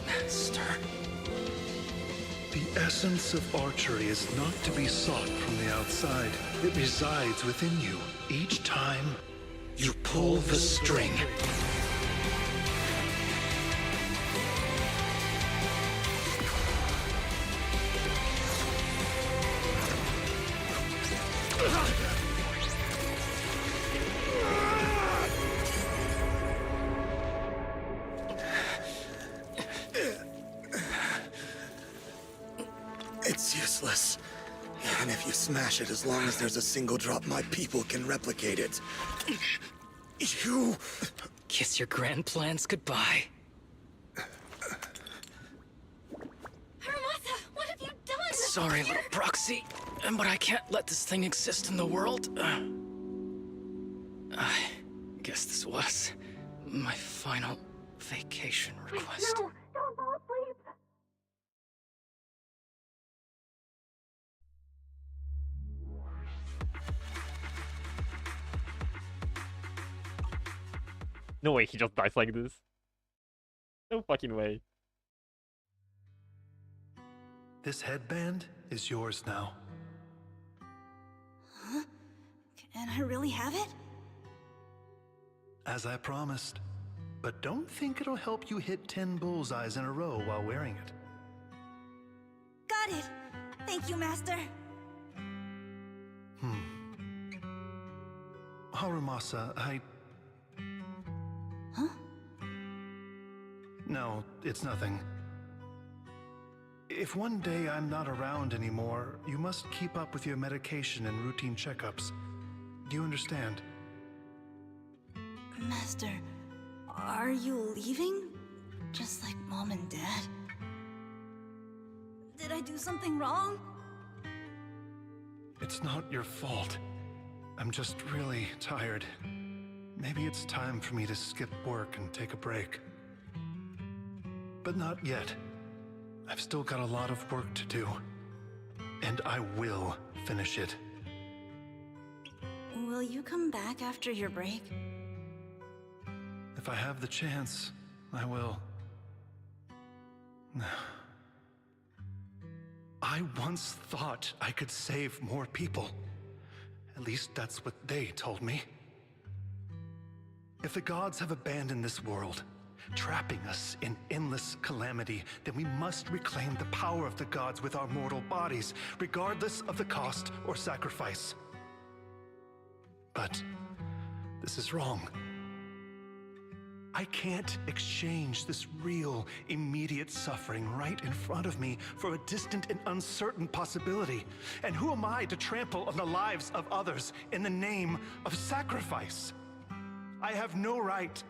Master. The essence of archery is not to be sought from the outside. It resides within you. Each time you pull the string. It's useless. Even if you smash it, as long as there's a single drop, my people can replicate it. You... Kiss your grand plans goodbye. Harumasa, what have you done? Sorry, little proxy, but I can't let this thing exist in the world. I guess this was my final vacation request. No, don't fall asleep! No way he just dies like this. No fucking way. This headband is yours now. Huh? Can I really have it? As I promised. But don't think it'll help you hit 10 bullseyes in a row while wearing it. Got it! Thank you, Master! Harumasa, Huh? No, it's nothing. If one day I'm not around anymore, you must keep up with your medication and routine checkups. Do you understand? Master, are you leaving? Just like Mom and Dad? Did I do something wrong? It's not your fault. I'm just really tired. Maybe it's time for me to skip work and take a break. But not yet. I've still got a lot of work to do. And I will finish it. Will you come back after your break? If I have the chance, I will. I once thought I could save more people. At least that's what they told me. If the gods have abandoned this world, trapping us in endless calamity, then we must reclaim the power of the gods with our mortal bodies, regardless of the cost or sacrifice. But this is wrong. I can't exchange this real, immediate suffering right in front of me for a distant and uncertain possibility. And who am I to trample on the lives of others in the name of sacrifice? I have no right.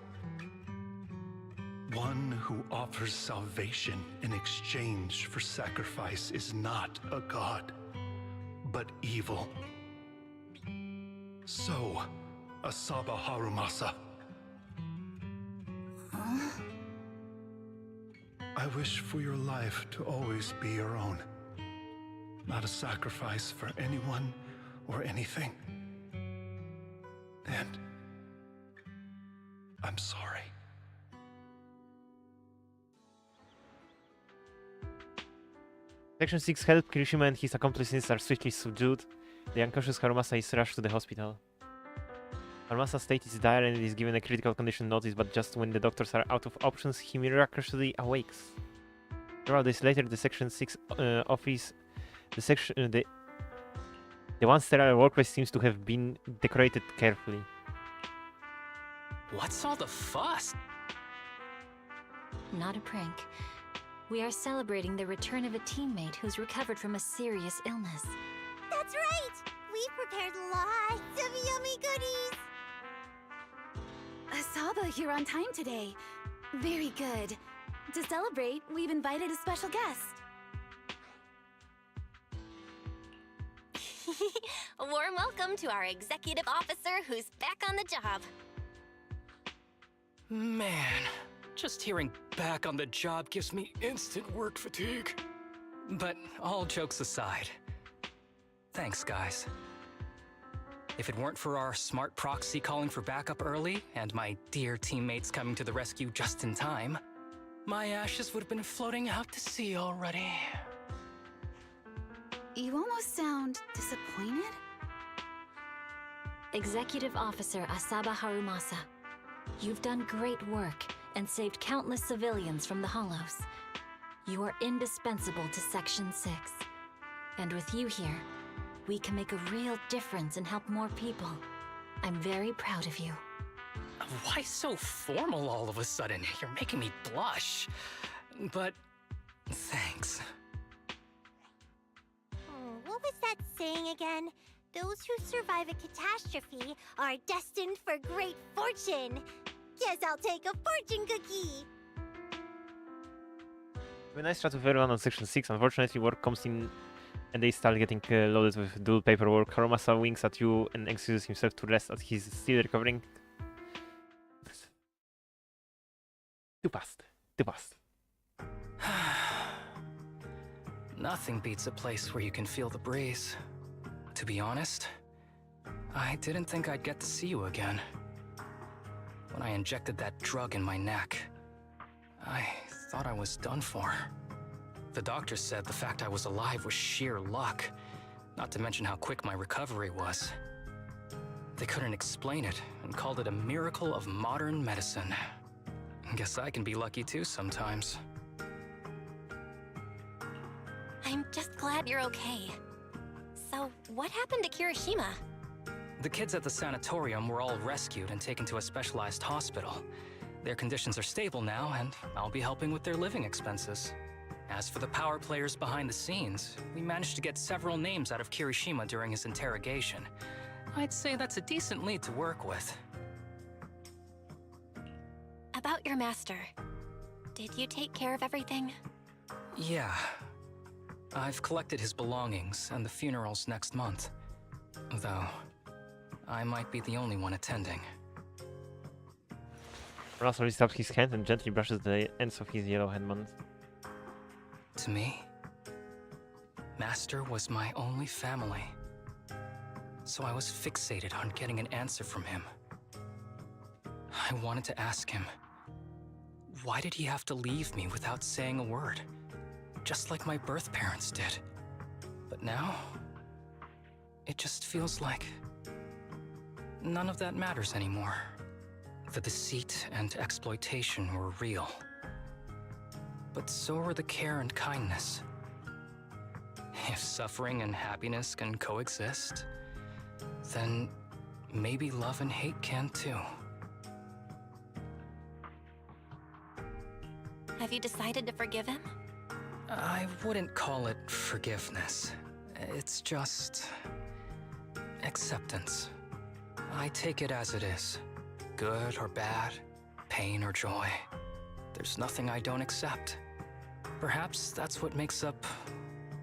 One who offers salvation in exchange for sacrifice is not a god, but evil. So, Asaba Harumasa. I wish for your life to always be your own. not a sacrifice for anyone or anything. And I'm sorry. Section 6 help Kirishima and his accomplices are swiftly subdued. The unconscious Harumasa is rushed to the hospital. Harumasa's state is dire and is given a critical condition notice, but just when the doctors are out of options, he miraculously awakes. Several days later, the Section 6 office, the once sterile workplace seems to have been decorated carefully. What's all the fuss? Not a prank. We are celebrating the return of a teammate who's recovered from a serious illness. That's right! We've prepared lots of yummy goodies! Asaba, you're on time today. Very good. To celebrate, we've invited a special guest. A warm welcome to our executive officer who's back on the job. Man, just hearing back on the job gives me instant work fatigue. But all jokes aside, thanks, guys. If it weren't for our smart proxy calling for backup early and my dear teammates coming to the rescue just in time, my ashes would have been floating out to sea already. You almost sound disappointed? Executive Officer Asaba Harumasa, you've done great work and saved countless civilians from the Hollows. You are indispensable to Section 6. And with you here, we can make a real difference and help more people. I'm very proud of you. Why so formal all of a sudden? You're making me blush. But thanks. What was that saying again? Those who survive a catastrophe are destined for great fortune. Guess I'll take a fortune cookie. Have a nice chat with everyone on Section 6. Unfortunately, work comes in and they start getting loaded with dual paperwork. Harumasa winks at you and excuses himself to rest as he's still recovering. Too fast. Nothing beats a place where you can feel the breeze. To be honest, I didn't think I'd get to see you again. When I injected that drug in my neck, I thought I was done for. The doctor said the fact I was alive was sheer luck, not to mention how quick my recovery was. They couldn't explain it and called it a miracle of modern medicine. Guess I can be lucky too sometimes. I'm just glad you're okay. So, what happened to Kirishima? The kids at the sanatorium were all rescued and taken to a specialized hospital. Their conditions are stable now, and I'll be helping with their living expenses. As for the power players behind the scenes, we managed to get several names out of Kirishima during his interrogation. I'd say that's a decent lead to work with. About your master. Did you take care of everything? Yeah. I've collected his belongings, and the funeral's next month. Though, I might be the only one attending. Russell stops his hand and gently brushes the ends of his yellow headband. To me, Master was my only family. So I was fixated on getting an answer from him. I wanted to ask him, why did he have to leave me without saying a word? Just like my birth parents did. But now, it just feels like none of that matters anymore. The deceit and exploitation were real. But so were the care and kindness. If suffering and happiness can coexist, then maybe love and hate can too. Have you decided to forgive him? I wouldn't call it forgiveness. It's just acceptance. I take it as it is. Good or bad, pain or joy. There's nothing I don't accept. Perhaps that's what makes up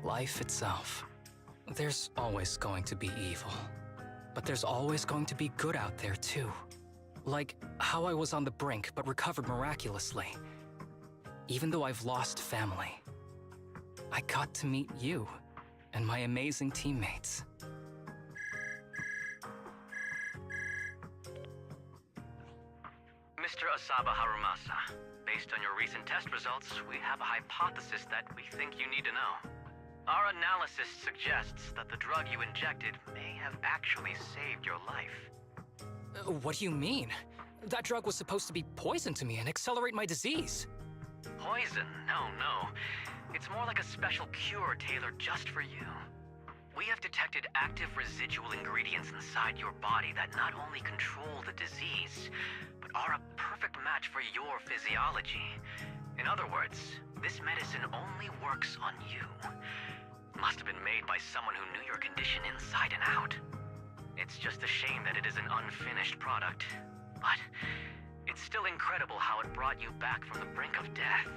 life itself. There's always going to be evil. But there's always going to be good out there too. Like how I was on the brink but recovered miraculously. Even though I've lost family, I got to meet you and my amazing teammates. Mr. Asaba Harumasa, based on your recent test results, we have a hypothesis that we think you need to know. Our analysis suggests that the drug you injected may have actually saved your life. What do you mean? That drug was supposed to be poison to me and accelerate my disease. Poison? No. It's more like a special cure tailored just for you. We have detected active residual ingredients inside your body that not only control the disease, but are a perfect match for your physiology. In other words, this medicine only works on you. Must have been made by someone who knew your condition inside and out. It's just a shame that it is an unfinished product. But it's still incredible how it brought you back from the brink of death.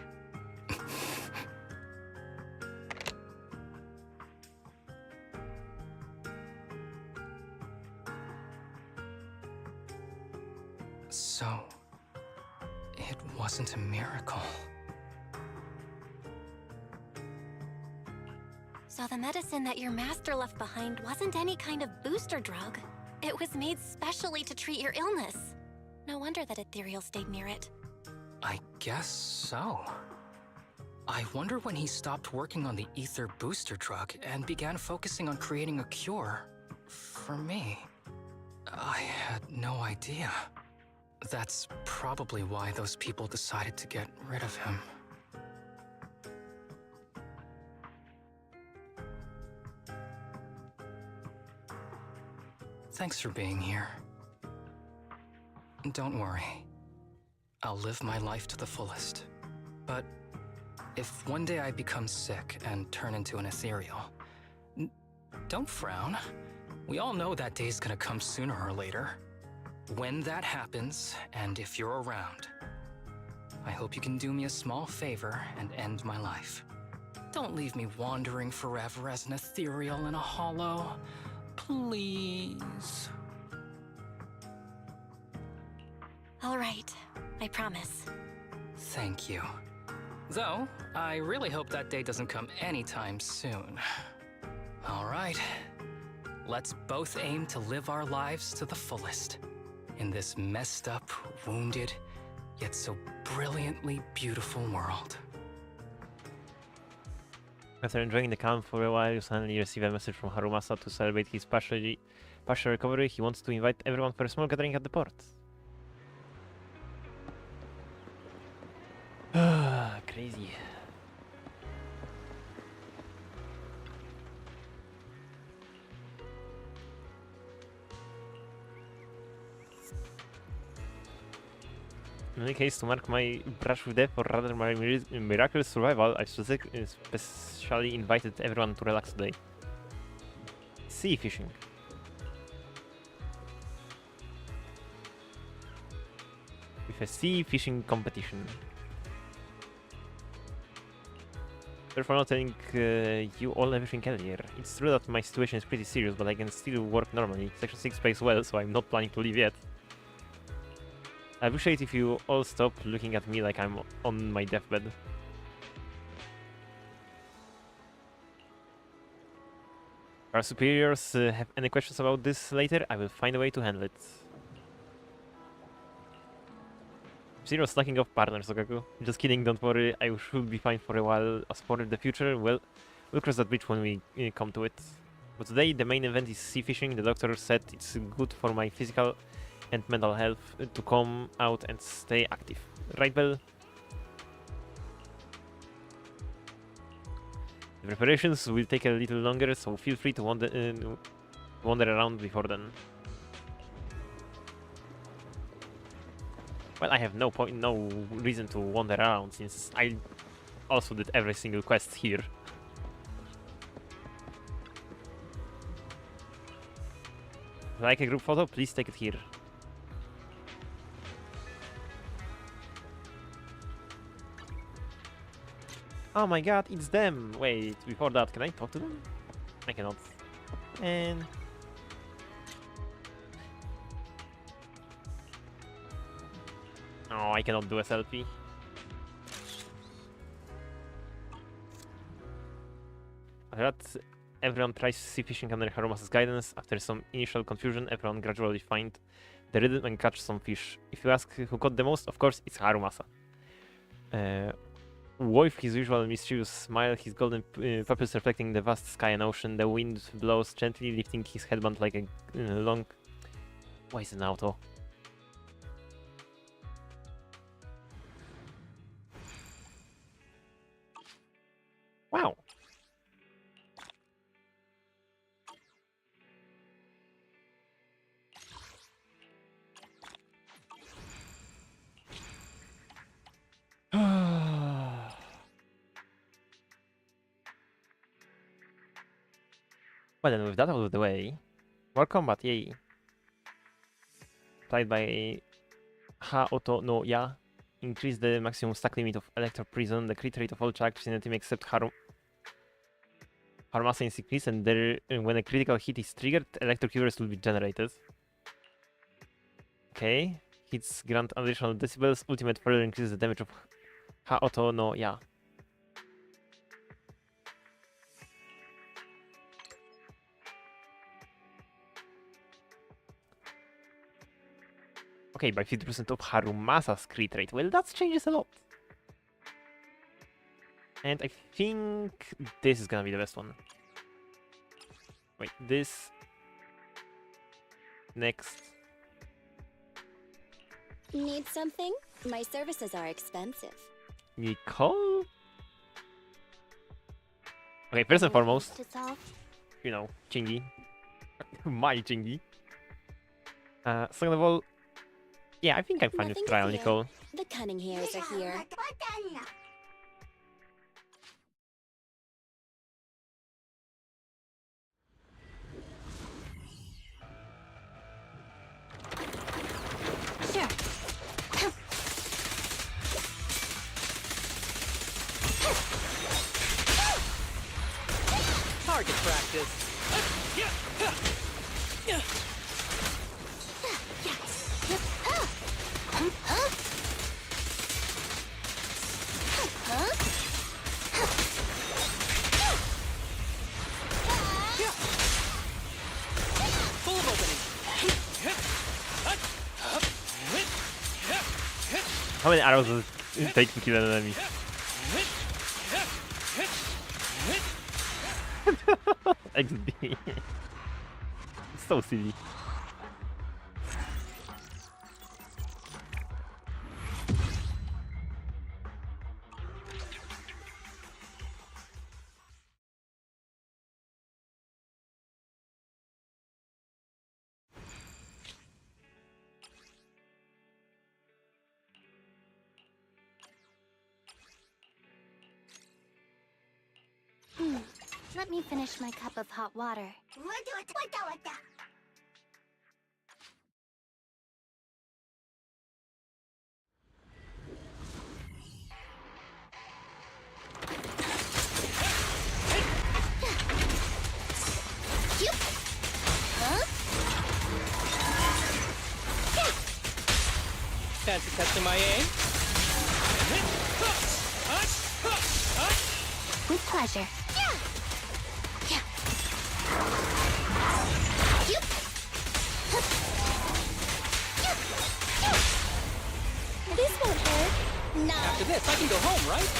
So, it wasn't a miracle. So the medicine that your master left behind wasn't any kind of booster drug. It was made specially to treat your illness. No wonder that Ethereal stayed near it. I guess so. I wonder when he stopped working on the ether booster drug and began focusing on creating a cure for me. I had no idea. That's probably why those people decided to get rid of him. Thanks for being here. Don't worry. I'll live my life to the fullest. But if one day I become sick and turn into an ethereal, don't frown. We all know that day's gonna come sooner or later. When that happens, and if you're around, I hope you can do me a small favor and end my life. Don't leave me wandering forever as an ethereal in a hollow. Please. All right, I promise. Thank you. Though, I really hope that day doesn't come anytime soon. All right. Let's both aim to live our lives to the fullest. In this messed up, wounded, yet so brilliantly beautiful world. After enjoying the calm for a while, you suddenly receive a message from Harumasa to celebrate his partial recovery. He wants to invite everyone for a small gathering at the port. Crazy. In any case, to mark my brush with death, or rather my miraculous survival, I specially invited everyone to relax today. Sea fishing. With a sea fishing competition. Therefore, not telling you all everything earlier. It's true that my situation is pretty serious, but I can still work normally. Section 6 pays well, so I'm not planning to leave yet. I appreciate if you all stop looking at me like I'm on my deathbed. If our superiors have any questions about this later, I will find a way to handle it. Zero slacking off partners, Okaku. Just kidding, don't worry, I should be fine for a while. As for the future, well, we'll cross that bridge when we come to it. But today, the main event is sea fishing. The doctor said it's good for my physical and mental health to come out and stay active. Right, Bell? The preparations will take a little longer, so feel free to wander around before then. Well, I have no reason to wander around, since I also did every single quest here. Like a group photo, please take it here. Oh my god, it's them! Wait, before that, can I talk to them? I cannot. And... oh, I cannot do a selfie. That Everyone tries sea fishing under Harumasa's guidance. After some initial confusion, everyone gradually find the rhythm and catch some fish. If you ask who caught the most, of course, it's Harumasa. With his usual mischievous smile, his golden pupils reflecting the vast sky and ocean, the wind blows gently, lifting his headband like a long... Why is it an auto? Wow! Well then, with that out of the way, more combat, yay! Applied by Ha Oto no Ya, increase the maximum stack limit of Electro Prison, the crit rate of all characters in the team except Harumasa is increased, and when a critical hit is triggered, Electro Quivers will be generated. Okay, hits grant additional decibels, ultimate further increases the damage of Ha Oto no Ya. Okay, by 50% of Harumasa's crit rate. Well, that changes a lot. And I think this is gonna be the best one. Wait, this... Next. Need something? My services are expensive. Nicole? Okay, first and foremost, you know, Chingy. My Chingy. Second of all, yeah, I think I'm fine with trial, Nicole. The cunning hairs are here. Sure. Target practice. Full of opening. How many arrows does it take to kill an enemy? XD. So silly. Let me finish my cup of hot water. Fancy testing my aim? With pleasure. This won't hurt. No. After this, I can go home, right?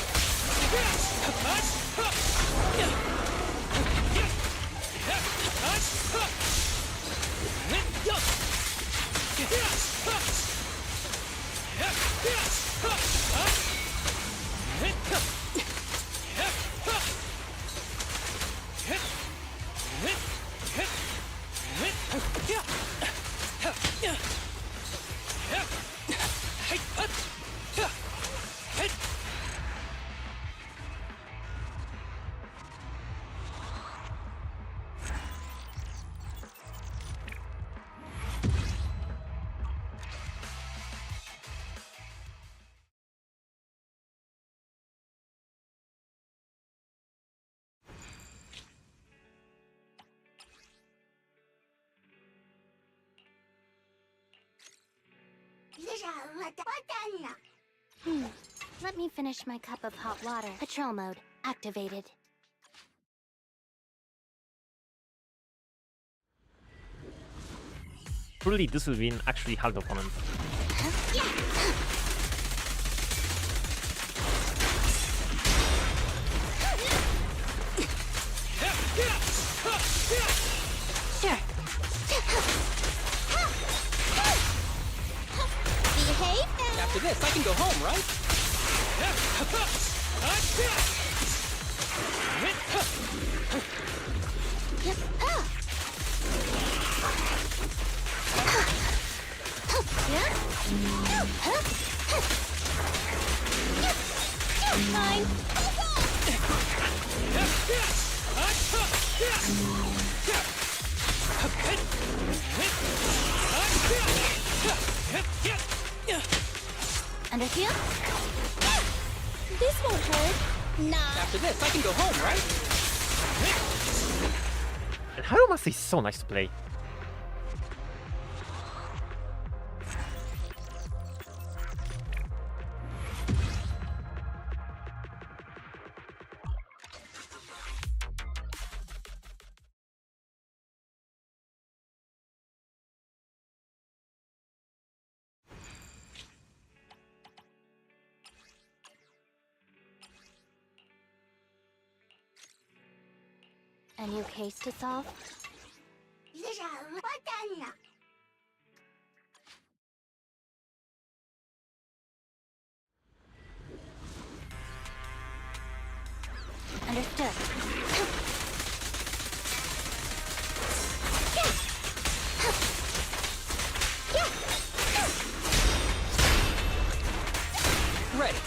Let me finish my cup of hot water. Patrol mode activated. Truly, this will be an actually hard opponent. Sure. Behave now. After this, I can go home, right? Fine. Under here? This won't hurt. Nah. After this, I can go home, right? And Harumasa is so nice to play. A new case to solve? Understood. Ready.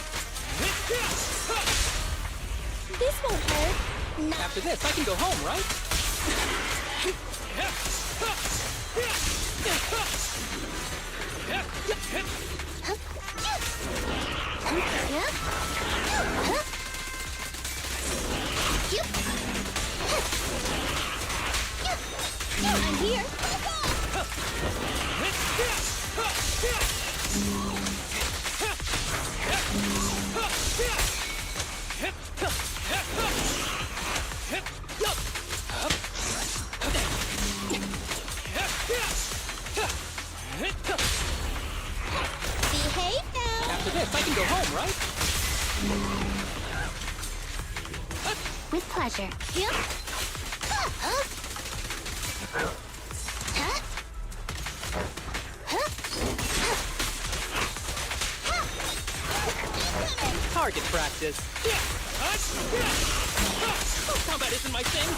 This won't hurt. Nah. After this, I can go home, right? I'm here. Behave now. After this, I can go home, right? With pleasure. Target practice. Combat isn't my thing.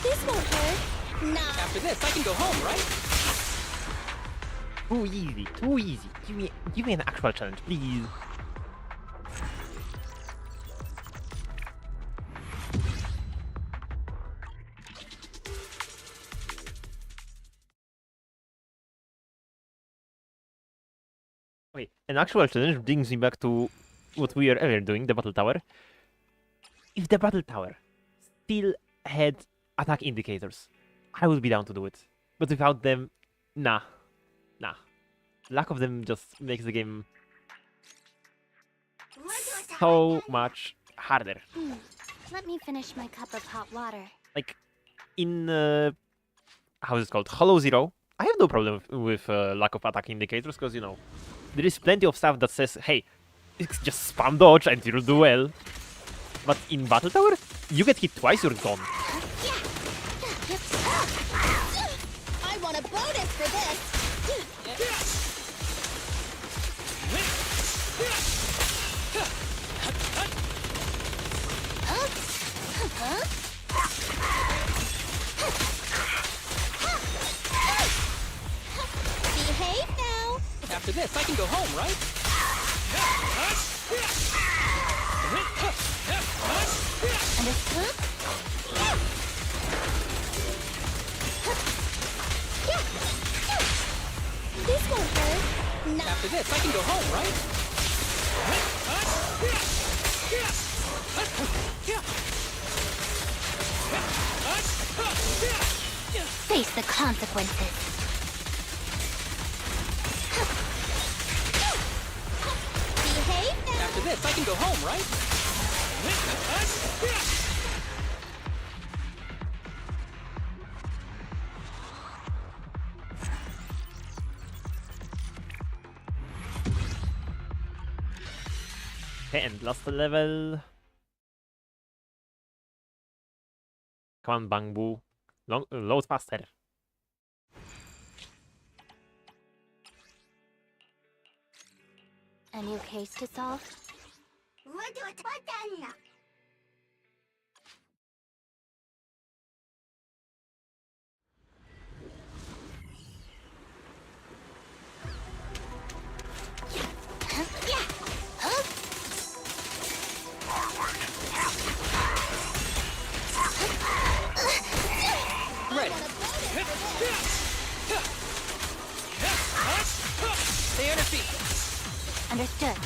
This won't hurt. Nah. After this, I can go home, right? Too easy, too easy. Give me an actual challenge, please. Wait, an actual challenge brings me back to what we were earlier doing, the battle tower. If the battle tower still had attack indicators, I would be down to do it. But without them, nah. Lack of them just makes the game so much harder. Let me finish my cup of hot water. Like, in, how is it called? Hollow Zero, I have no problem with lack of attack indicators, because, you know, there is plenty of stuff that says, hey, just spam dodge and you'll do well. But in Battle Tower, you get hit twice, you're gone. I want a bonus for this. Behave now. After this, I can go home, right? Understood? This won't hurt. Nah. After this, I can go home, right? Face the consequences. Behave now. After this, I can go home, right? Okay, and last level. Come on, Bangbu. Load faster. A new case to solve? Ready. Stay on your feet. Understood.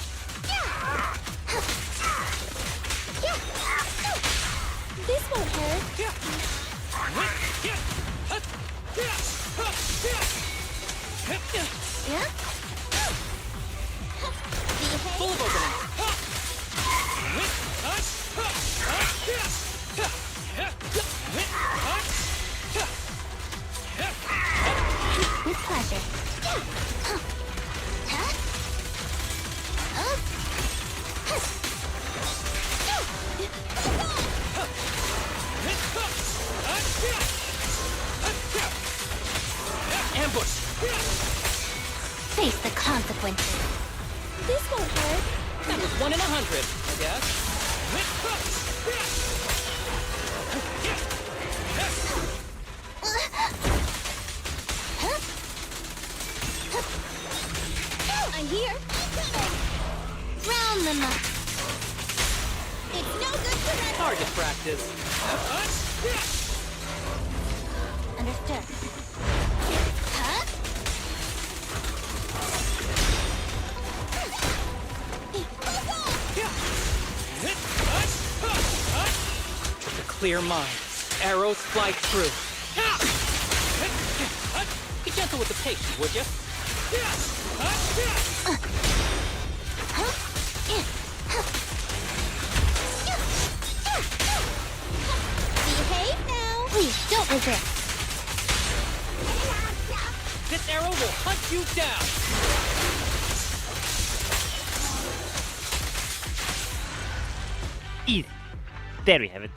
This won't hurt. Yeah? Full of opening. With pleasure. Ambush. Face the consequences. This won't hurt. That was 1 in 100, I guess. I'm here. Round them up. It's no good to run. Hard to practice. Understood. Huh? With a clear mind, arrows fly true. Be gentle with the patient, would you? Behave now. Please don't resist. This arrow will hunt you down. Easy. There we have it.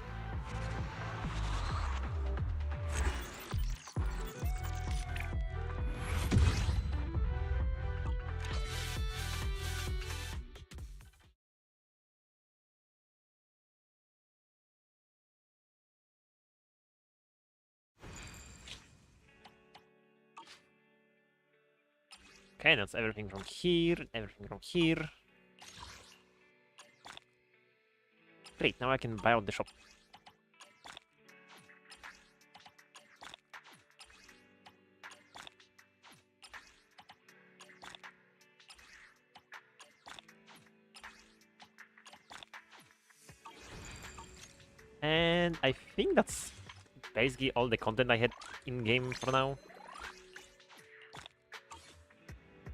Okay, that's everything from here, everything from here. Great, now I can buy out the shop. And I think that's basically all the content I had in-game for now.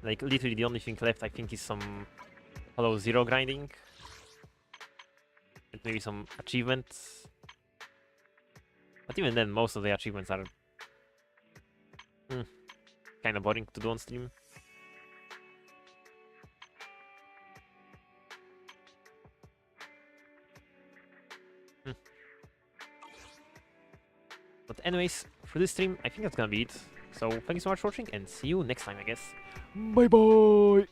Like, literally the only thing left, I think, is some Hollow Zero grinding. And maybe some achievements. But even then, most of the achievements are kind of boring to do on stream. But anyways, for this stream, I think that's gonna be it. So thank you so much for watching, and see you next time, I guess. Bye bye!